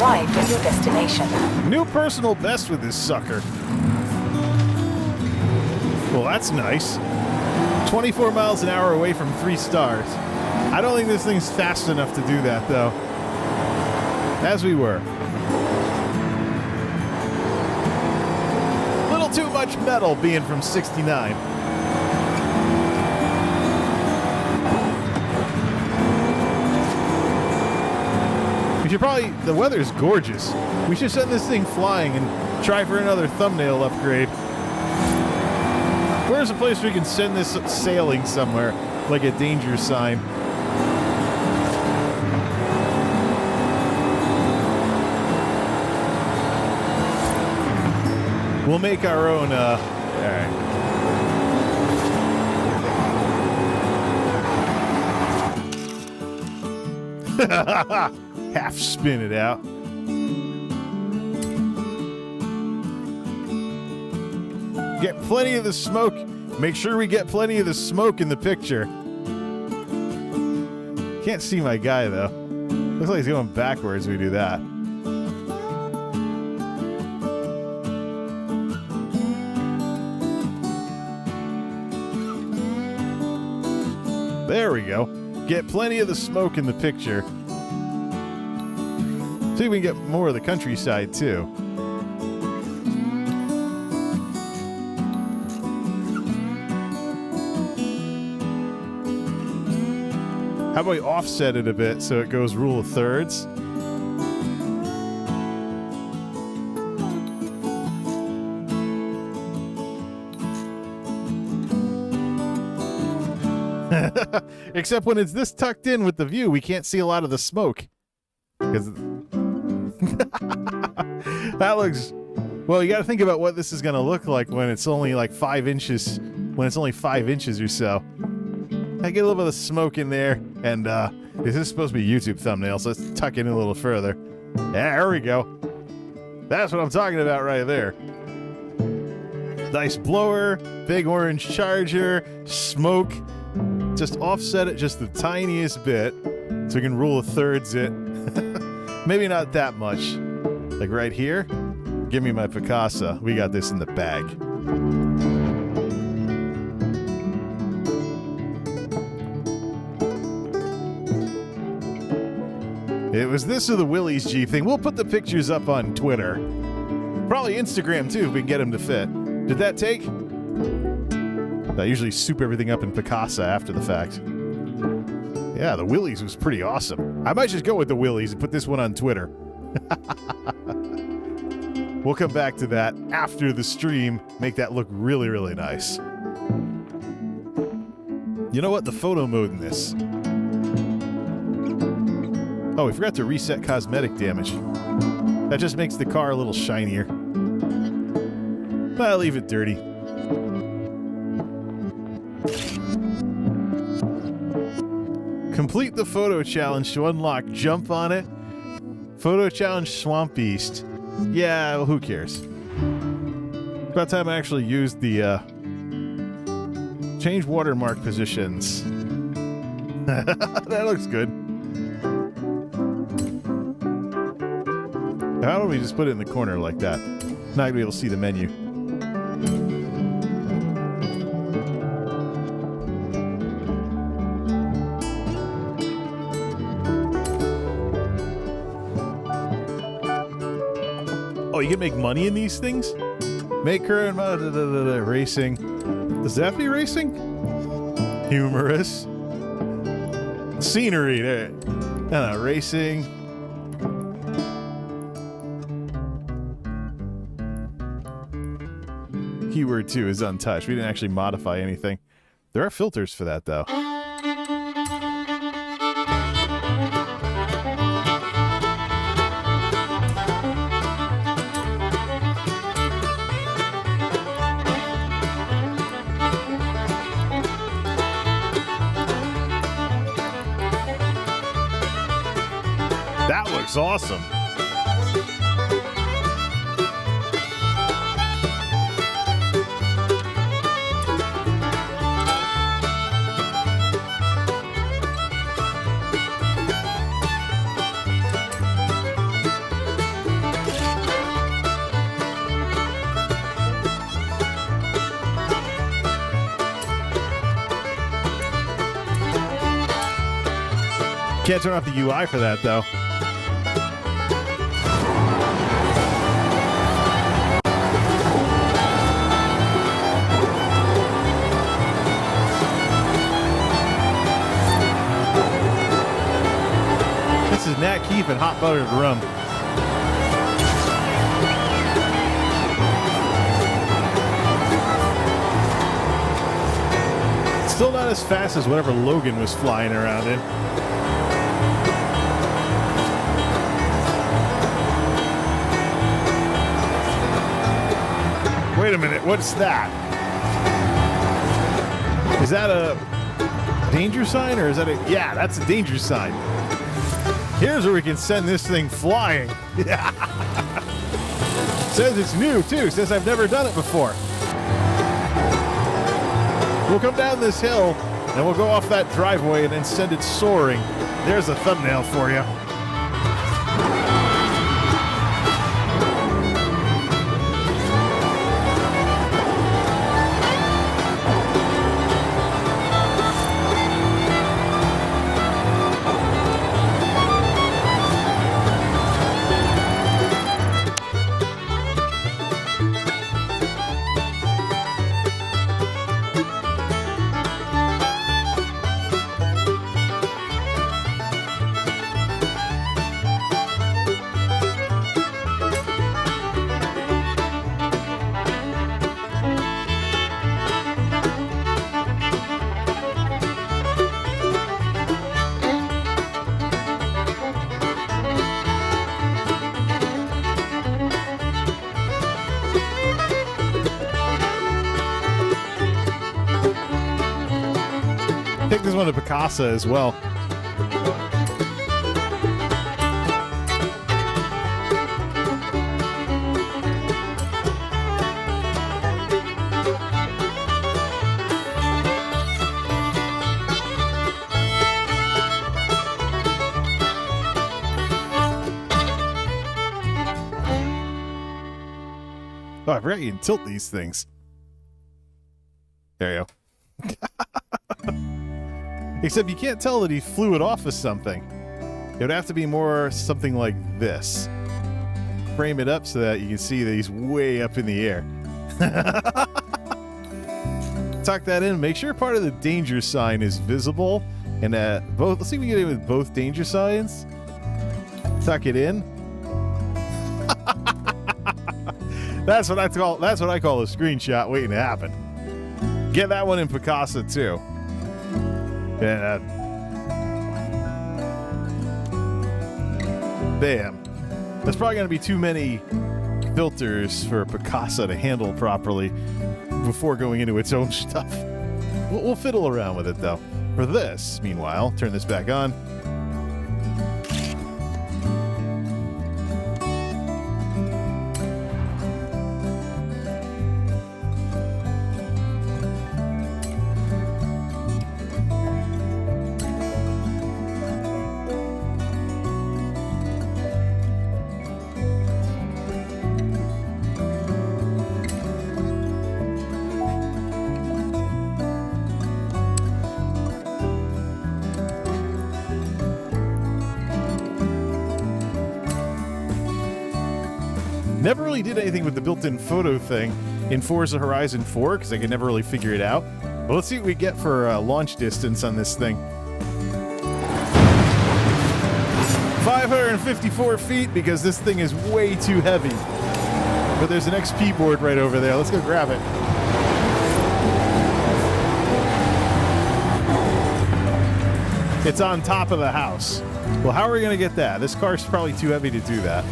Arrived at your destination. New personal best with this sucker. Well, that's nice. 24 miles an hour away from 3 stars. I don't think this thing's fast enough to do that, though. As we were. Little too much metal being from 69. The weather's gorgeous. We should send this thing flying and try for another thumbnail upgrade. Where's a place we can send this sailing somewhere, like a danger sign? We'll make our own, alright. Half spin it out. Get plenty of the smoke. Make sure we get plenty of the smoke in the picture. Can't see my guy, though. Looks like he's going backwards when we do that. There we go. Get plenty of the smoke in the picture. See if we can get more of the countryside, too. How about we offset it a bit so it goes rule of thirds? Except when it's this tucked in with the view, we can't see a lot of the smoke. Because that looks... Well, you got to think about what this is going to look like when it's only like 5 inches. When it's only 5 inches or so. I get a little bit of smoke in there, and this is supposed to be a YouTube thumbnail, so let's tuck it in a little further. Yeah, there we go. That's what I'm talking about right there. Nice blower, big orange charger, smoke. Just offset it just the tiniest bit, so we can rule of thirds it. Maybe not that much. Like right here. Give me my Picasso. We got this in the bag. It was this or the Willys Jeep thing. We'll put the pictures up on Twitter. Probably Instagram, too, if we can get them to fit. Did that take? I usually soup everything up in Picasso after the fact. Yeah, the Willys was pretty awesome. I might just go with the Willys and put this one on Twitter. We'll come back to that after the stream. Make that look really, really nice. You know what? The photo mode in this. Oh, we forgot to reset cosmetic damage. That just makes the car a little shinier. But I'll leave it dirty. Complete the photo challenge to unlock. Jump on it. Photo challenge Swamp Beast. Yeah, well, who cares? About time I actually used the change watermark positions. That looks good. How do we just put it in the corner like that? Not gonna be able to see the menu. Oh, you can make money in these things? Make current racing. Does that be racing? Humorous. Scenery. There. No, racing. Keyword 2 is untouched. We didn't actually modify anything. There are filters for that, though. That looks awesome. Can't turn off the UI for that, though. This is Nat Keefe and hot buttered rum. Still not as fast as whatever Logan was flying around in. Wait a minute, what's that? Is that a danger sign or is that a... Yeah, that's a danger sign. Here's where we can send this thing flying. Says it's new, too. Says I've never done it before. We'll come down this hill, and we'll go off that driveway and then send it soaring. There's a thumbnail for you. Take this one to Picasso as well. Oh, I forgot you can tilt these things. There you go. Except you can't tell that he flew it off of something. It would have to be more something like this. Frame it up so that you can see that he's way up in the air. Tuck that in. Make sure part of the danger sign is visible. And both. Let's see if we can get it with both danger signs. Tuck it in. That's what I call a screenshot waiting to happen. Get that one in Picasso too. Yeah. Bam. There's probably going to be too many filters for Picasso to handle properly before going into its own stuff. We'll fiddle around with it, though. for this, meanwhile, turn this back on. Never really did anything with the built-in photo thing in Forza Horizon 4 because I could never really figure it out. But let's see what we get for launch distance on this thing. 554 feet because this thing is way too heavy. But there's an XP board right over there. Let's go grab it. It's on top of the house. Well, how are we going to get that? This car's probably too heavy to do that.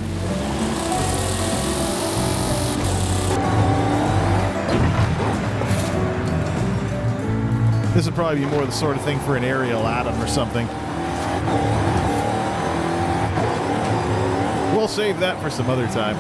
This would probably be more the sort of thing for an aerial atom or something. We'll save that for some other time.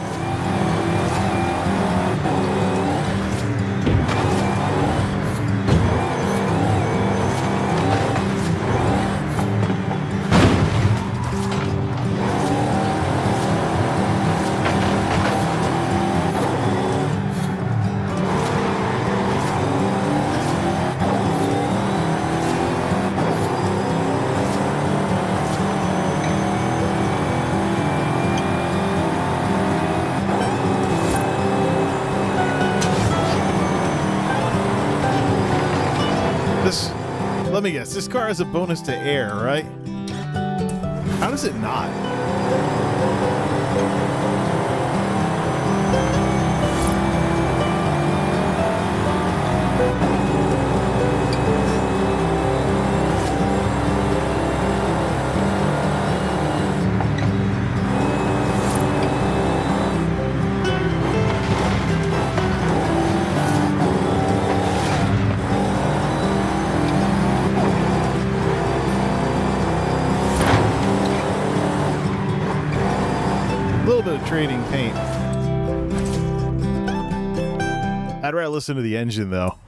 Let me guess, this car has a bonus to air, right? How does it not? Bit of trading paint. I'd rather listen to the engine though.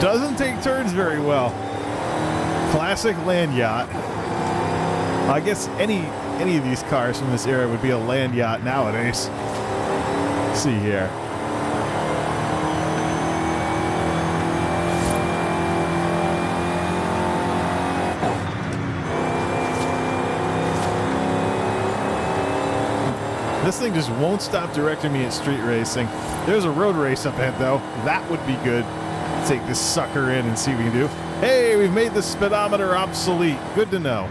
Doesn't take turns very well. Classic land yacht. I guess any of these cars from this era would be a land yacht nowadays. See here. This thing just won't stop directing me at street racing. There's a road race up ahead though. That would be good. Take this sucker in and see what we can do. Hey, we've made the speedometer obsolete. Good to know.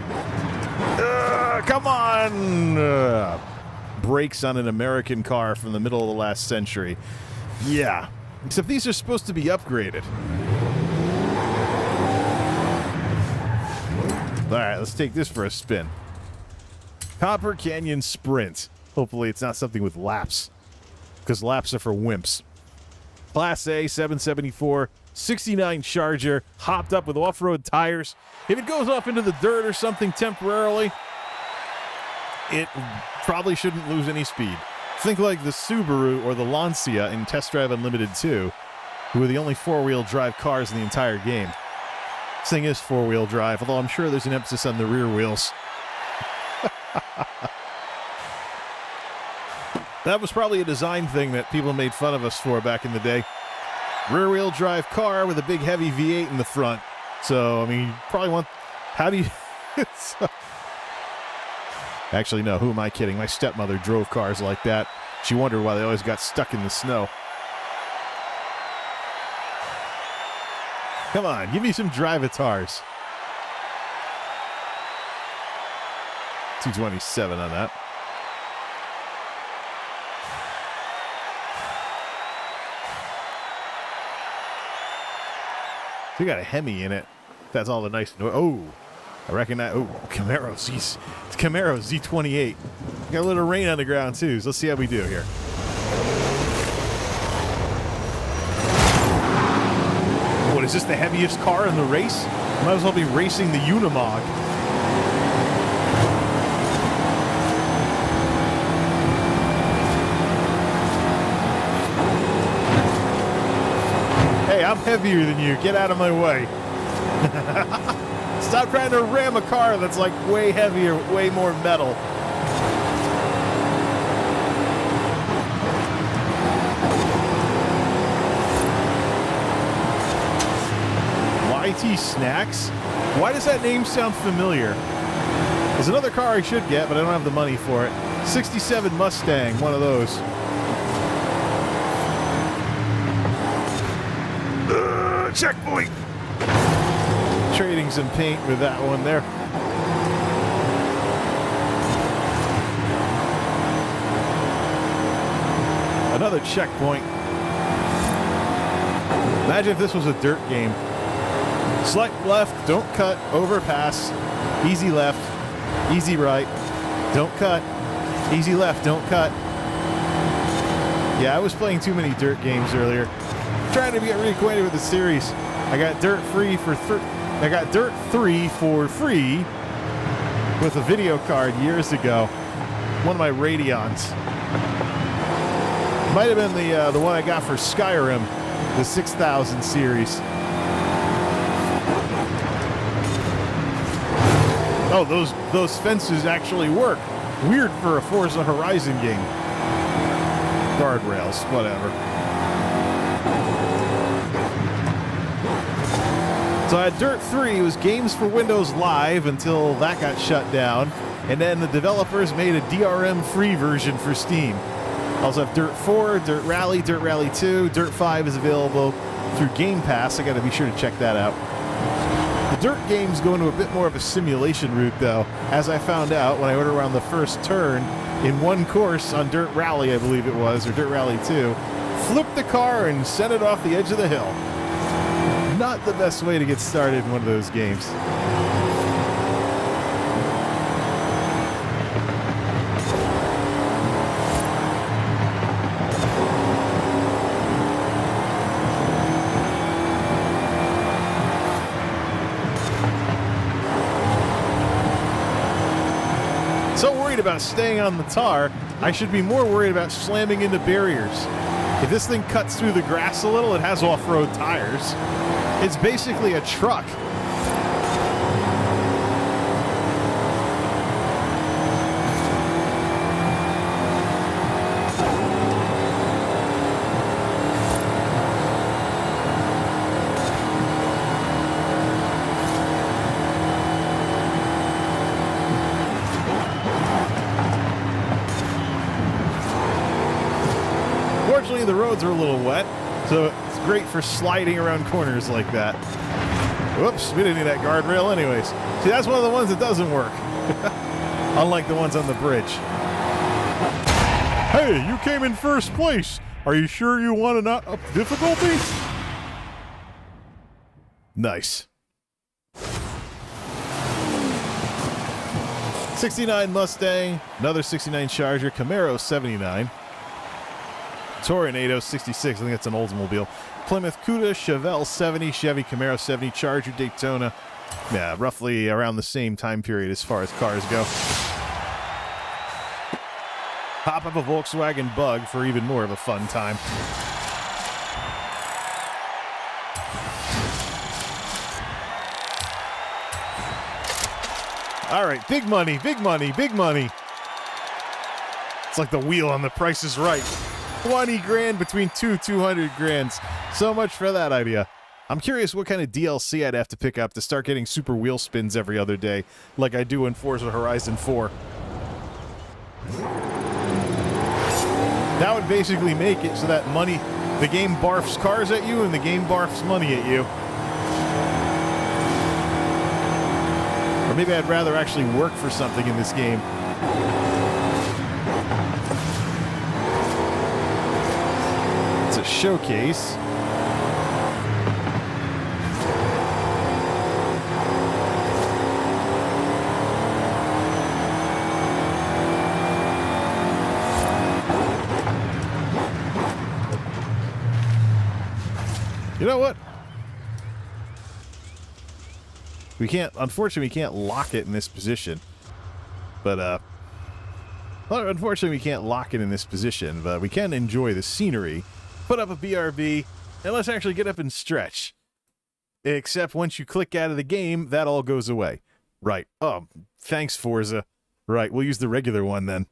Come on! Brakes on an American car from the middle of the last century. Yeah, except these are supposed to be upgraded. All right, let's take this for a spin. Copper Canyon Sprint. Hopefully it's not something with laps, because laps are for wimps. Class A, 774, 69 Charger, hopped up with off-road tires. If it goes off into the dirt or something temporarily, it probably shouldn't lose any speed. Think like the Subaru or the Lancia in Test Drive Unlimited 2, who are the only four-wheel drive cars in the entire game. This thing is four-wheel drive, although I'm sure there's an emphasis on the rear wheels. That was probably a design thing that people made fun of us for back in the day. Rear-wheel drive car with a big heavy V8 in the front. So, I mean, you probably want... How do you... Actually, no, who am I kidding? My stepmother drove cars like that. She wondered why they always got stuck in the snow. Come on, give me some drivatars. 227 on that. We got a Hemi in it. That's all the nice noise. Oh, I recognize... Oh, Camaro. It's Camaro Z28. Got a little rain on the ground, too, so let's see how we do here. What, is this the heaviest car in the race? Might as well be racing the Unimog. Hey, I'm heavier than you. Get out of my way. Stop trying to ram a car that's like way heavier, way more metal. YT Snacks? Why does that name sound familiar? There's another car I should get, but I don't have the money for it. 67 Mustang, one of those. Checkpoint! Trading some paint with that one there. Another checkpoint. Imagine if this was a dirt game. Slight left, don't cut, overpass, easy left, easy right, don't cut, easy left, don't cut. Yeah, I was playing too many dirt games earlier. Trying to get reacquainted with the series. I got Dirt 3 for free with a video card years ago. One of my Radeons. Might have been the one I got for Skyrim, the 6000 series. Oh, those fences actually work. Weird for a Forza Horizon game. Guardrails, whatever. So I had Dirt 3, it was Games for Windows Live until that got shut down. And then the developers made a DRM-free version for Steam. I also have Dirt 4, Dirt Rally 2, Dirt 5 is available through Game Pass. I gotta be sure to check that out. The Dirt games go into a bit more of a simulation route, though, as I found out when I went around the first turn in one course on Dirt Rally, I believe it was, or Dirt Rally 2, flipped the car and sent it off the edge of the hill. Not the best way to get started in one of those games. So worried about staying on the tar, I should be more worried about slamming into barriers. If this thing cuts through the grass a little, it has off-road tires. It's basically a truck. Fortunately, the roads are a little wet, so it's great for sliding around corners like that. Whoops, we didn't need that guardrail anyways. See, that's one of the ones that doesn't work. Unlike the ones on the bridge. Hey, you came in first place. Are you sure you want to not up difficulty? Nice. 69 Mustang, another 69 Charger, Camaro 79. Tornado 66, I think that's an Oldsmobile. Plymouth Cuda, Chevelle 70, Chevy Camaro 70, Charger Daytona. Yeah, roughly around the same time period as far as cars go. Hop up a Volkswagen Bug for even more of a fun time. All right, big money, big money, big money. It's like the wheel on The Price is Right. 20 grand between 200 grands. So much for that idea. I'm curious what kind of DLC I'd have to pick up to start getting super wheel spins every other day, like I do in Forza Horizon 4. That would basically make it so that money, the game barfs cars at you and the game barfs money at you. Or maybe I'd rather actually work for something in this game. It's a showcase. You know what? We can't, unfortunately, we can't lock it in this position. But, well, unfortunately, we can't lock it in this position, but we can enjoy the scenery. Put up a BRB, and let's actually get up and stretch. Except once you click out of the game, that all goes away. Right. Oh, thanks, Forza. Right, we'll use the regular one then.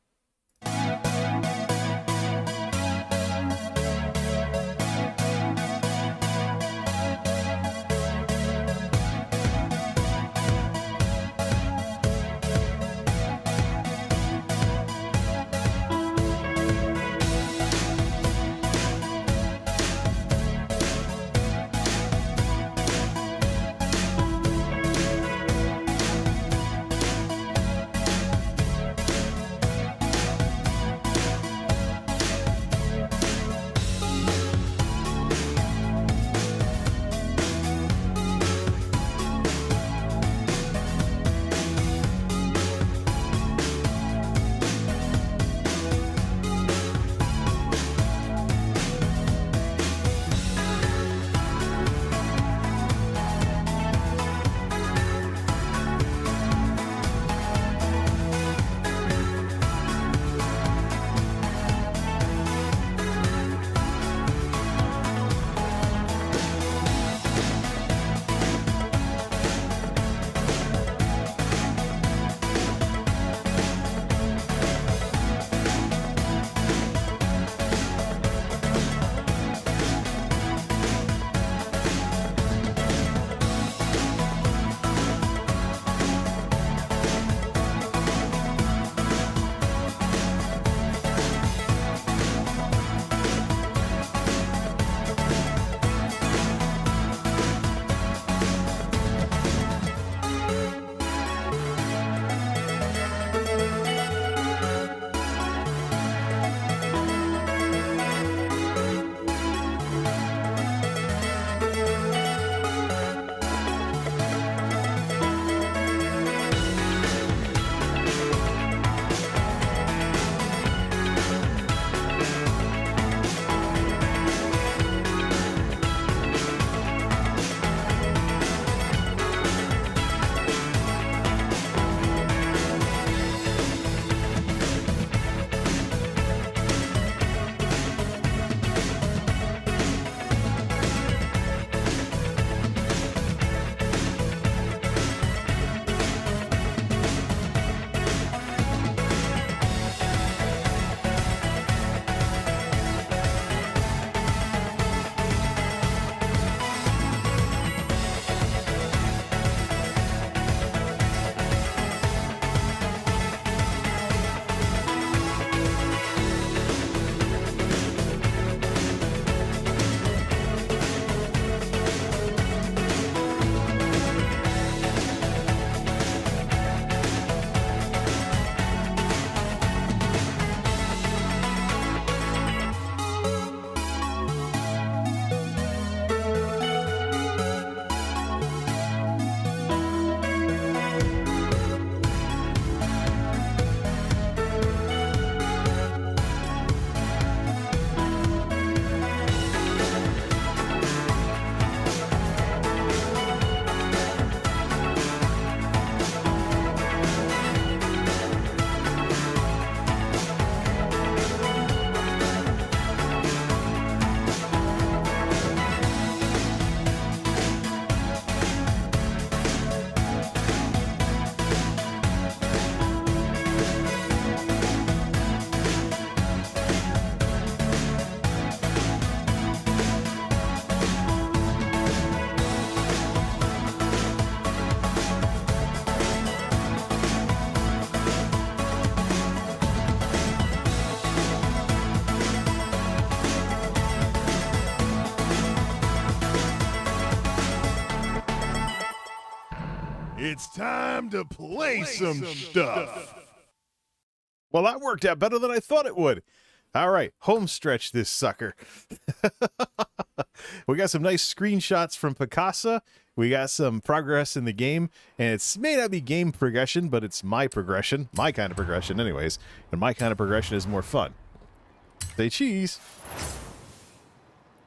It's time to play some stuff. Well, that worked out better than I thought it would. All right, home stretch this sucker. We got some nice screenshots from Picasa. We got some progress in the game, and it may not be game progression, but it's my progression, my kind of progression anyways, and my kind of progression is more fun. Say cheese.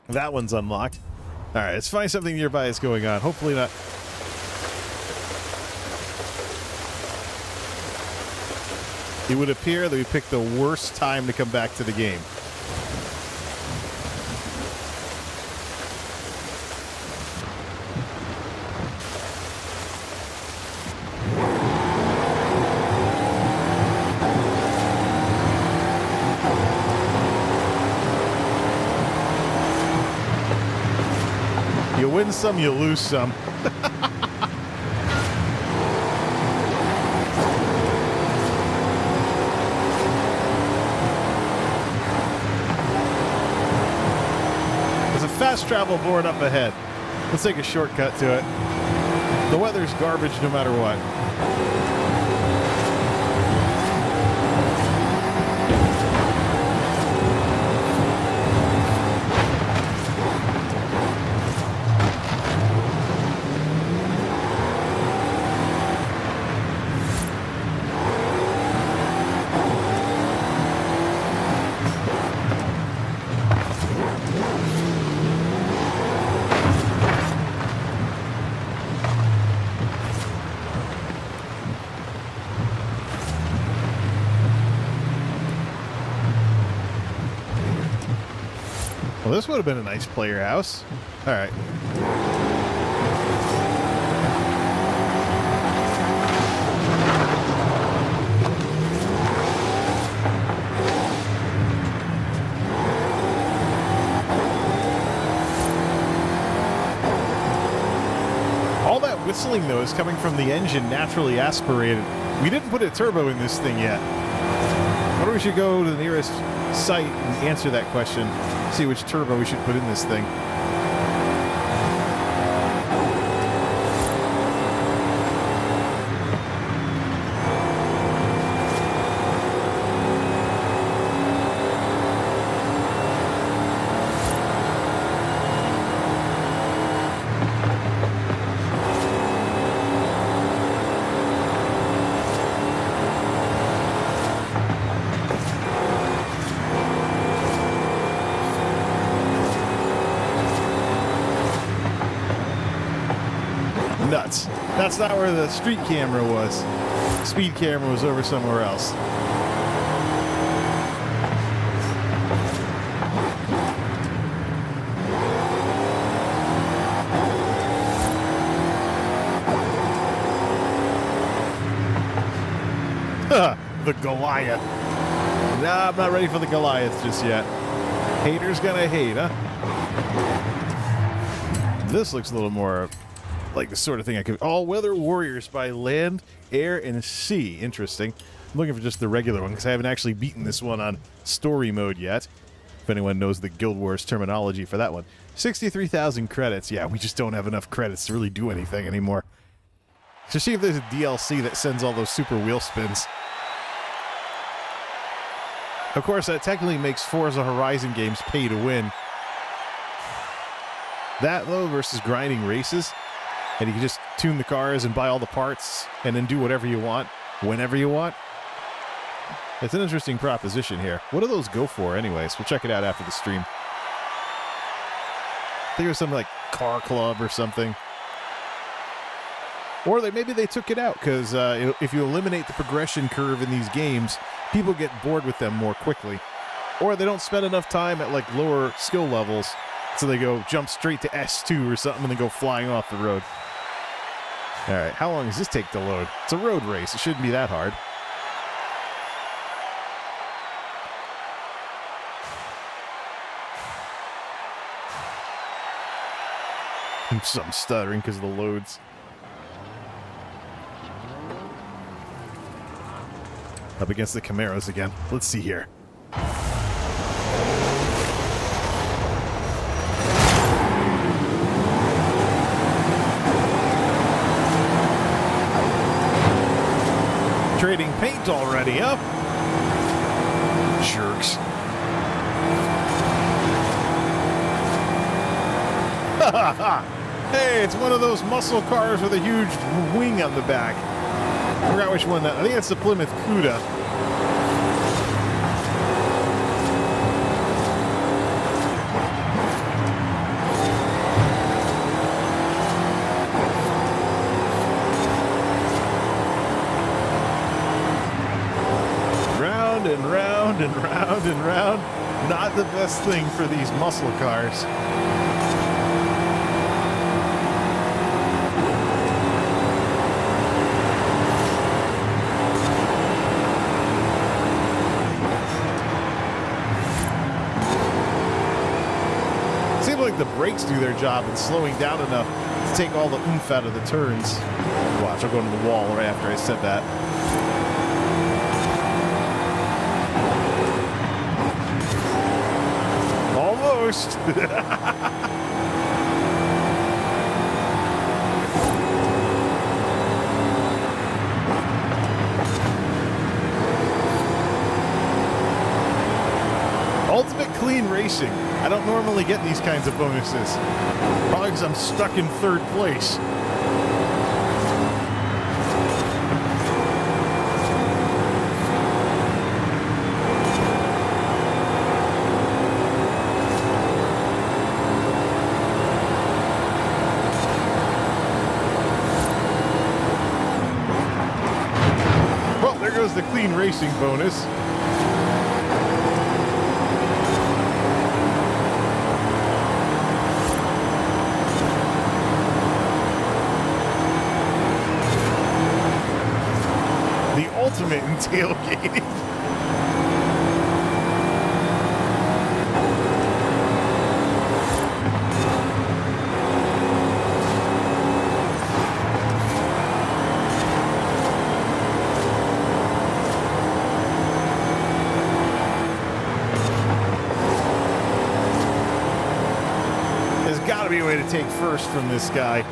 That one's unlocked. All right, let's find something nearby that's going on. Hopefully not. It would appear that we picked the worst time to come back to the game. You win some, you lose some. Fast travel board up ahead. Let's take a shortcut to it. The weather's garbage no matter what. Well, this would have been a nice player house. All right. All that whistling, though, is coming from the engine naturally aspirated. We didn't put a turbo in this thing yet. I wonder if we should go to the nearest site and answer that question. See which turbo we should put in this thing. Nuts. That's not where the street camera was. Speed camera was over somewhere else. The Goliath. Nah, I'm not ready for the Goliath just yet. Haters gonna hate, huh? This looks a little more like the sort of thing I could... All-weather warriors by land, air, and sea. Interesting. I'm looking for just the regular one because I haven't actually beaten this one on story mode yet. If anyone knows the Guild Wars terminology for that one. 63,000 credits. Yeah, we just don't have enough credits to really do anything anymore. So see if there's a DLC that sends all those super wheel spins. Of course, that technically makes Forza Horizon games pay to win. That, though, versus grinding races... And you can just tune the cars and buy all the parts and then do whatever you want, whenever you want. It's an interesting proposition here. What do those go for anyways? We'll check it out after the stream. I think it was something like Car Club or something. Or maybe they took it out because if you eliminate the progression curve in these games, people get bored with them more quickly. Or they don't spend enough time at like lower skill levels, so they go jump straight to S2 or something and then go flying off the road. All right, how long does this take to load? It's a road race. It shouldn't be that hard. I'm stuttering because of the loads. Up against the Camaros again. Let's see here. Trading paint already, huh? Jerks. Hey, it's one of those muscle cars with a huge wing on the back. I forgot which one. I think it's the Plymouth Cuda. round and round and round. Not the best thing for these muscle cars. Seems like the brakes do their job in slowing down enough to take all the oomph out of the turns. Watch, I'll go into the wall right after I said that. Almost. Ultimate clean racing. I don't normally get these kinds of bonuses. Probably because I'm stuck in third place. Well, there goes the clean racing bonus. Ultimate in tailgating. There's got to be a way to take first from this guy.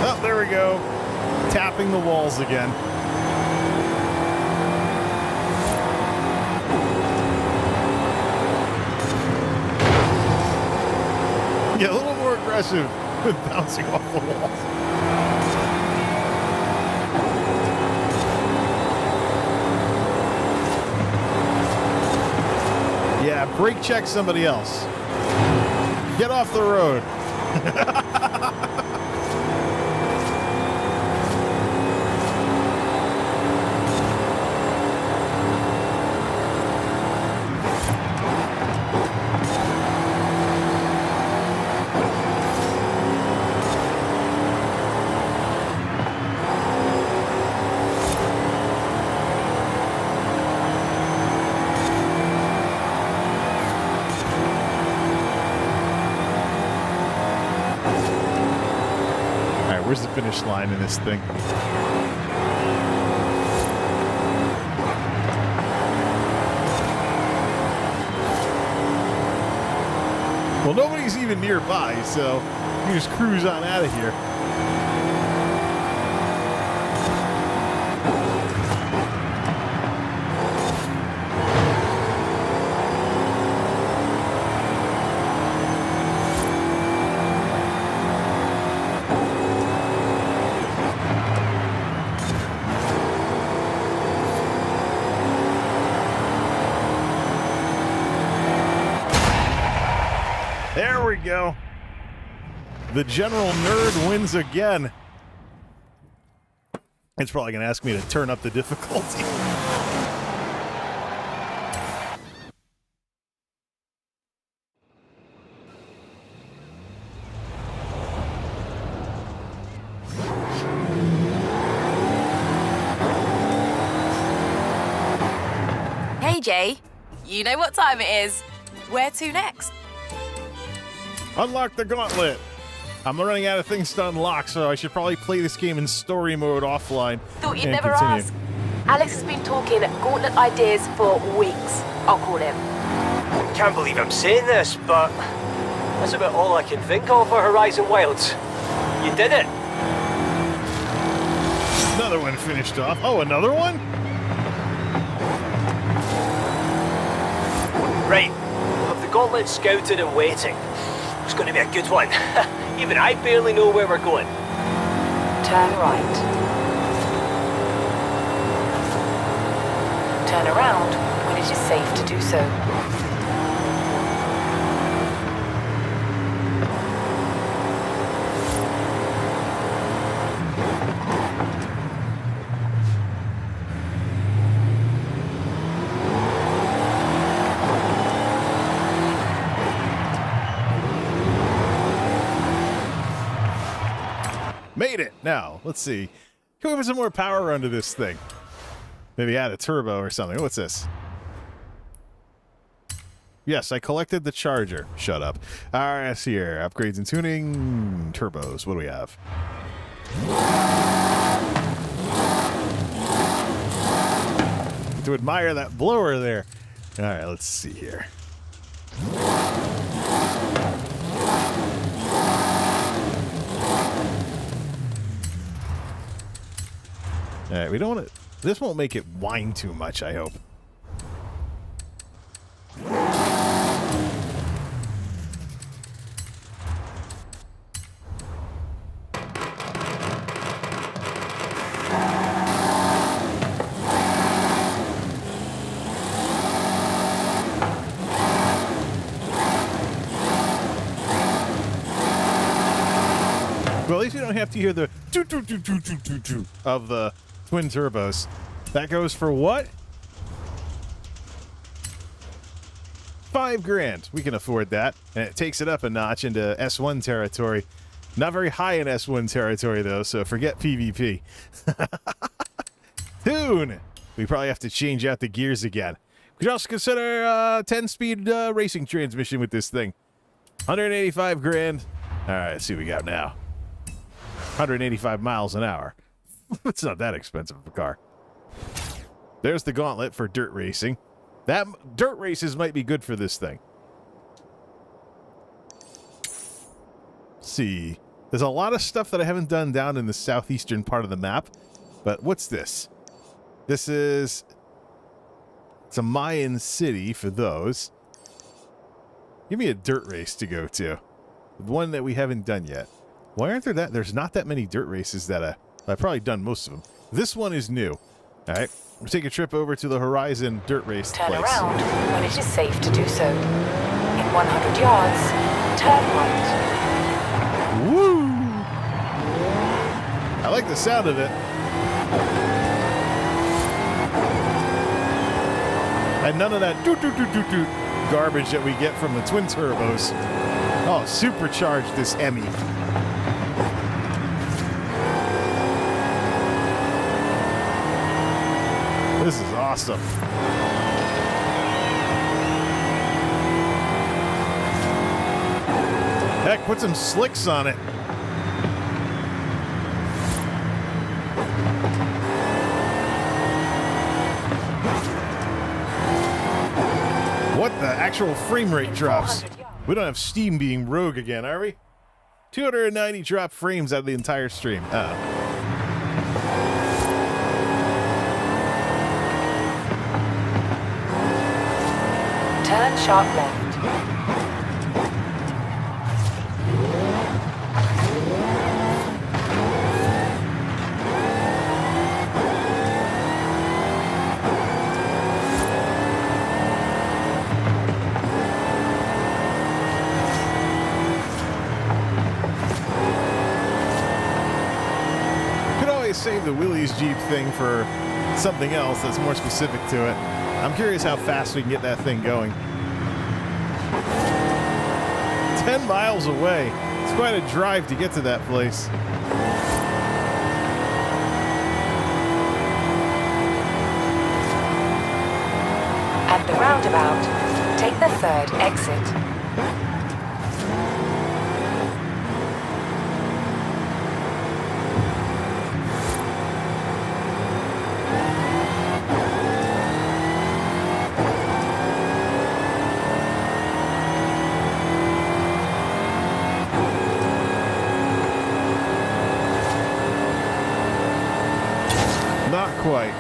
Oh, there we go. Tapping the walls again. Yeah, a little more aggressive with bouncing off the wall. Yeah, brake check somebody else. Get off the road. Where's the finish line in this thing? Well, nobody's even nearby, so you just cruise on out of here. There we go. The general nerd wins again. It's probably going to ask me to turn up the difficulty. Hey, Jay. You know what time it is. Where to next? Unlock the gauntlet. I'm running out of things to unlock, so I should probably play this game in story mode offline. Thought you'd and never continue. ask. Alex has been talking gauntlet ideas for weeks. I'll call him. Can't believe I'm saying this, but that's about all I can think of for Horizon Wilds. You did it. Another one finished off. Oh, another one? Right. We'll have the gauntlet scouted and waiting. It's going to be a good one. Even I barely know where we're going. Turn right. Turn around when it is safe to do so. Made it! Now, let's see. Can we put some more power under this thing? Maybe add a turbo or something. What's this? Yes, I collected the charger. Shut up. RS here. Upgrades and tuning. Turbos. What do we have? To admire that blower there. All right, let's see here. All right, we don't want to... This won't make it whine too much, I hope. Well, at least you don't have to hear the toot of the twin turbos. That goes for what? $5,000. We can afford that. And it takes it up a notch into S1 territory. Not very high in S1 territory, though, so forget PvP. Tune! We probably have to change out the gears again. We could also consider a 10-speed racing transmission with this thing. $185,000. All right, let's see what we got now. 185 miles an hour. It's not that expensive of a car. There's the gauntlet for dirt racing. That dirt races might be good for this thing. Let's see. There's a lot of stuff that I haven't done down in the southeastern part of the map. But what's this? This is... It's a Mayan city for those. Give me a dirt race to go to. One that we haven't done yet. Why aren't there that? There's not that many dirt races that I've probably done most of them. This one is new. All right, we'll take a trip over to the Horizon dirt race Turn place. around when it is safe to do so. In 100 yards, turn right. Woo! I like the sound of it. And none of that doot garbage that we get from the twin turbos. Oh, supercharged this Emmy. This is awesome. Heck, put some slicks on it. What the actual frame rate drops? We don't have Steam being rogue again, are we? 290 drop frames out of the entire stream. Uh-oh. Turn sharp left. Could always save the Willie's Jeep thing for something else that's more specific to it. I'm curious how fast we can get that thing going. 10 miles away. It's quite a drive to get to that place. At the roundabout, take the third exit. Not quite.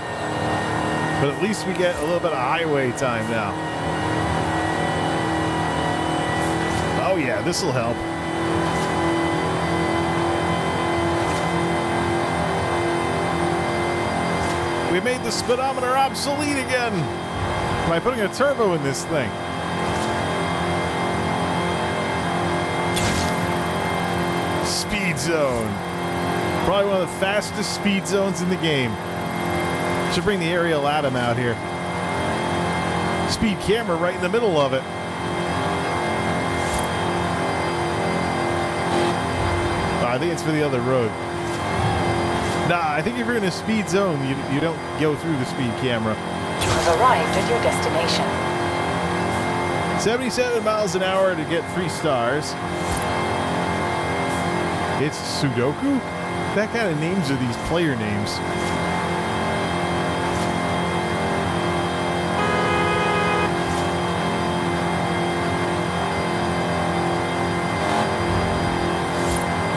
But at least we get a little bit of highway time now. Oh yeah, this'll help. We made the speedometer obsolete again by putting a turbo in this thing. Speed zone. Probably one of the fastest speed zones in the game. Should bring the aerial Atom out here. Speed camera right in the middle of it. Oh, I think it's for the other road. Nah, I think if you're in a speed zone, you don't go through the speed camera. You have arrived at your destination. 77 miles an hour to get 3 stars. It's Sudoku? That kind of names are these player names.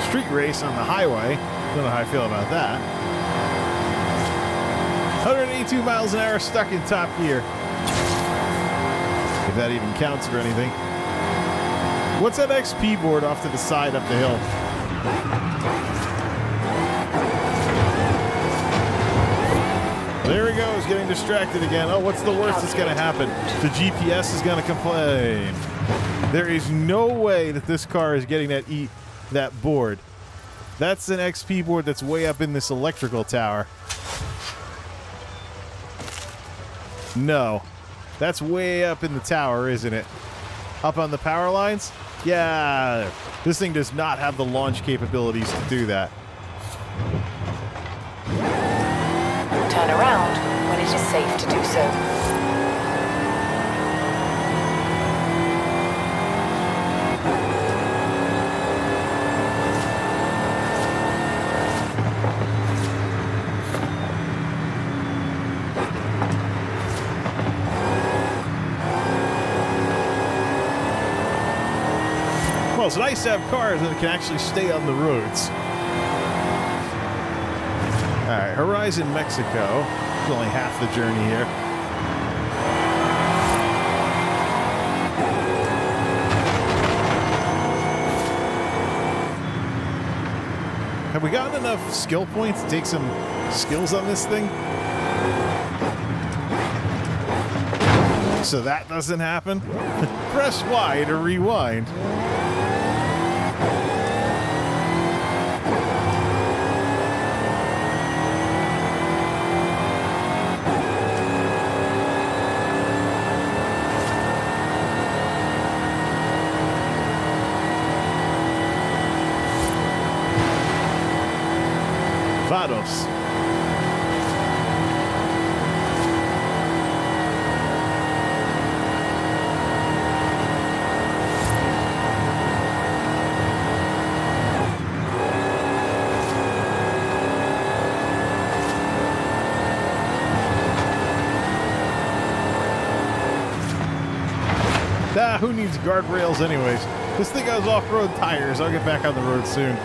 Street race on the highway. Don't know how I feel about that. 182 miles an hour stuck in top gear. If that even counts for anything. What's that XP board off to the side up the hill? There he goes, getting distracted again. Oh, what's the worst that's going to happen? The GPS is going to complain. There is no way that this car is getting that board. That's an XP board that's way up in this electrical tower. No. That's way up in the tower, isn't it? Up on the power lines? Yeah. This thing does not have the launch capabilities to do that. Turn around when it is safe to do so. Well, it's nice to have cars that can actually stay on the roads. All right, Horizon, Mexico. It's only half the journey here. Have we gotten enough skill points to take some skills on this thing? So that doesn't happen? Press Y to rewind. Vados. Who needs guardrails anyways? This thing has off-road tires. I'll get back on the road soon.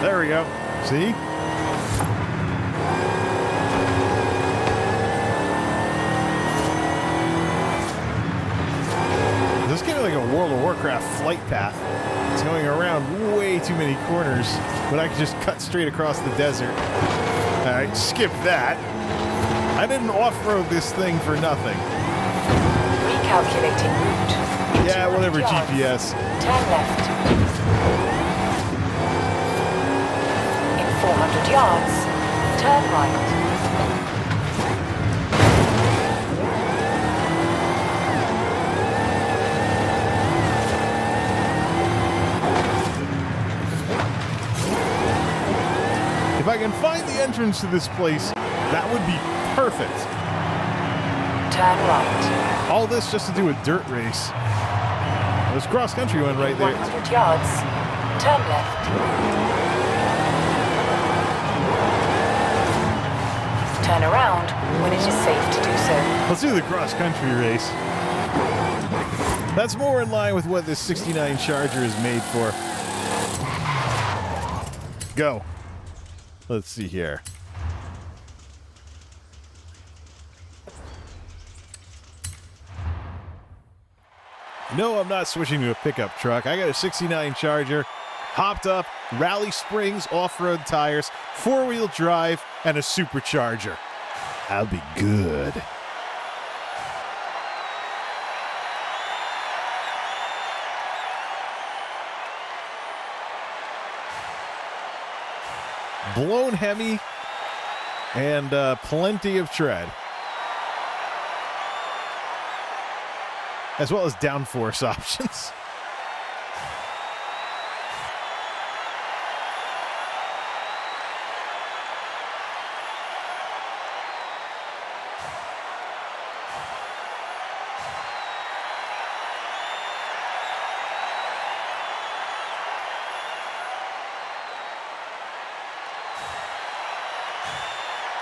There we go. See? This is kind of like a World of Warcraft flight path. It's going around way too many corners, but I can just cut straight across the desert. All right, skip that. I didn't off-road this thing for nothing. Recalculating route. Yeah, whatever, GPS. Turn left. In 400 yards, turn right. If I can find the entrance to this place, that would be perfect. Turn right. All this just to do a dirt race. There's cross-country one right there. 100 yards, turn left. Turn around when it is safe to do so. Let's do the cross-country race. That's more in line with what this 69 Charger is made for. Go. Let's see here. No, I'm not switching to a pickup truck. I got a 69 Charger, hopped up, rally springs, off-road tires, four-wheel drive, and a supercharger. I'll be good. Blown Hemi and plenty of tread. As well as downforce options.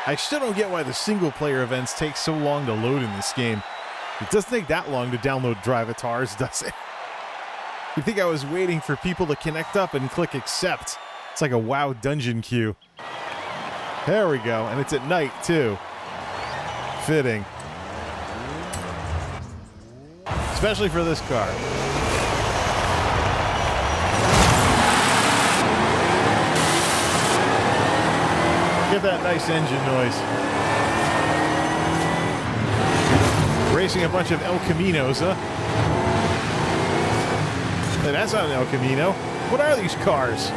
I still don't get why the single-player events take so long to load in this game. It doesn't take that long to download Drivatars, does it? You think I was waiting for people to connect up and click accept. It's like a WoW dungeon queue. There we go, and it's at night, too. Fitting. Especially for this car. Get that nice engine noise. Racing a bunch of El Caminos, huh? Hey, that's not an El Camino. What are these cars?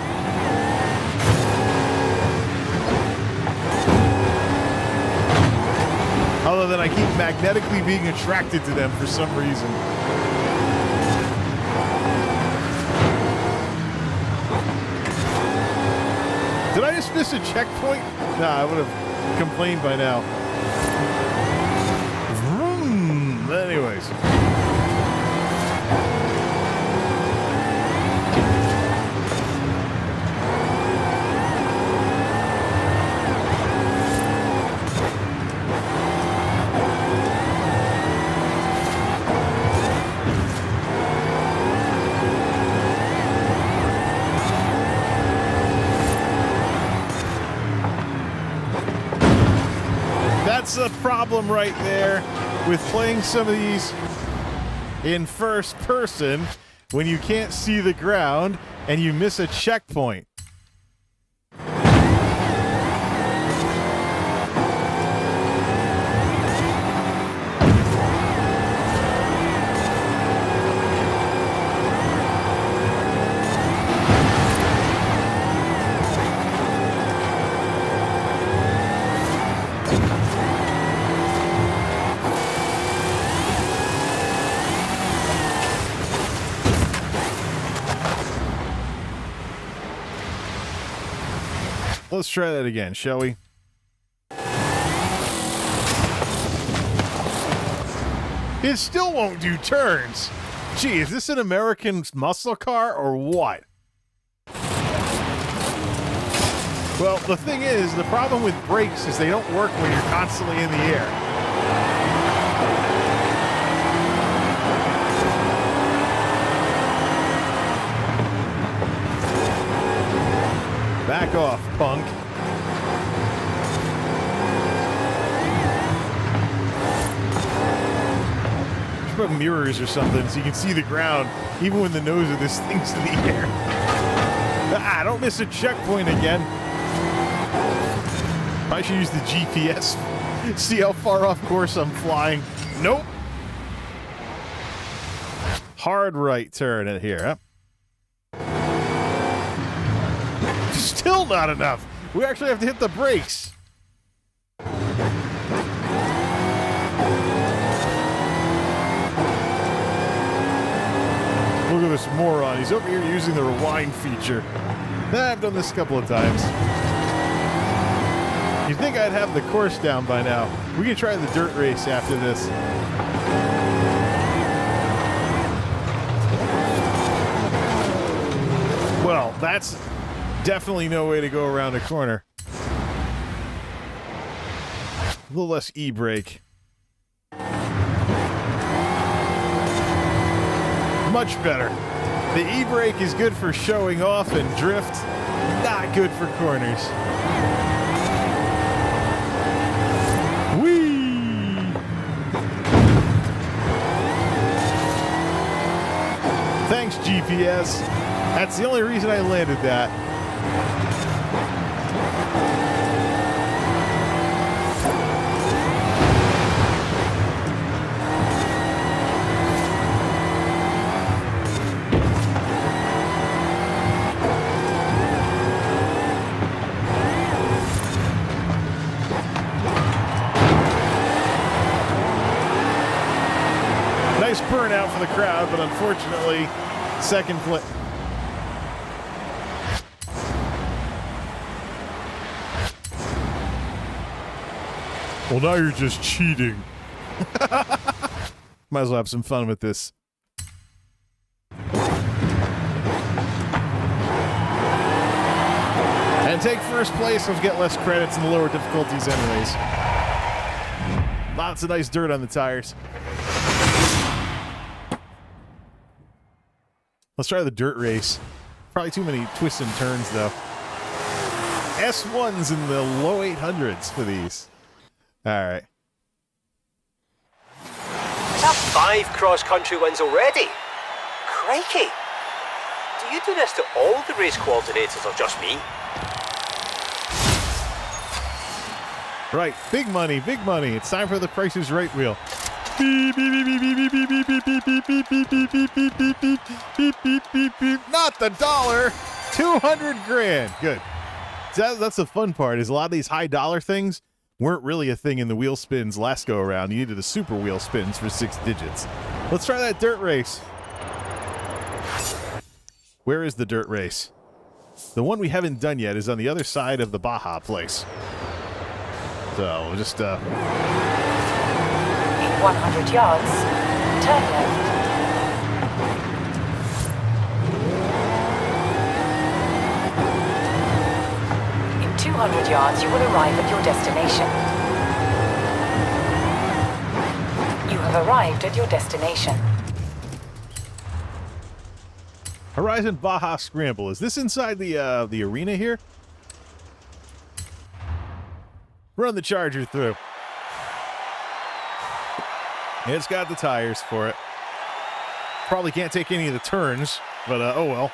Other than I keep magnetically being attracted to them for some reason. Did I just miss a checkpoint? Nah, I would have complained by now. Vroom. Anyways. That's the problem right there with playing some of these in first person when you can't see the ground and you miss a checkpoint. Let's try that again, shall we? It still won't do turns. Gee, is this an American muscle car or what? Well, the thing is, the problem with brakes is they don't work when you're constantly in the air. Back off, punk. Just put mirrors or something so you can see the ground even when the nose of this thing's in the air. Ah, don't miss a checkpoint again. I should use the GPS. See how far off course I'm flying. Nope. Hard right turn in here, huh? Still not enough. We actually have to hit the brakes. Look at this moron. He's over here using the rewind feature. I've done this a couple of times. You'd think I'd have the course down by now. We can try the dirt race after this. Well, that's definitely no way to go around a corner. A little less e-brake. Much better. The e-brake is good for showing off and drift, not good for corners. Whee! Thanks, GPS. That's the only reason I landed that. Nice burnout for the crowd, but unfortunately, second place. Well, now you're just cheating. Might as well have some fun with this. And gonna take first place. Let's get less credits in the lower difficulties anyways. Lots of nice dirt on the tires. Let's try the dirt race. Probably too many twists and turns, though. S1s in the low 800s for these. All right. That's 5 cross-country wins already. Crikey. Do you do this to all the race coordinators or just me? Right, big money, big money. It's time for the Price is Right wheel. Beep, beep, beep, beep, beep, beep, beep, beep, beep, beep, beep, beep, beep, beep, beep, beep, beep, beep, beep, beep. Not the dollar. 200 grand. Good. That's the fun part, is a lot of these high dollar things weren't really a thing in the wheel spins last go around. You needed the super wheel spins for 6 digits. Let's try that dirt race. Where is the dirt race? The one we haven't done yet is on the other side of the Baja place. So we'll just In 100 yards, turn left. In 200 yards, you will arrive at your destination. You have arrived at your destination. Horizon Baja Scramble. Is this inside the arena here? Run the Charger through. It's got the tires for it. Probably can't take any of the turns, but oh well.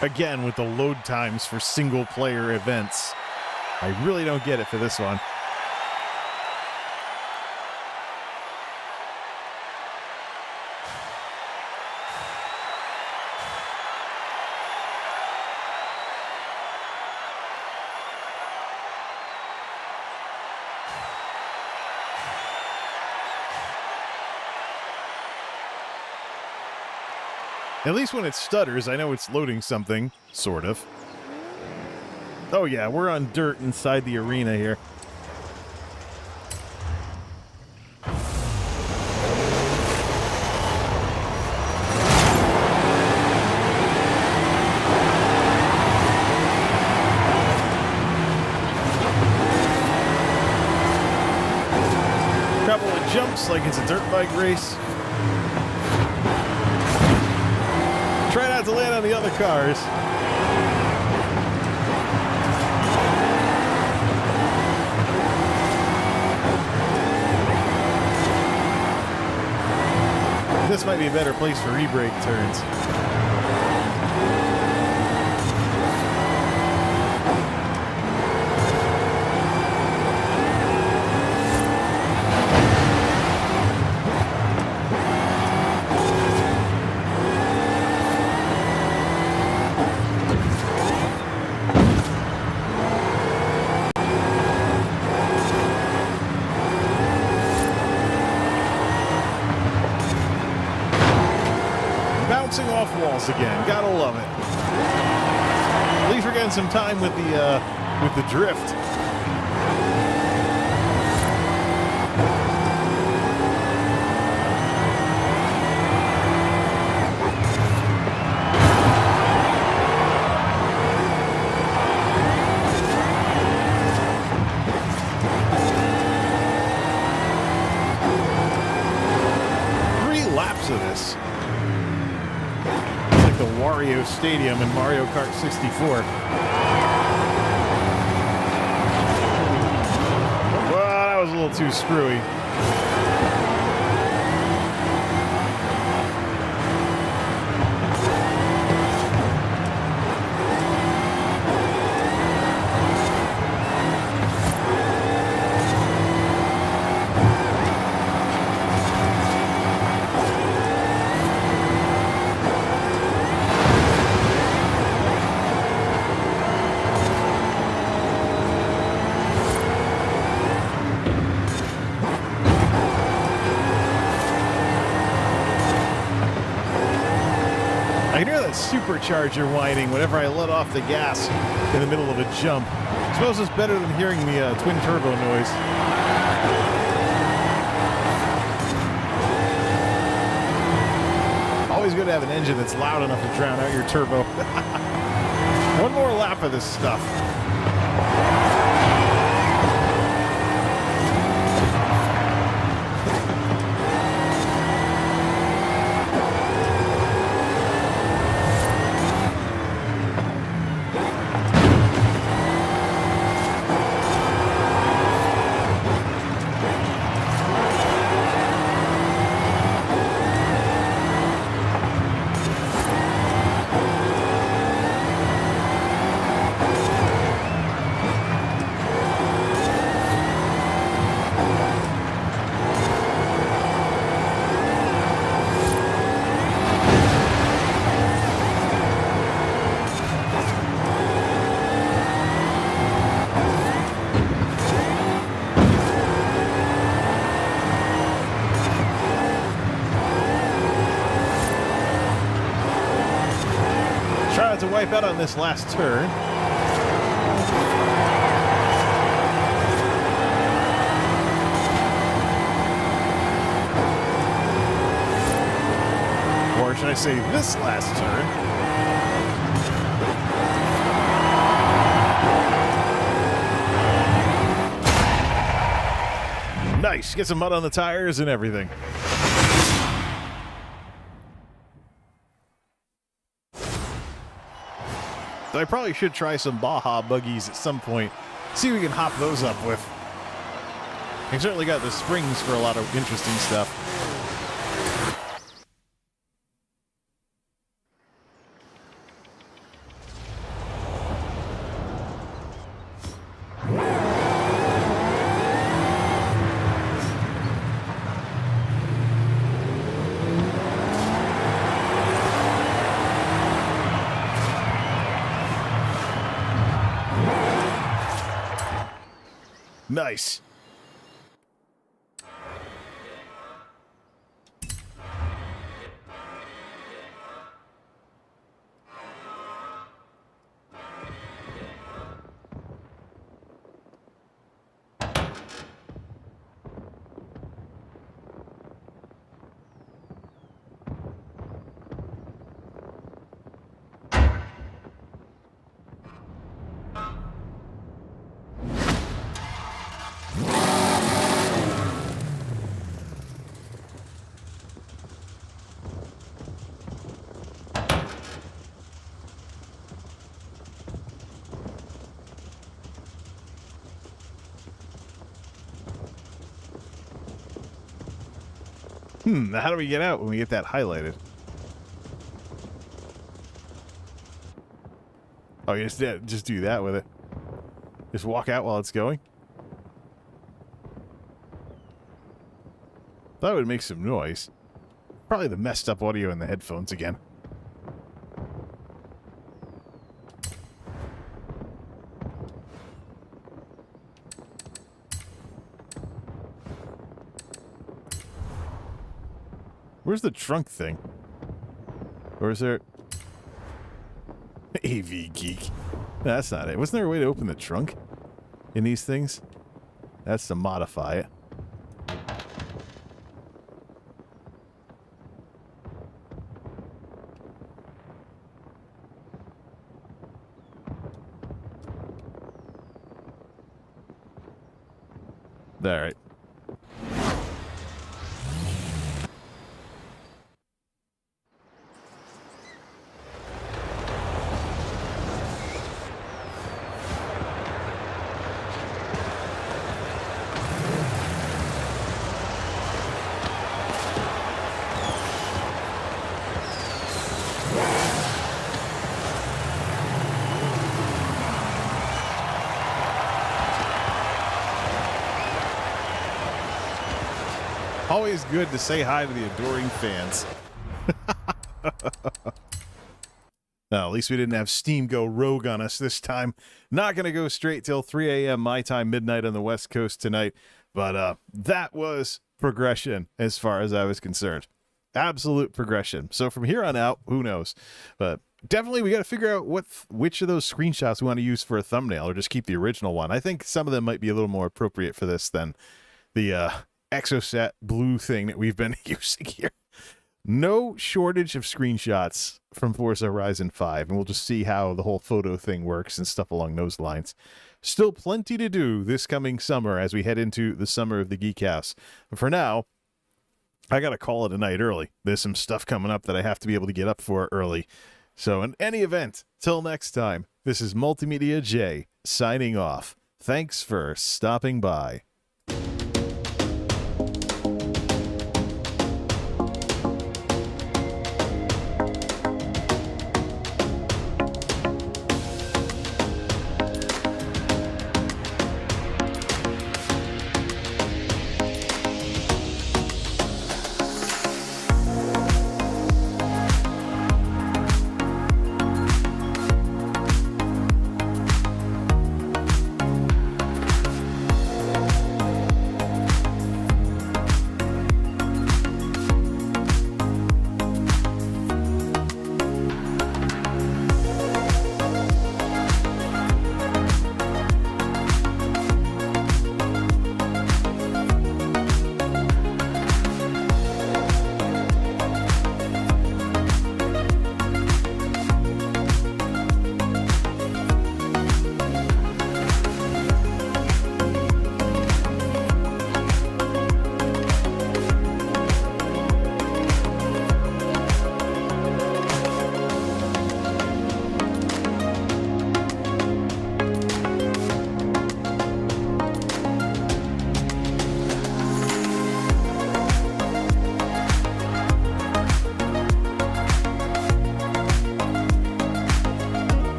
Again, with the load times for single-player events. I really don't get it for this one. At least when it stutters, I know it's loading something, sort of. Oh yeah, we're on dirt inside the arena here. Couple of jumps like it's a dirt bike race. Try not to land on the other cars. This might be a better place for re-brake turns. Bouncing off walls again, gotta love it. At least we're getting some time with the drift. Of this. It's like the Wario Stadium in Mario Kart 64. Well, that was a little too screwy. that supercharger whining whenever I let off the gas in the middle of a jump. I suppose it's better than hearing the twin turbo noise. Always good to have an engine that's loud enough to drown out your turbo. One more lap of this stuff. To wipe out on this last turn. Or should I say this last turn. Nice. Get some mud on the tires and everything. I probably should try some Baja buggies at some point. See if we can hop those up with. I certainly got the springs for a lot of interesting stuff. Nice. How do we get out when we get that highlighted? Oh, you just do that with it. Just walk out while it's going? Thought it would make some noise. Probably the messed up audio in the headphones again. Where's the trunk thing? Or is there... AV Geek. No, that's not it. Wasn't there a way to open the trunk in these things? That's to modify it. All right. Always good to say hi to the adoring fans. Well, at least we didn't have Steam go rogue on us this time. Not going to go straight till 3 a.m. my time, midnight on the West Coast tonight. But that was progression as far as I was concerned. absolute progression. So from here on out, who knows? But definitely we got to figure out which of those screenshots we want to use for a thumbnail, or just keep the original one. I think some of them might be a little more appropriate for this than the Exocet blue thing that we've been using here. No shortage of screenshots from Forza Horizon 5, and we'll just see how the whole photo thing works and stuff along those lines. Still plenty to do this coming summer as we head into the summer of the Geek House. But for now, I got to call it a night early. There's some stuff coming up that I have to be able to get up for early. So in any event, till next time, this is Multimedia Jay signing off. Thanks for stopping by.